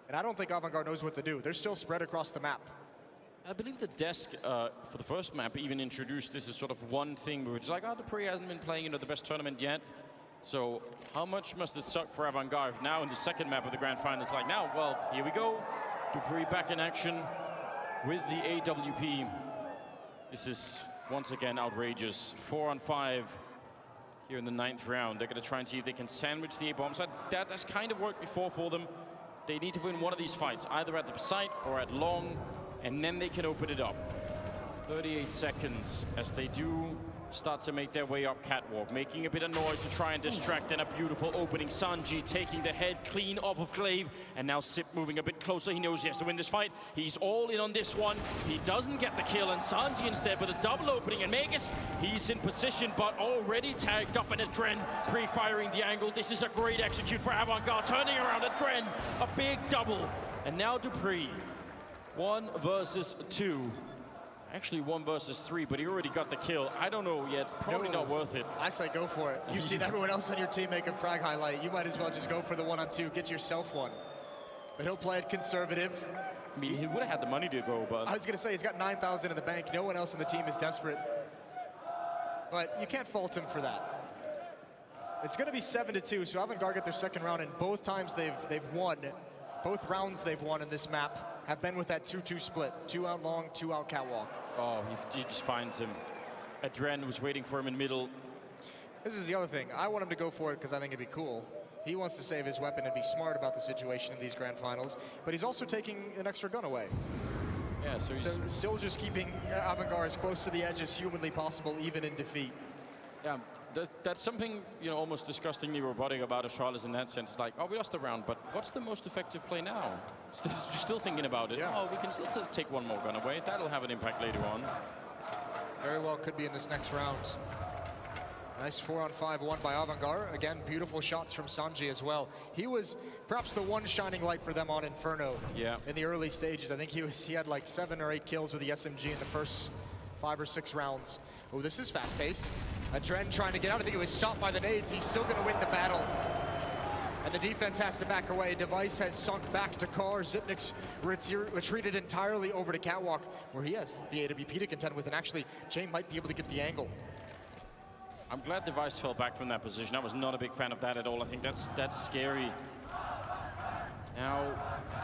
And I don't think Avangar knows what to do. They're still spread across the map. I believe the desk for the first map even introduced this as sort of one thing, which is like, oh, Dupree hasn't been playing the best tournament yet. So how much must it suck for Avangar if now in the second map of the Grand Final, it's like, now, well, here we go. Dupree back in action with the AWP. This is once again outrageous. 4-on-5 here in the 9th round. They're going to try and see if they can sandwich the A-bombs. That has kind of worked before for them. They need to win one of these fights, either at the site or at long, and then they can open it up. 38 seconds as they do start to make their way up catwalk, making a bit of noise to try and distract, and a beautiful opening. Sanji taking the head clean off of Glaive, and now Sip moving a bit closer. He knows he has to win this fight. He's all in on this one. He doesn't get the kill, and Sanji instead with a double opening, and Magus, he's in position, but already tagged up in a Dren, pre-firing the angle. This is a great execute for Avangar, turning around a Dren, a big double, and now Dupree, 1 versus 2. Actually 1 versus 3, but he already got the kill. I don't know yet, probably not worth it. I say go for it. You've seen everyone else on your team make a frag highlight. You might as well just go for the 1-on-2, get yourself one. But he'll play it conservative. I mean, he would have had the money to go, but... I was going to say, he's got 9,000 in the bank. No one else in the team is desperate. But you can't fault him for that. It's going to be 7-2, so Avangar get their second round, and both times they've won, both rounds they've won in this map have been with that 2-2 split. 2 out long, 2 out catwalk. Oh, he just finds him. Adren was waiting for him in middle. This is the other thing. I want him to go for it because I think it'd be cool. He wants to save his weapon and be smart about the situation in these grand finals, but he's also taking an extra gun away. Yeah, so he's still just keeping Avangar as close to the edge as humanly possible, even in defeat. Yeah, that's something, you know, almost disgustingly robotic about Astralis in that sense. It's like, oh, we lost the round, but what's the most effective play now? You're still thinking about it. Yeah. Oh, we can still take one more gun away. That'll have an impact later on. Very well could be in this next round. Nice 4-on-5 won by Avangar. Again, beautiful shots from Sanji as well. He was perhaps the one shining light for them on Inferno. Yeah. In the early stages. I think he had like 7 or 8 kills with the SMG in the 5 or 6 rounds. Oh, this is fast-paced. Adren trying to get out. I think it was stopped by the nades. He's still going to win the battle. And the defense has to back away. Device has sunk back to car. Zipnik's retreated entirely over to Catwalk, where he has the AWP to contend with. And actually, Jay might be able to get the angle. I'm glad Device fell back from that position. I was not a big fan of that at all. I think that's scary. Now,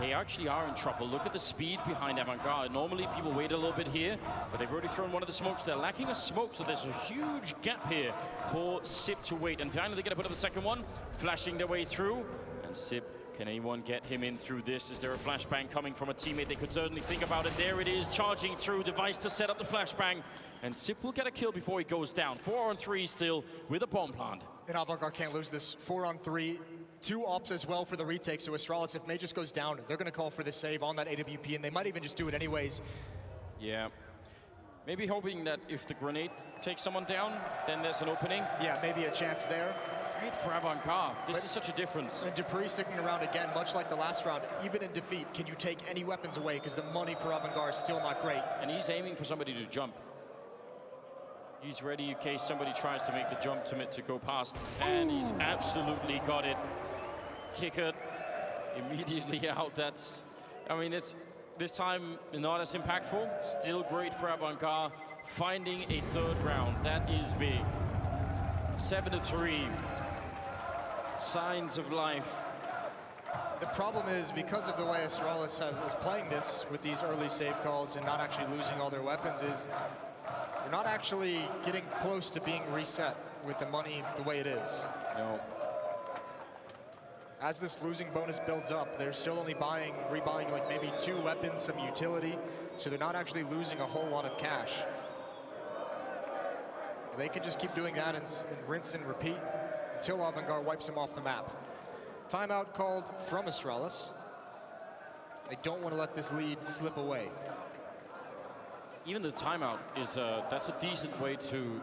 they actually are in trouble. Look at the speed behind Avangar. Normally, people wait a little bit here, but they've already thrown one of the smokes. They're lacking a smoke, so there's a huge gap here for Sip to wait. And finally, they're going to put up the second one, flashing their way through. And Sip, can anyone get him in through this? Is there a flashbang coming from a teammate? They could certainly think about it. There it is, charging through. Device to set up the flashbang. And Sip will get a kill before he goes down. 4-on-3 still with a bomb plant. And Avangar can't lose this. 4-on-3. 2 ops as well for the retake. So Astralis, if May just goes down, they're going to call for the save on that AWP, and they might even just do it anyways. Yeah. Maybe hoping that if the grenade takes someone down, then there's an opening. Yeah, maybe a chance there. Great for Avangar. This is such a difference. And Dupree sticking around again, much like the last round. Even in defeat, can you take any weapons away? Because the money for Avangar is still not great. And he's aiming for somebody to jump. He's ready in case somebody tries to make the jump to go past. And he's absolutely got it. Kicker immediately out. That's, I mean, it's this time not as impactful. Still great for Avangar. Finding a third round, that is big. 7-3. Signs of life. The problem is, because of the way Astralis is playing this with these early save calls and not actually losing all their weapons, is they're not actually getting close to being reset with the money the way it is. No. As this losing bonus builds up, they're still only rebuying like maybe 2 weapons, some utility, so they're not actually losing a whole lot of cash. They can just keep doing that and rinse and repeat until Avangar wipes them off the map. Timeout called from Astralis. They don't want to let this lead slip away. Even the timeout is that's a decent way to,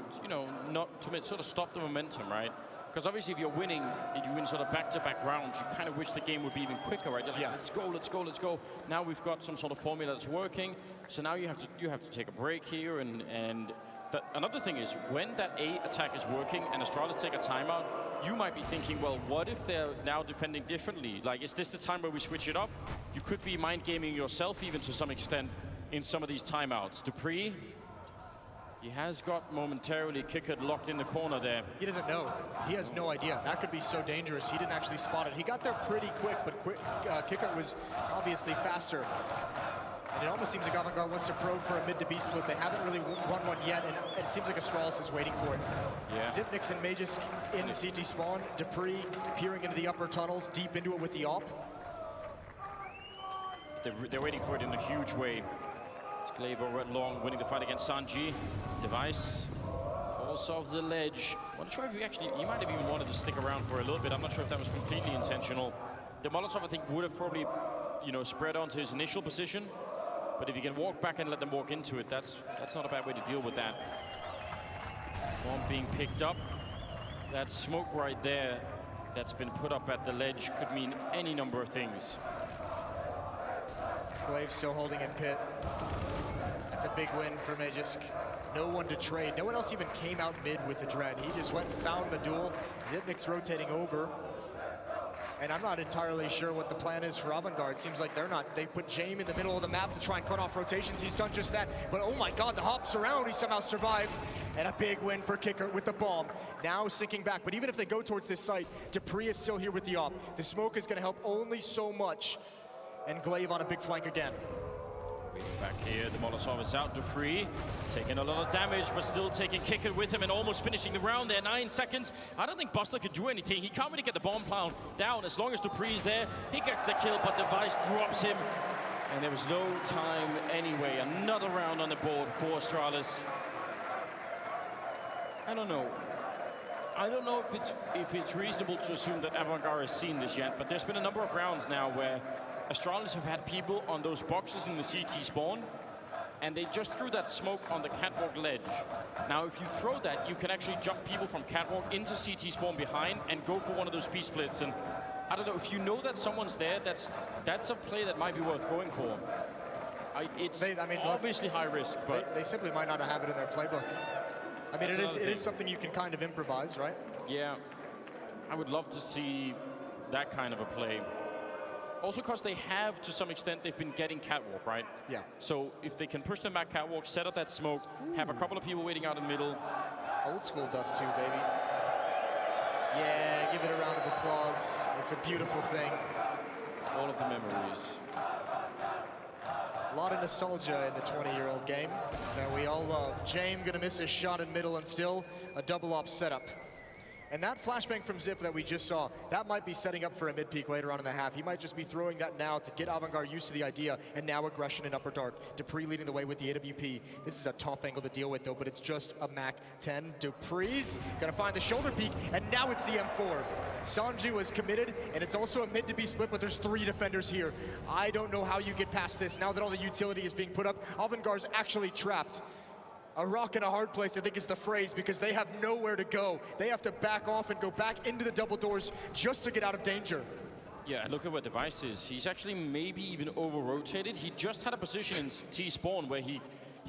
not to sort of stop the momentum, right? Because obviously, if you're winning and you win sort of back-to-back rounds, you kind of wish the game would be even quicker, right? Like, yeah. Let's go, let's go, let's go. Now we've got some sort of formula that's working. So now you have to take a break here. And another thing is, when that A attack is working and Astralis take a timeout, you might be thinking, well, what if they're now defending differently? Like, is this the time where we switch it up? You could be mind gaming yourself even to some extent in some of these timeouts. Dupree. He has got momentarily Kickert locked in the corner there. He doesn't know. He has no idea. That could be so dangerous. He didn't actually spot it. He got there pretty quick, but Kickert was obviously faster. And it almost seems like Avangar wants to probe for a mid-to-B split. They haven't really won one yet, and it seems like Astralis is waiting for it. Yeah. Zipnix and Magisk in CT spawn. Dupree peering into the upper tunnels, deep into it with the op. They're waiting for it in a huge way. Glaive over at long, winning the fight against Sanji. Device falls off the ledge. I'm not sure if he might have even wanted to stick around for a little bit. I'm not sure if that was completely intentional. The Molotov, I think, would have probably, spread onto his initial position. But if you can walk back and let them walk into it, that's not a bad way to deal with that. Bomb being picked up. That smoke right there that's been put up at the ledge could mean any number of things. Glaive still holding in pit. That's a big win for Magisk. No one to trade. No one else even came out mid with the Dread. He just went and found the duel. Zipnik's rotating over. And I'm not entirely sure what the plan is for Avangar. It seems like they're not. They put Jame in the middle of the map to try and cut off rotations. He's done just that. But oh my God, the hops around. He somehow survived. And a big win for Kickert with the bomb. Now sinking back. But even if they go towards this site, Dupree is still here with the op. The smoke is going to help only so much. And Glaive on a big flank again. Back here, the Molotov is out. Dupree taking a lot of damage, but still taking Kickert with him and almost finishing the round there. 9 seconds. I don't think Buster can do anything. He can't really get the bomb plant down. As long as Dupree's there, he gets the kill, but Device drops him. And there was no time anyway. Another round on the board for Astralis. I don't know. I don't know if it's reasonable to assume that Avangar has seen this yet, but there's been a number of rounds now where Astralis have had people on those boxes in the CT spawn, and they just threw that smoke on the catwalk ledge. Now, if you throw that, you can actually jump people from catwalk into CT spawn behind and go for one of those P-splits. And I don't know, if you know that someone's there, that's a play that might be worth going for. It's I mean, obviously high risk, but they simply might not have it in their playbook. I mean, it is something you can kind of improvise, right? Yeah, I would love to see that kind of a play. Also because they have, to some extent, they've been getting catwalk, right? Yeah. So if they can push them back catwalk, set up that smoke, have a couple of people waiting out in the middle. Old school Dust 2, baby. Yeah, give it a round of applause. It's a beautiful thing. All of the memories. A lot of nostalgia in the 20-year-old game that we all love. James gonna miss his shot in middle and still a double up setup. And that flashbang from Zip that we just saw, that might be setting up for a mid-peak later on in the half. He might just be throwing that now to get Avangar used to the idea, and now aggression in upper dark. Dupree leading the way with the AWP. This is a tough angle to deal with, though, but it's just a MAC-10. Dupree's gonna find the shoulder peak, and now it's the M4. Sanju is committed, and it's also a mid to be split, but there's 3 defenders here. I don't know how you get past this now that all the utility is being put up. Avangar's actually trapped. A rock in a hard place, I think, is the phrase, because they have nowhere to go. They have to back off and go back into the double doors just to get out of danger. Yeah, and look at where Device is. He's actually maybe even over-rotated. He just had a position in T-spawn where he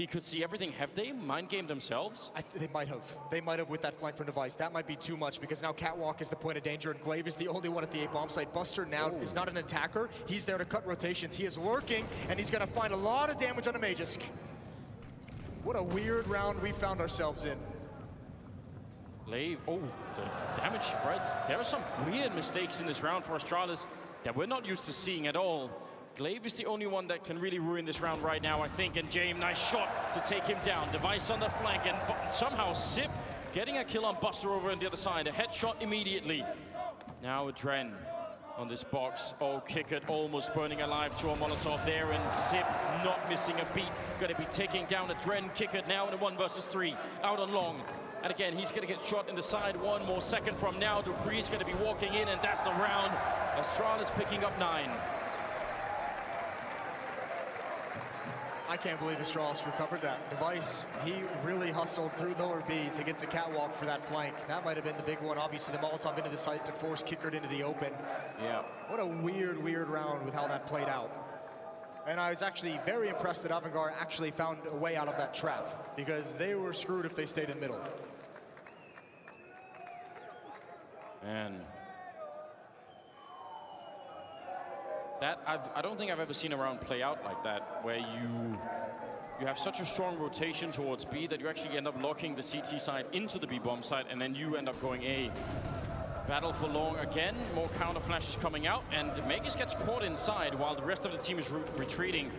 could see everything. Have they mind-gamed themselves? They might have. They might have with that flank from Device. That might be too much, because now Catwalk is the point of danger, and Glaive is the only one at the A-bomb site. Buster now is not an attacker. He's there to cut rotations. He is lurking, and he's going to find a lot of damage on a Magisk. What a weird round we found ourselves in. Glaive, oh, the damage spreads. There are some weird mistakes in this round for Astralis that we're not used to seeing at all. Glaive is the only one that can really ruin this round right now, I think. And James, nice shot to take him down. Device on the flank, and somehow Zip getting a kill on Buster over on the other side. A headshot immediately. Now Dren on this box. Oh, kick it, almost burning alive to a Molotov there, and Zip not missing a beat. Going to be taking down a Dren kick it now in a 1 versus 3. Out on long. And again, he's going to get shot in the side 1 more second from now. Dupree's going to be walking in, and that's the round. Astralis picking up 9. I can't believe Astralis recovered that. Device, he really hustled through lower B to get to Catwalk for that flank. That might have been the big one. Obviously, the Molotov into the site to force Kickert into the open. Yeah. What a weird round with how that played out. And I was actually very impressed that Avangar actually found a way out of that trap, because they were screwed if they stayed in middle. And that, I don't think I've ever seen a round play out like that, where you have such a strong rotation towards B that you actually end up locking the CT side into the B bomb side, and then you end up going A. Battle for long again, more counter flashes coming out, and Magus gets caught inside while the rest of the team is retreating.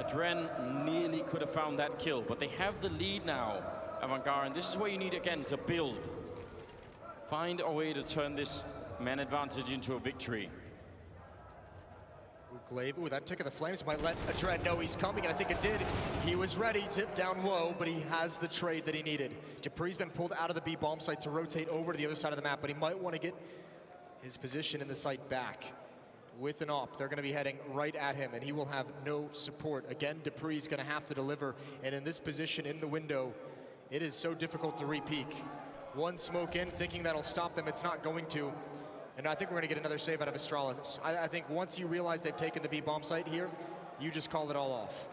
Adren nearly could have found that kill, but they have the lead now, Avangar, and this is where you need, again, to build. Find a way to turn this man advantage into a victory. Glaive, ooh, that tick of the flames might let Adren know he's coming, and I think it did. He was ready, Zip down low, but he has the trade that he needed. Dupree's been pulled out of the B bomb site to rotate over to the other side of the map, but he might want to get his position in the site back. With an op, they're going to be heading right at him, and he will have no support. Again, Dupree's going to have to deliver, and in this position in the window, it is so difficult to re-peek. One smoke in, thinking that'll stop them, it's not going to. And I think we're going to get another save out of Astralis. I think once you realize they've taken the B bomb site here, you just call it all off.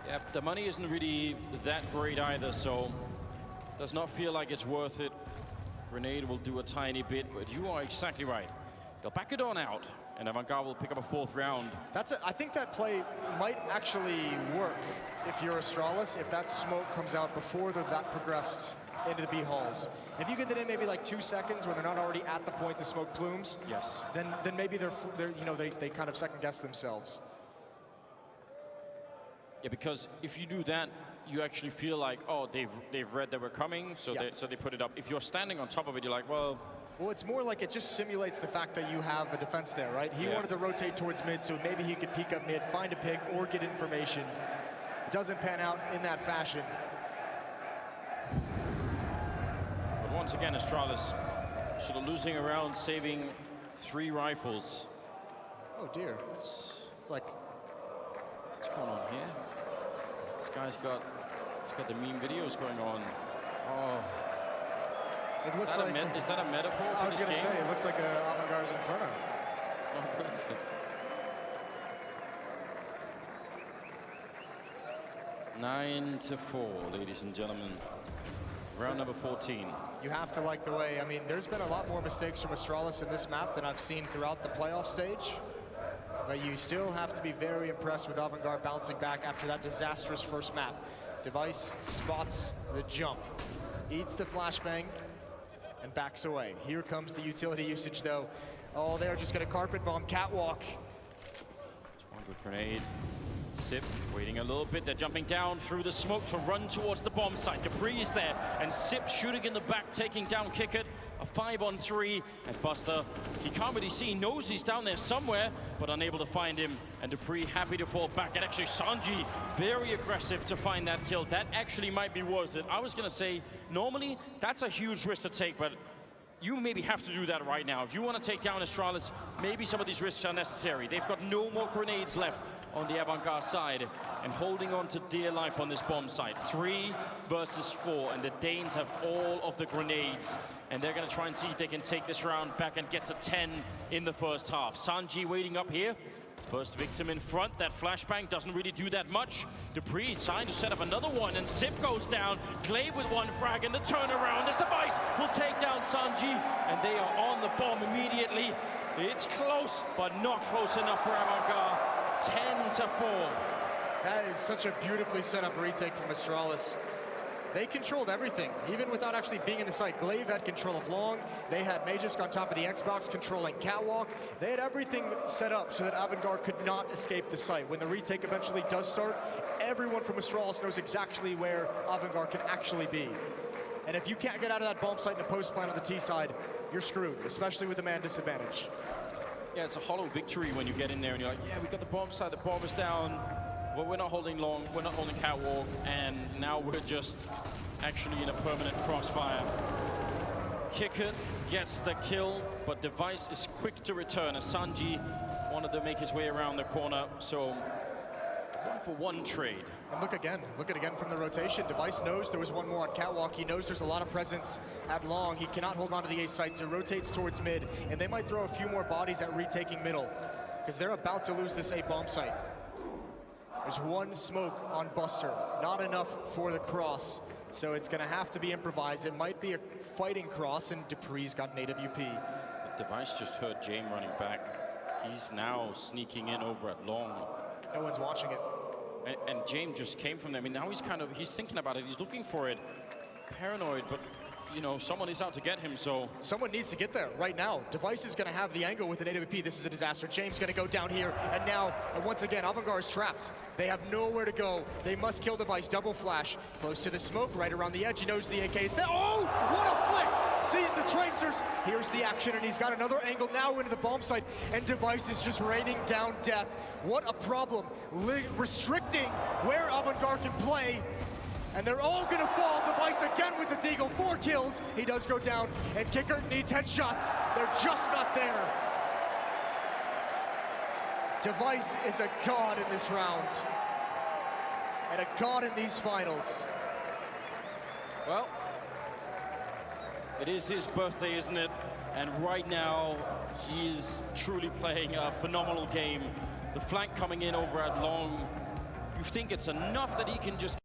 Yep, the money isn't really that great either, so does not feel like it's worth it. Grenade will do a tiny bit, but you are exactly right. They'll back it on out, and Avangar will pick up a 4th round. I think that play might actually work if you're Astralis, if that smoke comes out before they're that progressed into the B halls. If you get it in maybe like 2 seconds where they're not already at the point the smoke plumes, yes, then maybe they kind of second guess themselves. Yeah, because if you do that, you actually feel like, oh, they've read that we're coming, so they put it up. If you're standing on top of it, you're like, well, it's more like it just simulates the fact that you have a defense there, right? He wanted to rotate towards mid, so maybe he could peek up mid, find a pick, or get information. It doesn't pan out in that fashion. But once again, Astralis sort of losing around, saving 3 rifles. Oh dear. It's like, what's going on here? This guy's got the meme videos going on. Oh. It looks like is that a metaphor for I was this going to game? say, it looks like Avangar's Inferno. 9-4, ladies and gentlemen. Round number 14. You have to like the way, I mean, there's been a lot more mistakes from Astralis in this map than I've seen throughout the playoff stage. But you still have to be very impressed with Avangar bouncing back after that disastrous first map. Device spots the jump, eats the flashbang, and backs away. Here comes the utility usage though. Oh, they're just gonna carpet bomb Catwalk. One good grenade. Sip waiting a little bit. They're jumping down through the smoke to run towards the bomb site. Dupree is there, and Sip shooting in the back, taking down Kickert. A 5-on-3, and Buster, he can't really see, knows he's down there somewhere, but unable to find him. And Dupree happy to fall back. And actually, Sanji very aggressive to find that kill. That actually might be worth it. I was gonna say, normally, that's a huge risk to take, but you maybe have to do that right now. If you want to take down Astralis, maybe some of these risks are necessary. They've got no more grenades left on the Avangar side, and holding on to dear life on this bomb site. 3 versus 4, and the Danes have all of the grenades, and they're going to try and see if they can take this round back and get to 10 in the first half. Sanji waiting up here. First victim in front. That flashbang doesn't really do that much. Dupree trying to set up another one, and Sip goes down. Glaive with 1 frag, and the turnaround. This Device will take down Sanji, and they are on the bomb immediately. It's close, but not close enough for Avangar. 10-4. That is such a beautifully set up retake from Astralis. They controlled everything, even without actually being in the site. Glaive had control of Long. They had Magisk on top of the Xbox controlling Catwalk. They had everything set up so that Avangar could not escape the site. When the retake eventually does start, everyone from Astralis knows exactly where Avangar can actually be. And if you can't get out of that bomb site in the post plant on the T side, you're screwed, especially with the man disadvantage. Yeah, it's a hollow victory when you get in there and you're like, yeah, we got the bomb side, the bomb is down, but we're not holding Long, we're not holding Catwalk, and now we're just actually in a permanent crossfire. Kickert gets the kill, but Device is quick to return as Sanji wanted to make his way around the corner, so 1-for-1 trade. And look at again from the rotation. Device knows there was one more on Catwalk. He knows there's a lot of presence at Long. He cannot hold on to the ace site, so rotates towards mid, and they might throw a few more bodies at retaking middle, because they're about to lose this A bomb site. There's 1 smoke on Buster, not enough for the cross, so it's gonna have to be improvised. It might be a fighting cross, and Dupree's got an AWP. But Device just heard James running back. He's now sneaking in over at Long. No one's watching it. And James just came from there. I mean, now he's thinking about it. He's looking for it. Paranoid, but you know, someone is out to get him, so. Someone needs to get there right now. Device is gonna have the angle with an AWP. This is a disaster. James gonna go down here, and now, once again, Avangar is trapped. They have nowhere to go. They must kill Device. Double flash. Close to the smoke, right around the edge. He knows the AK is there. Oh, what a flick! Sees the tracers. Here's the action, and he's got another angle now into the bomb site, and Device is just raining down death. What a problem. Restricting where Avangar can play. And they're all gonna fall. Device again with the deagle. 4 kills. He does go down. And Kickert needs headshots. They're just not there. Device is a god in this round. And a god in these finals. Well, it is his birthday, isn't it? And right now, he is truly playing a phenomenal game. The flank coming in over at Long. You think it's enough that he can just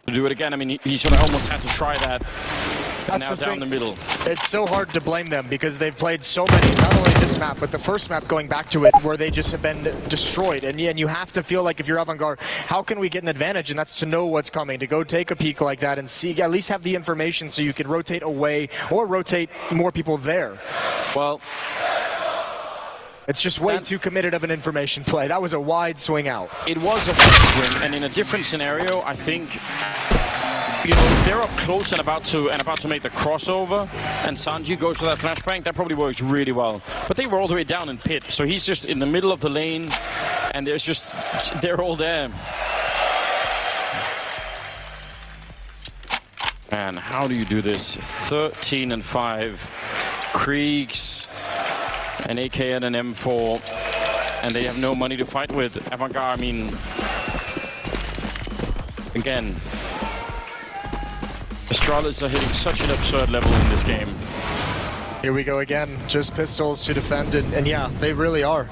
To do it again, I mean, he sort of almost had to try that. That's now down the middle. It's so hard to blame them because they've played so many, not only this map, but the first map going back to it, where they just have been destroyed. And you have to feel like if you're Avangar, how can we get an advantage? And that's to know what's coming, to go take a peek like that and see, at least have the information so you can rotate away or rotate more people there. Well, it's just way too committed of an information play. That was a wide swing out. It was a wide swing, and in a different scenario, I think, you know, they're up close and about to make the crossover, and Sanji goes for that flashbang. That probably works really well. But they were all the way down in pit, so he's just in the middle of the lane, and they're all there. Man, how do you do this? 13 and 5, Kriegs, an AK and an M4, and they have no money to fight with. Avangar, I mean, again, Astralis are hitting such an absurd level in this game. Here we go again, just pistols to defend, and yeah, they really are.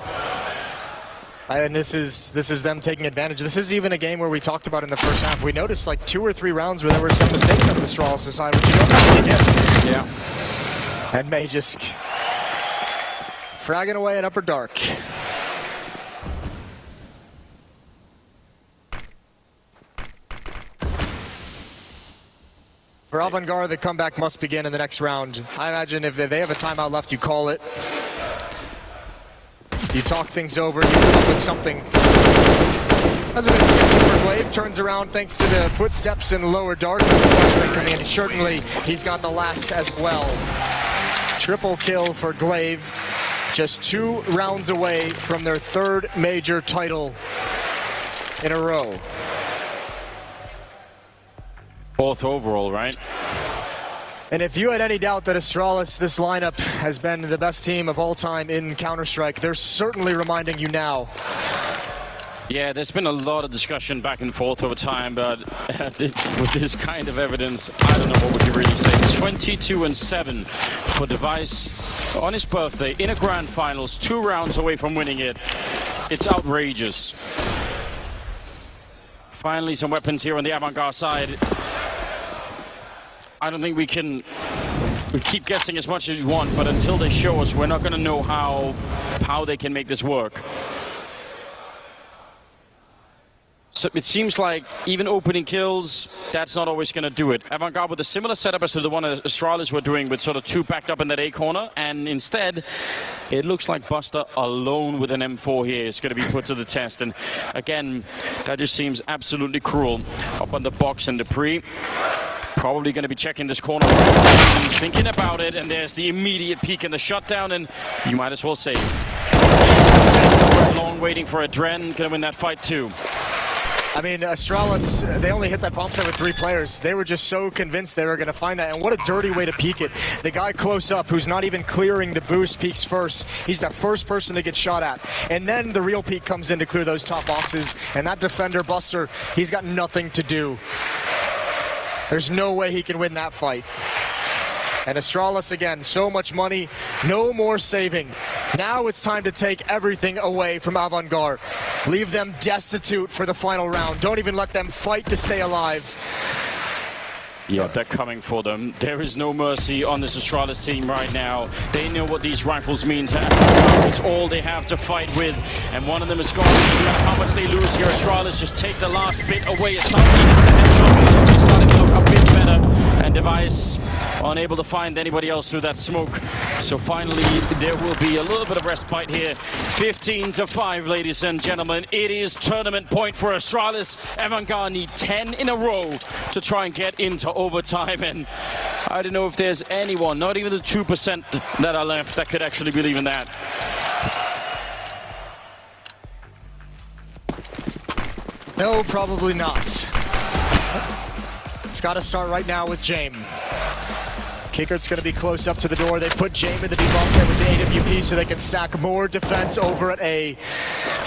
And this is them taking advantage. This is even a game where we talked about in the first half. We noticed like 2 or 3 rounds where there were some mistakes on the Astralis side, which you don't actually get. Yeah. And May just fragging away at Upper Dark. For Avangar, the comeback must begin in the next round. I imagine if they have a timeout left, you call it. You talk things over, you come up with something. As a bit sketchy for Glaive, turns around thanks to the footsteps in Lower Dark. Coming in, certainly he's got the last as well. Triple kill for Glaive. Just 2 rounds away from their 3rd major title in a row. 4th overall, right? And if you had any doubt that Astralis, this lineup, has been the best team of all time in Counter-Strike, they're certainly reminding you now. Yeah, there's been a lot of discussion back and forth over time, but with this kind of evidence, I don't know what would you really say. 22 and 7 for Device on his birthday in a grand finals, 2 rounds away from winning it. It's outrageous. Finally, some weapons here on the Avangar side. I don't think we keep guessing as much as we want, but until they show us, we're not going to know how they can make this work. So it seems like even opening kills, that's not always going to do it. Avangar with a similar setup as to the one Astralis were doing, with sort of 2 backed up in that A corner, and instead it looks like Buster alone with an M4 here is going to be put to the test. And again, that just seems absolutely cruel. Up on the box, and Dupree probably going to be checking this corner. He's thinking about it, and there's the immediate peek in the shutdown, and you might as well save. Long waiting for Adren, going to win that fight too. I mean, Astralis, they only hit that bomb site with 3 players. They were just so convinced they were going to find that, and what a dirty way to peek it. The guy close up, who's not even clearing the boost, peeks first. He's the first person to get shot at. And then the real peek comes in to clear those top boxes, and that defender, Buster, he's got nothing to do. There's no way he can win that fight. And Astralis, again, so much money, no more saving. Now it's time to take everything away from Avangar. Leave them destitute for the final round. Don't even let them fight to stay alive. Yeah, they're coming for them. There is no mercy on this Astralis team right now. They know what these rifles mean to Astralis. It's all they have to fight with, and one of them is gone. No matter how much they lose here, Astralis just take the last bit away. It's not just starting to look a bit better, and Device unable to find anybody else through that smoke. So finally, there will be a little bit of respite here. 15-5, ladies and gentlemen. It is tournament point for Astralis. Avangar need 10 in a row to try and get into overtime, and I don't know if there's anyone, not even the 2% that are left, that could actually believe in that. No, probably not. It's got to start right now with Jaime. Kickert's going to be close up to the door. They put Jaime in the B-bomb set with the AWP so they can stack more defense over at A.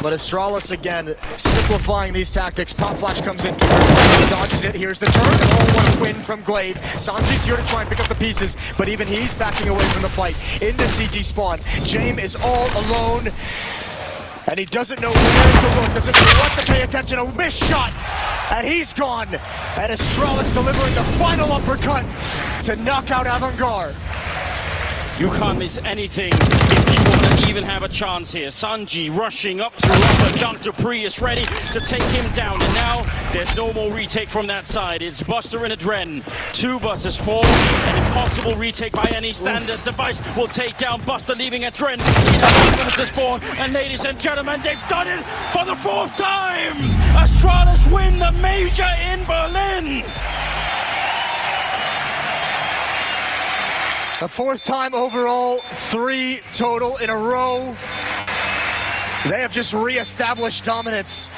But Astralis, again, simplifying these tactics. Pop flash comes in. He dodges it. Here's the turn. And all one win from Glaive. Sanji's here to try and pick up the pieces, but even he's backing away from the fight. Into CG spawn. Jaime is all alone, and he doesn't know where to look. Doesn't know what to pay attention. A missed shot. and he's gone. And Astralis delivering the final uppercut to knock out Avangar. You can't miss anything if you want to even have a chance here. Sanji rushing up through upper junk. Dupree is ready to take him down. And now there's no more retake from that side. It's Buster and Adren. 2 versus 4. An impossible retake by any standard. Device will take down Buster, leaving Adren in a 2 versus 4. And ladies and gentlemen, they've done it for the 4th time. Astralis win the major in Berlin. The 4th time overall, 3 total in a row. They have just re-established dominance.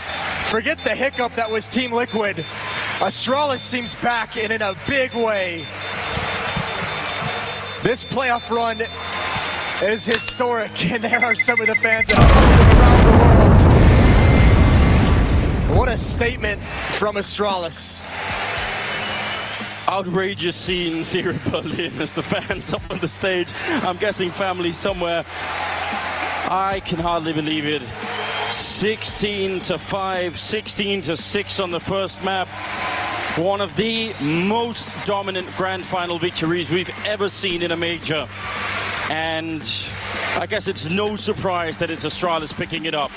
Forget the hiccup that was Team Liquid. Astralis seems back and in a big way. This playoff run is historic, and there are some of the fans that are around the world. What a statement from Astralis. Outrageous scenes here in Berlin as the fans up on the stage. I'm guessing family somewhere. I can hardly believe it. 16-5, 16-6 on the first map. One of the most dominant grand final victories we've ever seen in a major. And I guess it's no surprise that it's Astralis picking it up.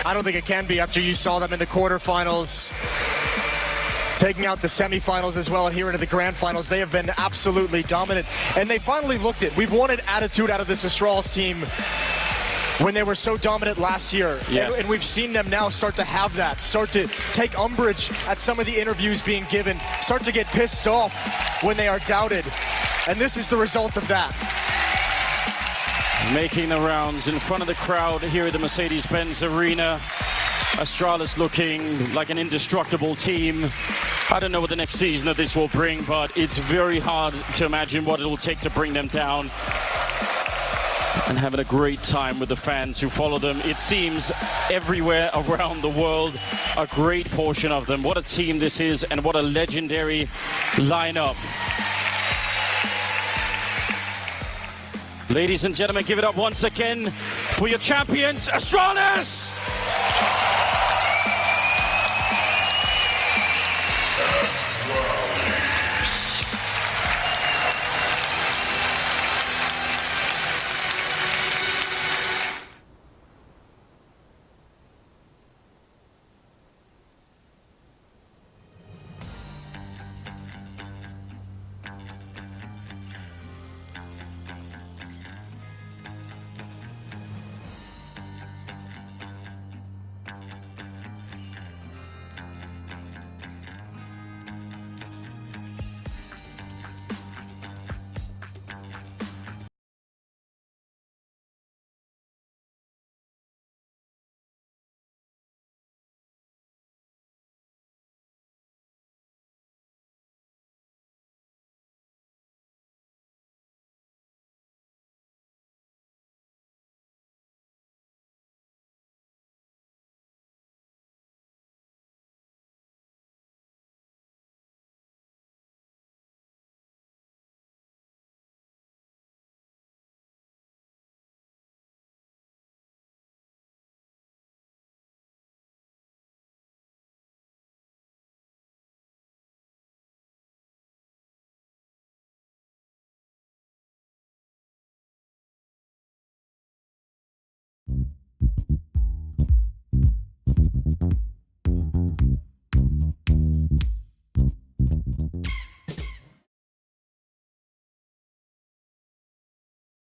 I don't think it can be after you saw them in the quarterfinals, taking out the semifinals as well, and here into the grand finals. They have been absolutely dominant, and they finally looked it. We've wanted attitude out of this Astralis team when they were so dominant last year. Yes. And we've seen them now start to have that, start to take umbrage at some of the interviews being given, start to get pissed off when they are doubted. And this is the result of that. Making the rounds in front of the crowd here at the Mercedes-Benz Arena. Astralis looking like an indestructible team. I don't know what the next season of this will bring, but it's very hard to imagine what it will take to bring them down. And having a great time with the fans who follow them. It seems everywhere around the world, a great portion of them. What a team this is, and what a legendary lineup. Ladies and gentlemen, give it up once again for your champions, Astralis!